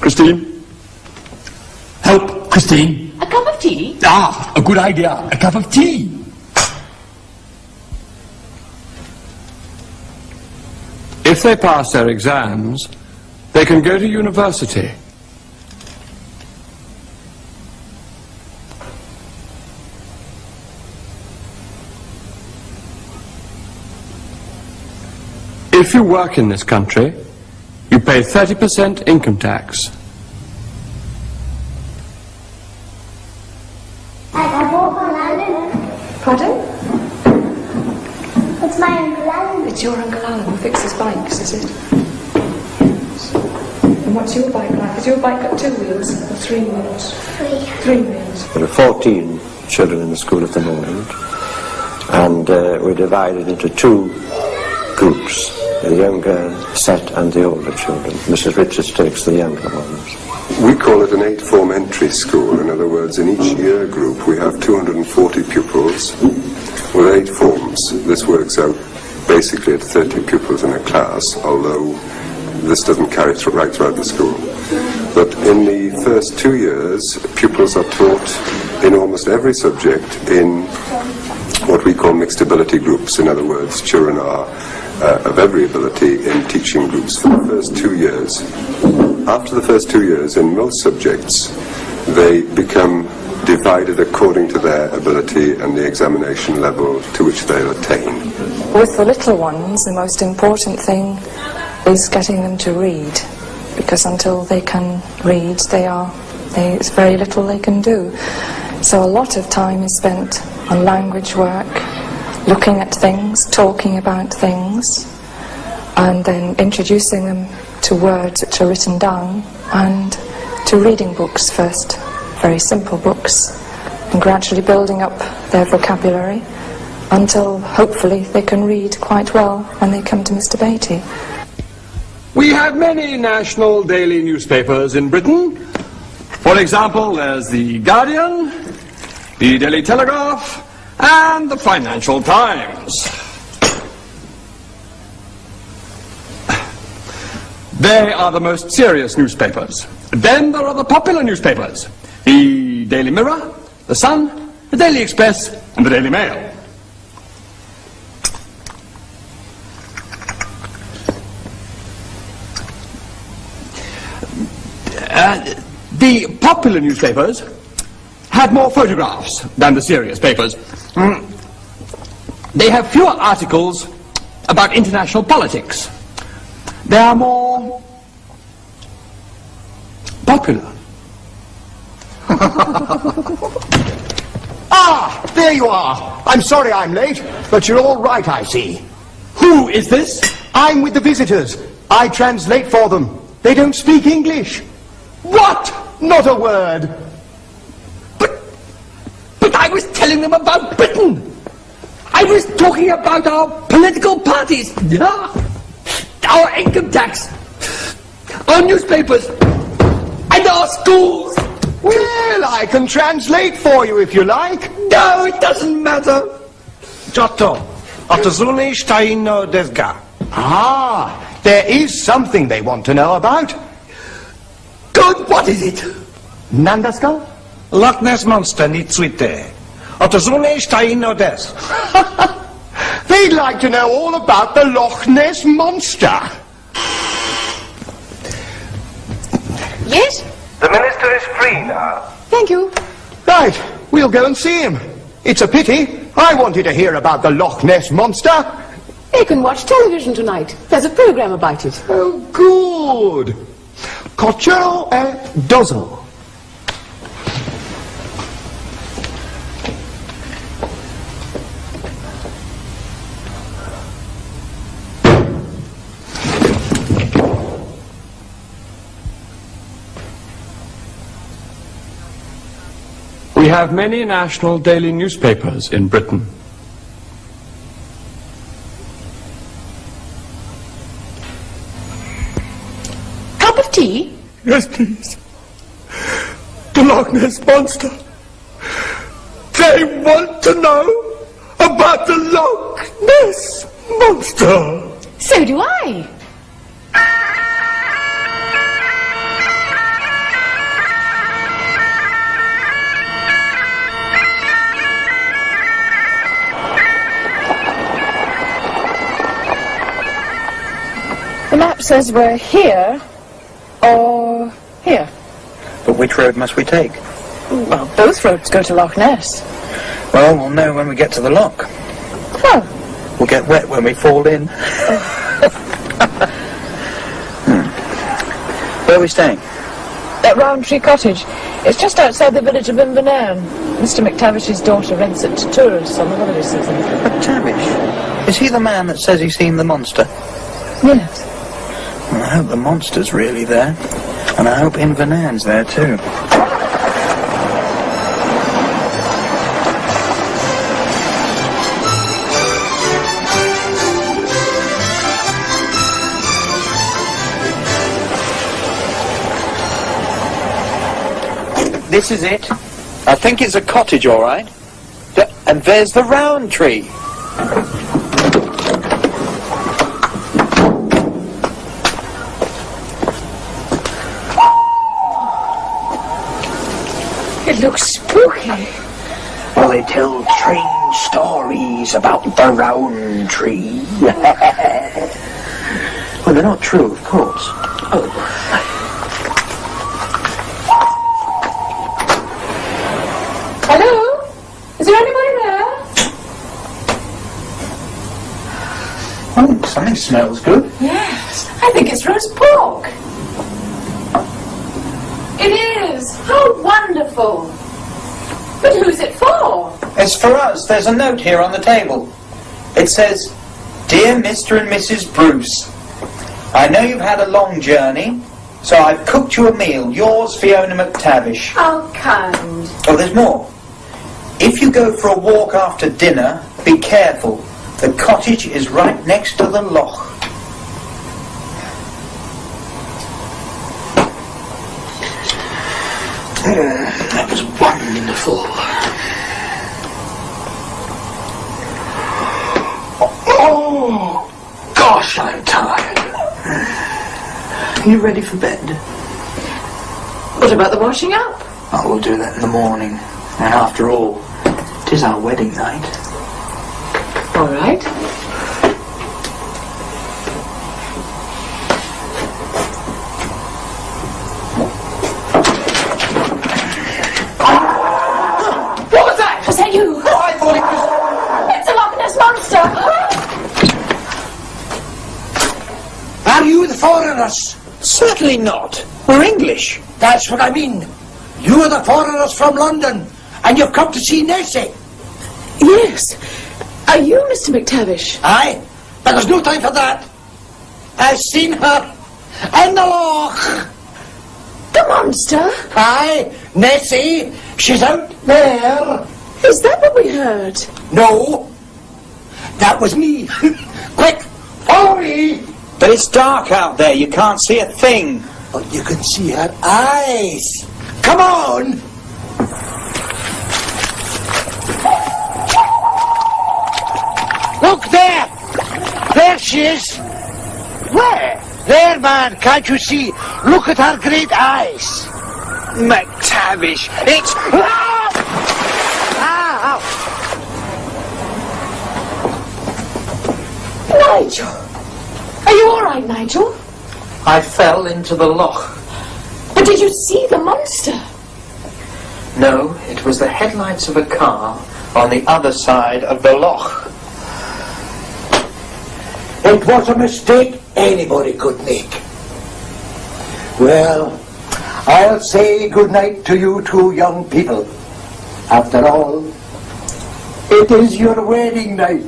Christine? Help, Christine. A cup of tea? A good idea. A cup of tea. If they pass their exams, they can go to university. If you work in this country, you pay 30% income tax. Pardon? It's my Uncle Alan. It's your Uncle Alan who fixes bikes, is it? And what's your bike like? Has your bike got 2 wheels or 3 wheels? 3 wheels. There are 14 children in the school at the moment, and we're divided into 2 groups, the younger set and the older children. Mrs. Richards takes the younger ones. We call it an 8-form entry school. In other words, in each year group we have 240 pupils with 8 forms. This works out basically at 30 pupils in a class, although this doesn't carry right throughout the school. But in the first 2 years, pupils are taught in almost every subject in what we call mixed ability groups. In other words, children are of every ability in teaching groups for the first 2 years. After the first 2 years, in most subjects, they become divided according to their ability and the examination level to which they'll attain. With the little ones, the most important thing is getting them to read, because until they can read, it's very little they can do. So a lot of time is spent on language work, looking at things, talking about things, and then introducing them to words which are written down, and to reading books first, very simple books, and gradually building up their vocabulary until hopefully they can read quite well when they come to Mr. Beatty. We have many national daily newspapers in Britain. For example, there's the Guardian, the Daily Telegraph, and the Financial Times. They are the most serious newspapers. Then there are the popular newspapers, the Daily Mirror, the Sun, the Daily Express, and the Daily Mail. The popular newspapers had more photographs than the serious papers. they have fewer articles about international politics. They are more popular. Ah, there you are. I'm sorry I'm late, but you're all right, I see. Who is this? I'm with the visitors. I translate for them. They don't speak English. What? Not a word. But I was telling them about Britain. I was talking about our political parties. Yeah. Our income tax. Our newspapers. And our schools. Well, I can translate for you if you like. No, it doesn't matter. Giotto, ottozune shtaino desu ga? Ah, there is something they want to know about. Good, what is it? Nandaska? Loch Ness Monster ni tsuite. Ottozune shtaino desu. They'd like to know all about the Loch Ness Monster. Yes? The minister is free now. Thank you. Right, we'll go and see him. It's a pity. I wanted to hear about the Loch Ness Monster. You can watch television tonight. There's a program about it. Oh, good. Cochero e dozo. We have many national daily newspapers in Britain. Cup of tea? Yes, please. The Loch Ness Monster. They want to know about the Loch Ness Monster. So do I. The map says we're here or here. But which road must we take? Well, both roads go to Loch Ness. Well, we'll know when we get to the loch. Oh. We'll get wet when we fall in. Where are we staying? At Roundtree Cottage. It's just outside the village of Inverness. Mr. McTavish's daughter rents it to tourists on the holiday season. McTavish? Is he the man that says he's seen the monster? Yes. Well, I hope the monster's really there. And I hope Inverness there too. This is it. I think it's a cottage, all right. And there's the round tree. It looks spooky. Well, they tell strange stories about the round tree. Well, they're not true, of course. Oh. Hello? Is there anybody there? Oh, something smells good. Yes, I think it's roast pork. It is. How wonderful. But who's it for? It's for us. There's a note here on the table. It says, "Dear Mr. and Mrs. Bruce, I know you've had a long journey, so I've cooked you a meal. Yours, Fiona McTavish." How kind. Oh, there's more. If you go for a walk after dinner, be careful. The cottage is right next to the loch. That was wonderful. Oh, gosh, I'm tired. Are you ready for bed? What about the washing up? Oh, we'll do that in the morning. And after all, it is our wedding night. All right. What was that? Was that you? Oh, I thought it was... It's a Loch Ness Monster! you the foreigners? Certainly not. We're English. That's what I mean. You are the foreigners from London, and you've come to see Nessie. Yes. Are you Mr. McTavish? Aye, but there's no time for that. I've seen her in the loch. The monster? Aye, Nessie, she's out there. Is that what we heard? No, that was me. Quick, follow me. But it's dark out there, you can't see a thing. But you can see her eyes. Come on. Look there. There she is. Where? There, man, can't you see? Look at her great eyes. McTavish, it's... Nigel! Are you all right, Nigel? I fell into the loch. But did you see the monster? No, it was the headlights of a car on the other side of the loch. It was a mistake anybody could make. Well, I'll say good night to you two young people. After all, it is your wedding night.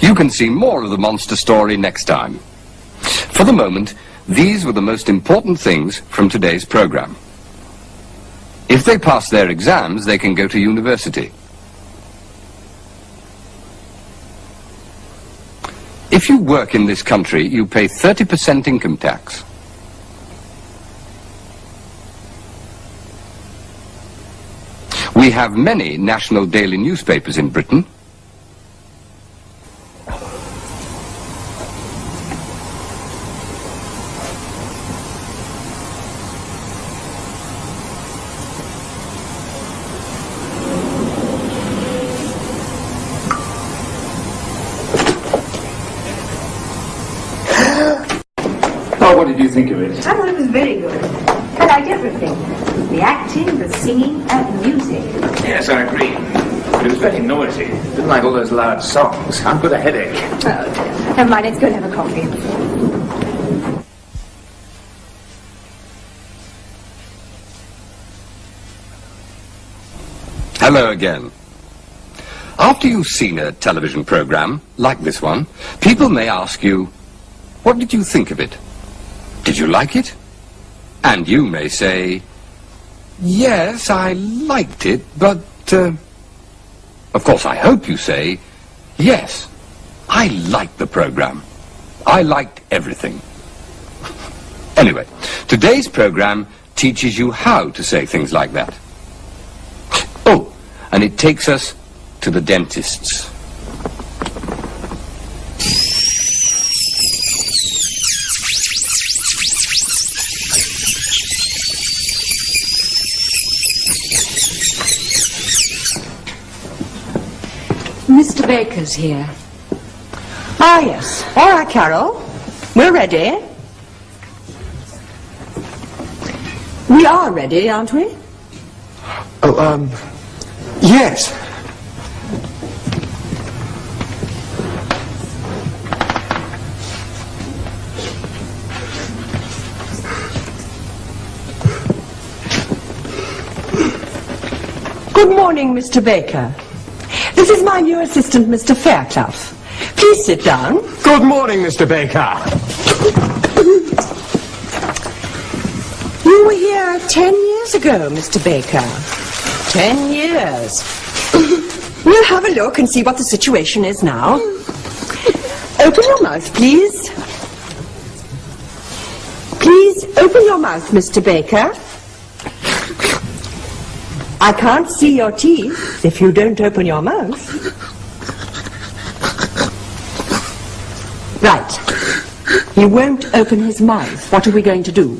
You can see more of the monster story next time. For the moment, these were the most important things from today's program. If they pass their exams, they can go to university. If you work in this country, you pay 30% income tax. We have many national daily newspapers in Britain. What did you think of it? I thought it was very good. I liked everything. The acting, the singing, and the music. Yes, I agree. It was very noisy. Didn't like all those loud songs. I've got a headache. Oh, never mind, let's go and have a coffee. Hello again. After you've seen a television program, like this one, people may ask you, what did you think of it? Did you like it? And you may say, yes, I liked it, but, of course, I hope you say, yes, I liked the program. I liked everything. Anyway, today's program teaches you how to say things like that. Oh, and it takes us to the dentists. Mr. Baker's here. Ah, yes. All right, Carol. We're ready. We are ready, aren't we? Oh, yes. Good morning, Mr. Baker. This is my new assistant, Mr. Fairclough. Please sit down. Good morning, Mr. Baker. You were here 10 years ago, Mr. Baker. 10 years. We'll have a look and see what the situation is now. Open your mouth, please. Please open your mouth, Mr. Baker. I can't see your teeth if you don't open your mouth. Right. He won't open his mouth. What are we going to do?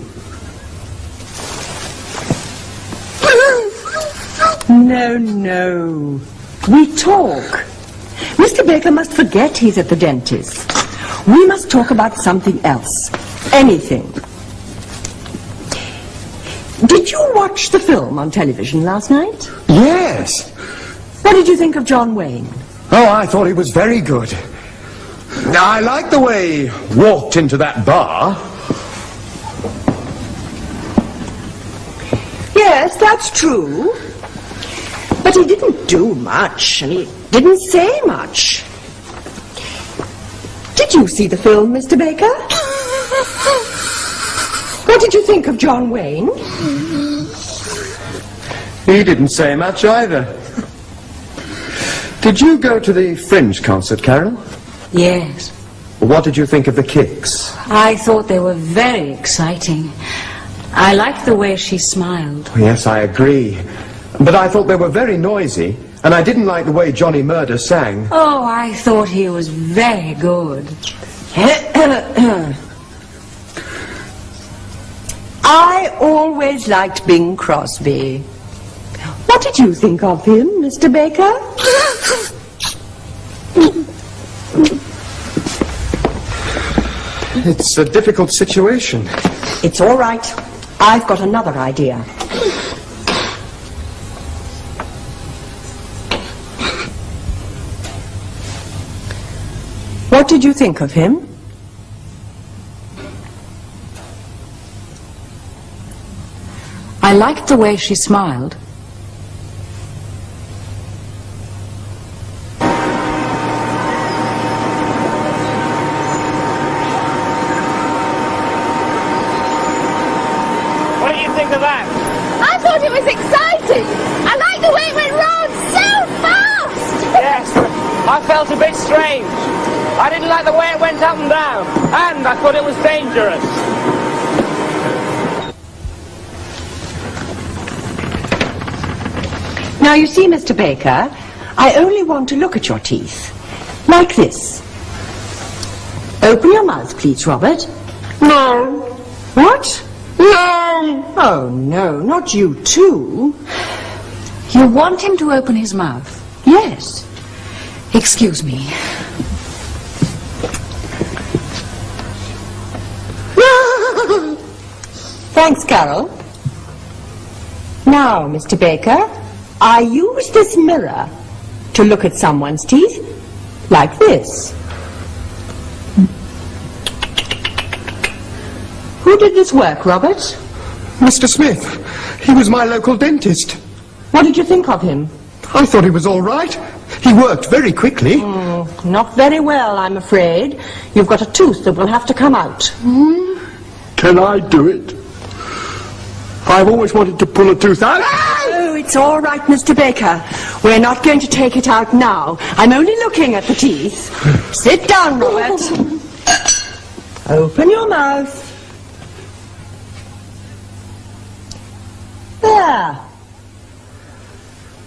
No, no. We talk. Mr. Baker must forget he's at the dentist. We must talk about something else. Anything. Did you watch the film on television last night? Yes. What did you think of John Wayne? Oh, I thought he was very good. I liked the way he walked into that bar. Yes, that's true. But he didn't do much, and he didn't say much. Did you see the film, Mr. Baker? What did you think of John Wayne? He didn't say much either. Did you go to the Fringe concert, Carol? Yes. What did you think of the Kicks? I thought they were very exciting. I liked the way she smiled. Yes, I agree. But I thought they were very noisy, and I didn't like the way Johnny Murder sang. Oh, I thought he was very good. I always liked Bing Crosby. What did you think of him, Mr. Baker? It's a difficult situation. It's all right. I've got another idea. What did you think of him? I liked the way she smiled. What do you think of that? I thought it was exciting. I like the way it went round so fast. Yes, I felt a bit strange. I didn't like the way it went up and down, and I thought it was dangerous. Now, you see, Mr. Baker, I only want to look at your teeth. Like this. Open your mouth, please, Robert. No. What? No. Oh, no, not you too. You want him to open his mouth? Yes. Excuse me. Thanks, Carol. Now, Mr. Baker, I use this mirror to look at someone's teeth like this. Who did this work, Robert? Mr. Smith. He was my local dentist. What did you think of him? I thought he was all right. He worked very quickly. Not very well, I'm afraid. You've got a tooth that will have to come out. Can I do it? I've always wanted to pull a tooth out. Oh, it's all right, Mr. Baker. We're not going to take it out now. I'm only looking at the teeth. Sit down, Robert. Open your mouth. There.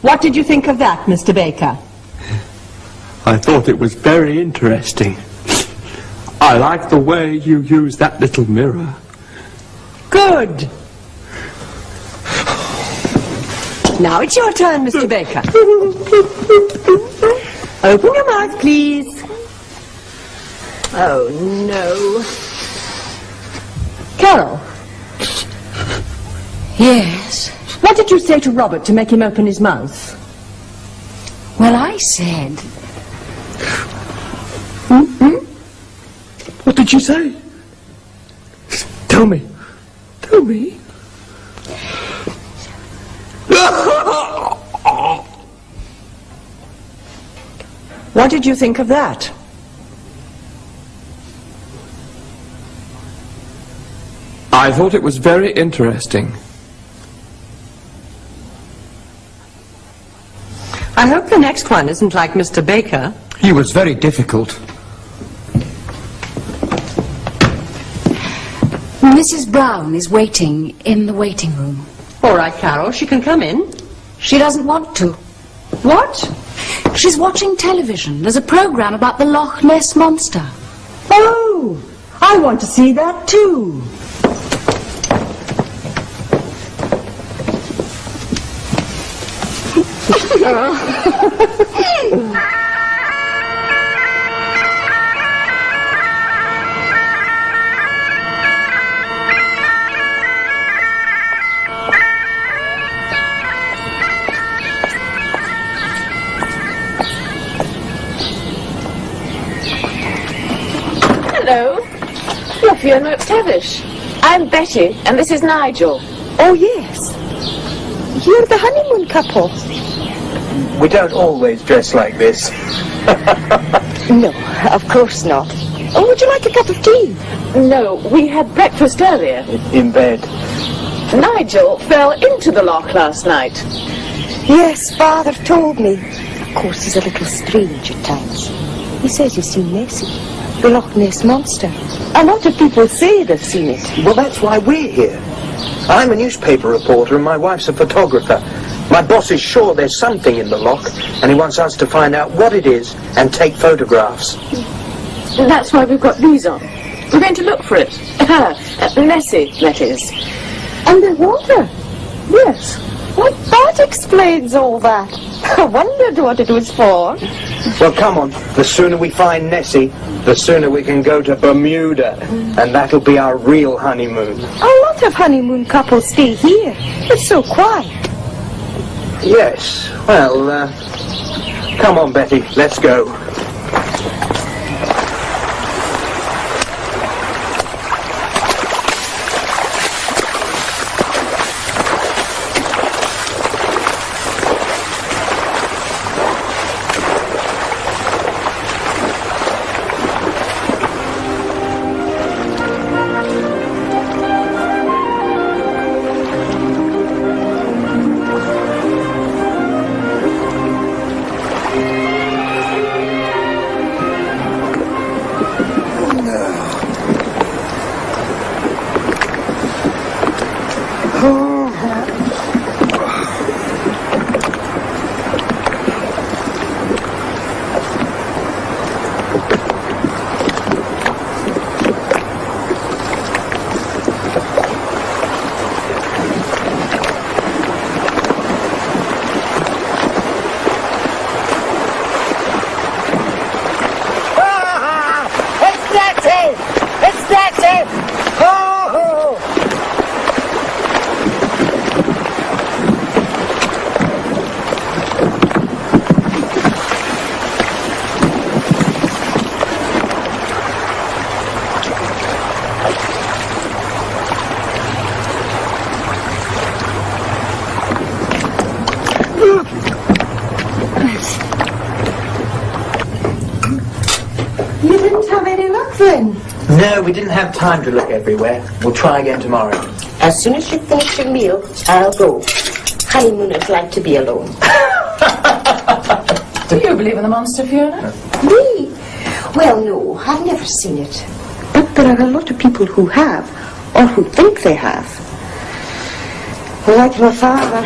What did you think of that, Mr. Baker? I thought it was very interesting. I like the way you use that little mirror. Good. Now it's your turn, Mr. Baker. Open your mouth, please. Oh, no. Carol. Yes? What did you say to Robert to make him open his mouth? Well, I said... What did you say? Tell me. Tell me. What did you think of that? I thought it was very interesting. I hope the next one isn't like Mr. Baker. He was very difficult. Mrs. Brown is waiting in the waiting room. All right, Carol, she can come in. She doesn't want to. What? She's watching television. There's a program about the Loch Ness Monster. Oh, I want to see that too. Fiona McTavish. I'm Betty, and this is Nigel. Oh, yes. You're the honeymoon couple. We don't always dress like this. No, of course not. Oh, would you like a cup of tea? No, we had breakfast earlier. In bed. Nigel fell into the loch last night. Yes, Father told me. Of course, he's a little strange at times. He says he's seen Nessie, the Loch Ness Monster. A lot of people say they've seen it. Well, that's why we're here. I'm a newspaper reporter and my wife's a photographer. My boss is sure there's something in the loch and he wants us to find out what it is and take photographs. That's why we've got these on. We're going to look for it. Nessie, that is. Underwater? Yes. Well, that explains all that. I wondered what it was for. Well, come on. The sooner we find Nessie, the sooner we can go to Bermuda. And that'll be our real honeymoon. A lot of honeymoon couples stay here. It's so quiet. Yes. Well, come on, Betty. Let's go. No, we didn't have time to look everywhere. We'll try again tomorrow. As soon as you finish your meal, I'll go. Honeymooners like to be alone. Do you believe in the monster, Fiona? Me? Well, no, I've never seen it. But there are a lot of people who have, or who think they have. Like my father.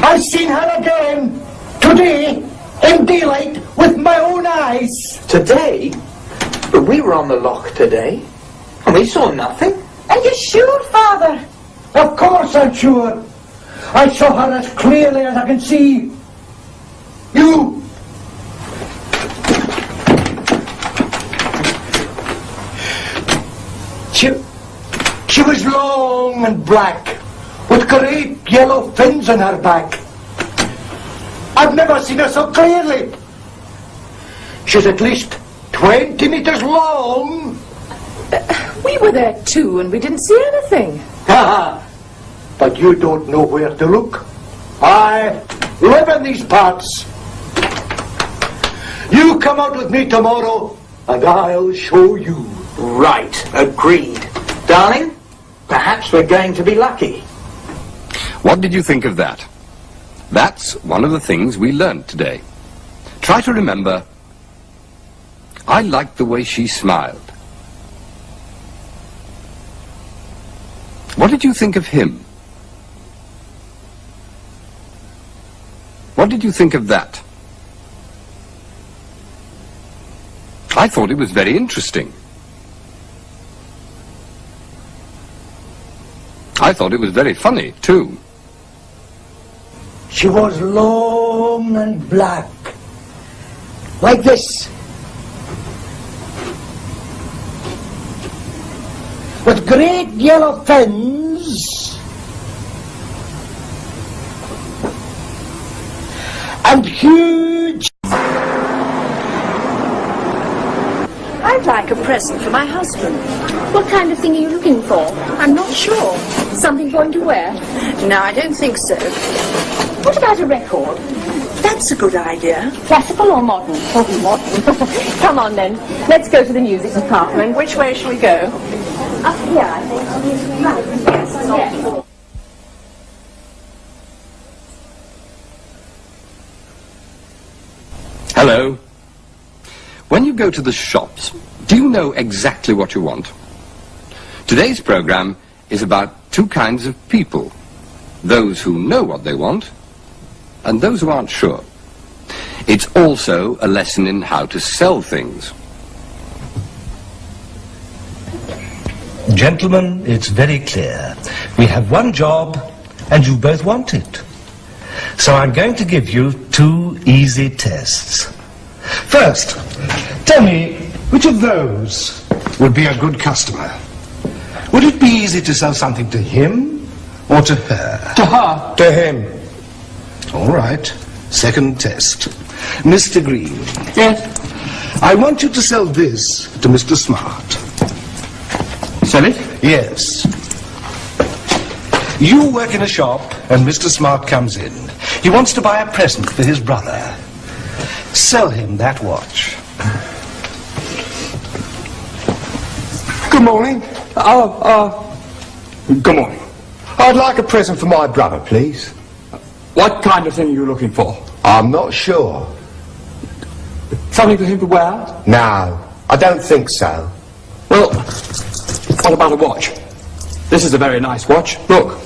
I've seen her again. Today, in daylight, with my own eyes. Today? But we were on the loch today, and we saw nothing. Are you sure, Father? Of course I'm sure. I saw her as clearly as I can see you. She was long and black, with great yellow fins on her back. I've never seen her so clearly. She's at least 20 meters long. We were there too, and we didn't see anything. Haha. But you don't know where to look. I live in these parts. You come out with me tomorrow, and I'll show you. Right, agreed. Darling, perhaps we're going to be lucky. What did you think of that? That's one of the things we learned today. Try to remember, I liked the way she smiled. What did you think of him? What did you think of that? I thought it was very interesting. I thought it was very funny, too. She was long and black, like this, with great yellow fins and huge. I'm would like a present for my husband. What kind of thing are you looking for? I'm not sure. Something for him to wear? No, I don't think so. What about a record? That's a good idea. Classical or modern? Oh, modern. Come on then, let's go to the music department. Which way shall we go? Up here, I think. Right, yes. Hello. When you go to the shops, do you know exactly what you want? Today's program is about two kinds of people. Those who know what they want, and those who aren't sure. It's also a lesson in how to sell things. Gentlemen, it's very clear. We have one job, and you both want it. So I'm going to give you two easy tests. First, tell me, which of those would be a good customer? Would it be easy to sell something to him or to her? To her. To him. All right. Second test. Mr. Green. Yes? I want you to sell this to Mr. Smart. Sell it? Yes. You work in a shop and Mr. Smart comes in. He wants to buy a present for his brother. Sell him that watch. Good morning. Good morning. I'd like a present for my brother, please. What kind of thing are you looking for? I'm not sure. Something for him to wear? No, I don't think so. Well, what about a watch? This is a very nice watch. Look.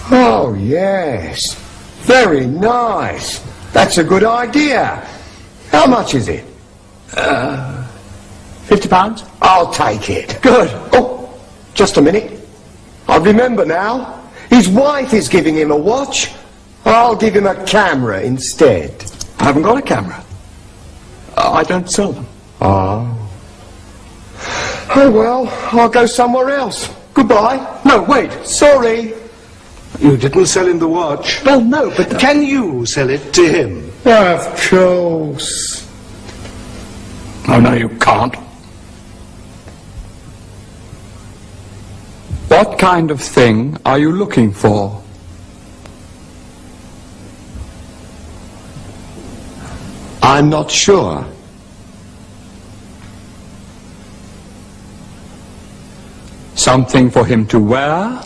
Oh, yes. Very nice. That's a good idea. How much is it? £50? I'll take it. Good. Oh, just a minute. I remember now. His wife is giving him a watch. I'll give him a camera instead. I haven't got a camera. I don't sell them. Oh. Oh, well, I'll go somewhere else. Goodbye. No, wait. Sorry. You didn't sell him the watch? Well, no, but... Can you sell it to him? Of course. Oh, no, you can't. What kind of thing are you looking for? I'm not sure. Something for him to wear?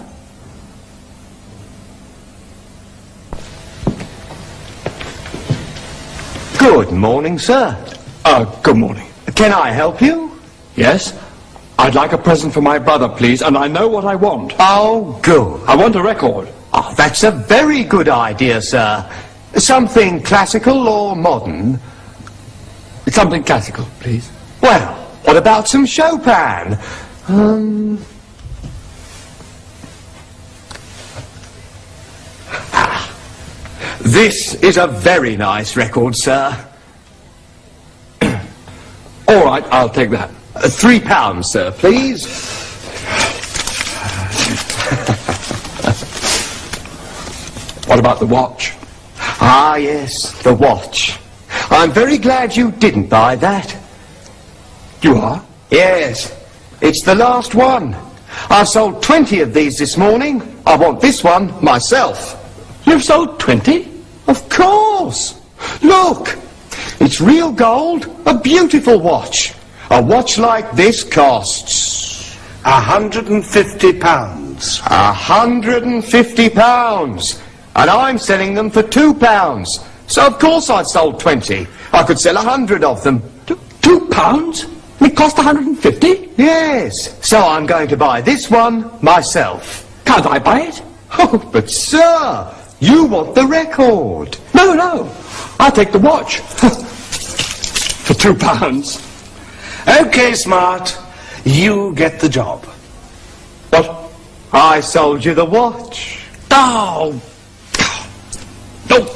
Good morning, sir. Good morning. Can I help you? Yes? I'd like a present for my brother, please, and I know what I want. Oh, good. I want a record. Oh, that's a very good idea, sir. Something classical or modern? Something classical, please. Well, what about some Chopin? This is a very nice record, sir. All right, I'll take that. £3, sir, please. What about the watch? Ah, yes, the watch. I'm very glad you didn't buy that. You are? Yes. It's the last one. I've sold 20 of these this morning. I want this one myself. You've sold 20? Of course. Look. It's real gold. A beautiful watch. A watch like this costs... £150. £150. And I'm selling them for £2. So of course I've sold 20. I could sell 100 of them. £2? It cost 150? Yes. So I'm going to buy this one myself. Can't I buy it? Oh, but sir, you want the record. No. I'll take the watch. For £2. Okay, Smart. You get the job. What? I sold you the watch. Oh. No.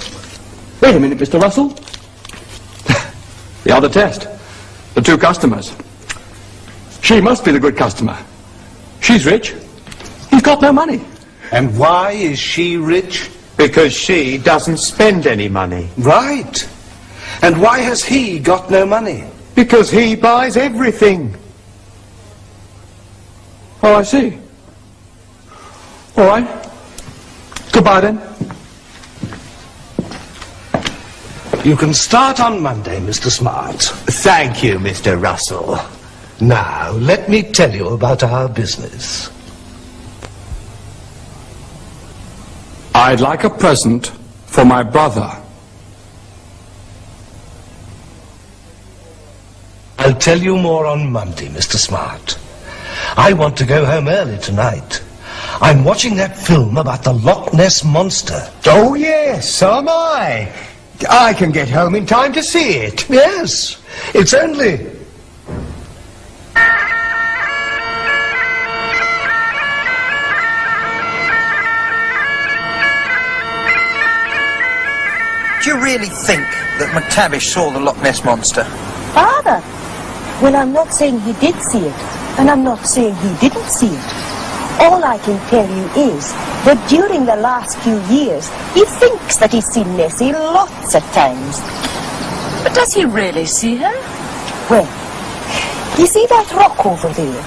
Wait a minute, Mr. Russell. The other test. The two customers. She must be the good customer. She's rich. He's got no money. And why is she rich? Because she doesn't spend any money. Right. And why has he got no money? Because he buys everything. Oh, I see. All right. Goodbye, then. You can start on Monday, Mr. Smart. Thank you, Mr. Russell. Now, let me tell you about our business. I'd like a present for my brother. I'll tell you more on Monday, Mr. Smart. I want to go home early tonight. I'm watching that film about the Loch Ness Monster. Oh, yes, so am I. I can get home in time to see it. Yes, it's only... Do you really think that McTavish saw the Loch Ness Monster? Father! Well, I'm not saying he did see it, and I'm not saying he didn't see it. All I can tell you is that during the last few years, he thinks that he's seen Nessie lots of times. But does he really see her? Well, you see that rock over there?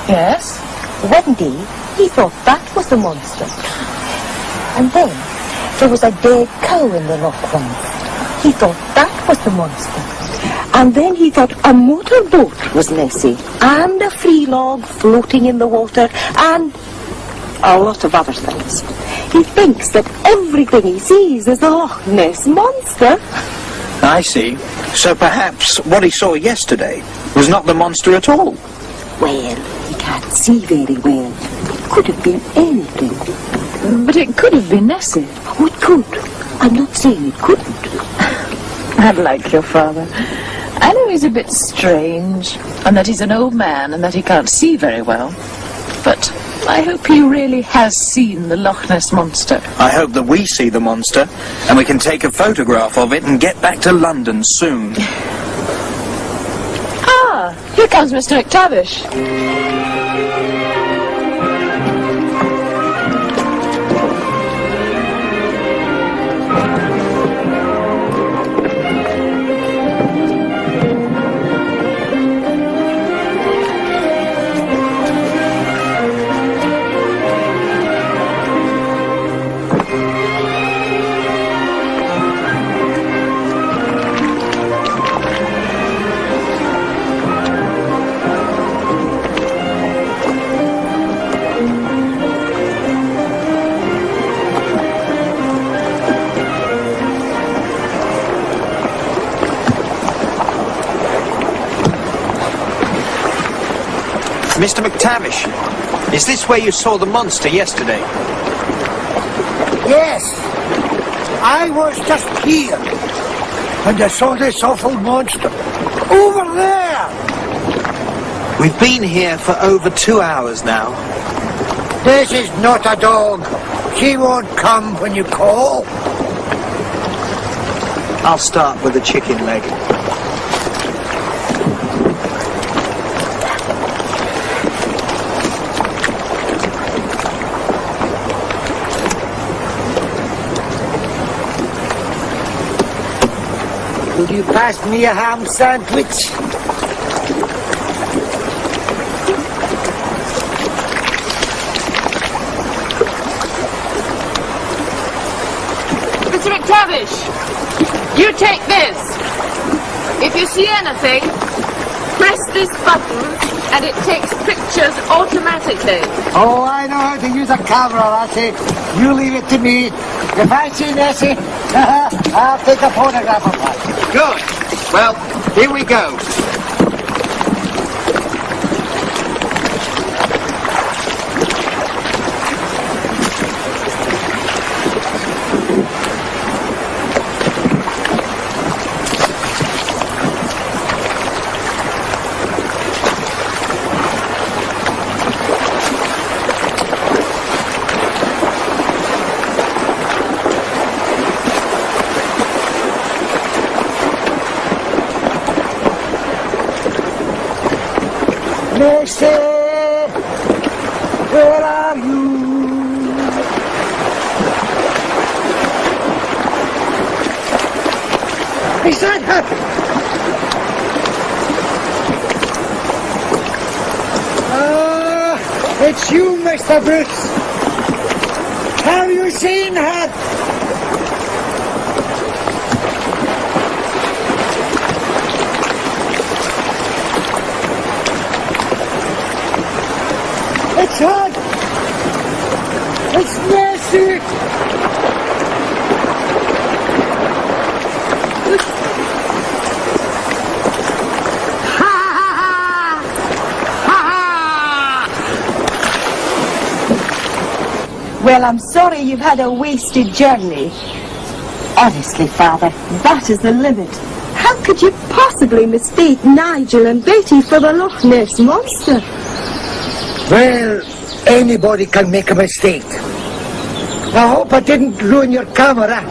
Yes. One day, he thought that was the monster. And then, there was a dead cow in the loch once. He thought that was the monster. And then he thought a motorboat was Nessie, and a free log floating in the water, and a lot of other things. He thinks that everything he sees is the Loch Ness Monster. I see. So perhaps what he saw yesterday was not the monster at all. Well, he can't see very well. It could have been anything. But it could have been Nessie. Oh, it could. I'm not saying it couldn't. I like your father. I know he's a bit strange, and that he's an old man, and that he can't see very well. But I hope he really has seen the Loch Ness Monster. I hope that we see the monster, and we can take a photograph of it and get back to London soon. Ah, here comes Mr. McTavish. Mr. McTavish, is this where you saw the monster yesterday? Yes. I was just here when I saw this awful monster. Over there. We've been here for over 2 hours now. This is not a dog. She won't come when you call. I'll start with the chicken leg. Will you pass me a ham sandwich? Mr. McTavish, you take this. If you see anything, press this button and it takes pictures automatically. Oh, I know how to use a camera, lassie. You leave it to me. If I see Nessie, I'll take a photograph of her. Good. Well, here we go. Nessie, where are you? Is that her? It's you, Mr. Bruce. Have you seen her? It's her. It's Mercy. Well, I'm sorry you've had a wasted journey. Honestly, Father, that is the limit. How could you possibly mistake Nigel and Betty for the Loch Ness Monster? Well, anybody can make a mistake. I hope I didn't ruin your camera.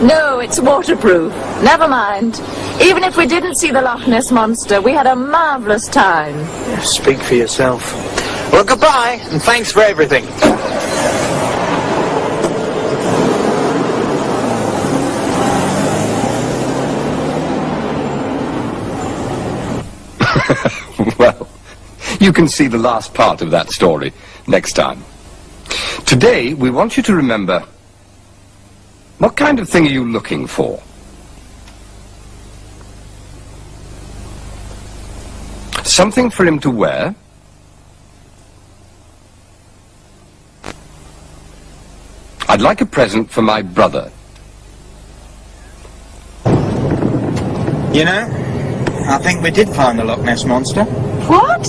No, it's waterproof. Never mind. Even if we didn't see the Loch Ness Monster, we had a marvellous time. Speak for yourself. Well, goodbye, and thanks for everything. Well, you can see the last part of that story next time. Today, we want you to remember, what kind of thing are you looking for? Something for him to wear? I'd like a present for my brother. You know, I think we did find the Loch Ness Monster. What?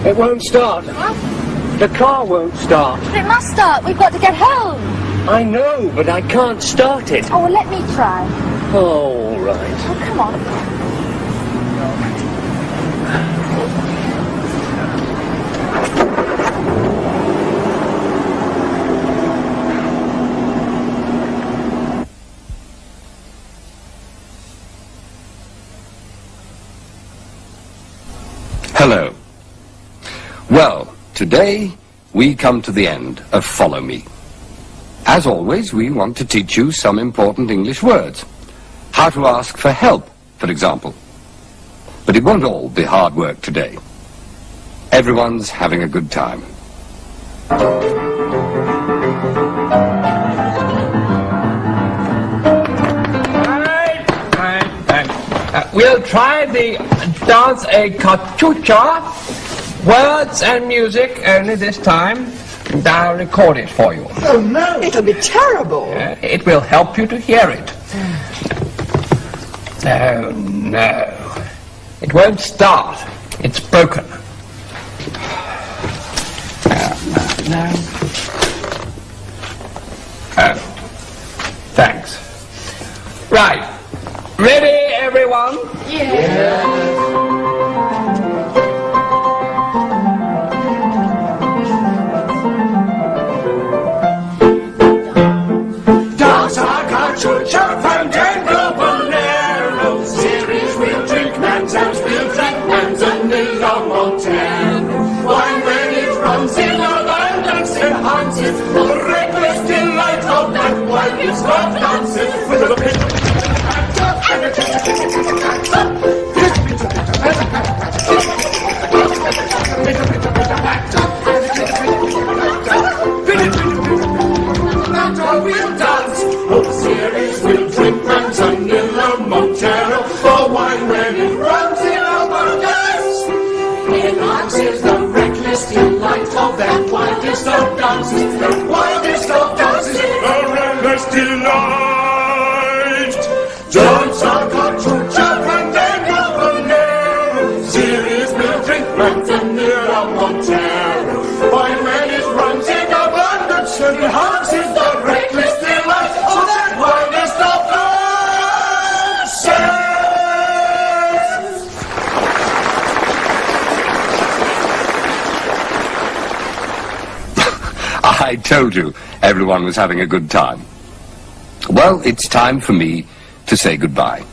It won't start. The car won't start. But it must start. We've got to get home. I know, but I can't start it. Oh, well, let me try. Oh, all right. Oh, come on. Hello. Well, today we come to the end of Follow Me. As always, we want to teach you some important English words. How to ask for help, for example. But it won't all be hard work today. Everyone's having a good time. We'll try the dance a cachucha, words and music only this time, and I'll record it for you. Oh no, it'll be terrible. It will help you to hear it. Oh no, it won't start. It's broken. No. Oh, thanks. Right. Ready, everyone? Yeah. Dance our cachucha, fandango, bolero. Series we'll drink, man's house we'll drink, man's and the long motel. Wine when it runs in abundance enhances the reckless delight of that wine is not dances with a pit. We'll dance, oh series we'll drink, man's and the Montero, for wine when it runs in abundance. Enhances the reckless delight of that wildest of dances, the wildest of dances, the reckless delight. Dance our cachucha, fandango, bolero. Series we'll drink, man's and the Montero, wine when it runs in abundance, and enhances the reckless delight of that wildest of dances. I told you everyone was having a good time. Well, it's time for me to say goodbye.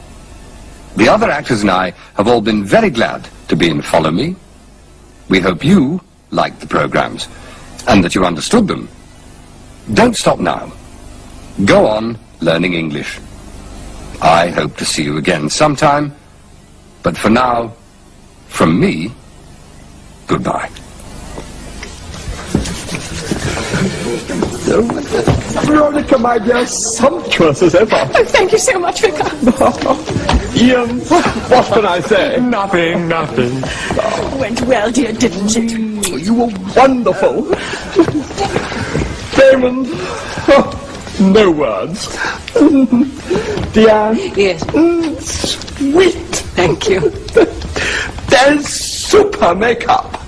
The other actors and I have all been very glad to be in Follow Me. We hope you liked the programs and that you understood them. Don't stop now. Go on learning English. I hope to see you again sometime. But for now, from me, goodbye. Veronica, my dear, sumptuous as ever. Oh, thank you so much, Vicar. Ian, what can I say? Nothing. Went well, dear, didn't it? You were wonderful. Damon, no words. Dear. Yes. Sweet. Thank you. There's super makeup.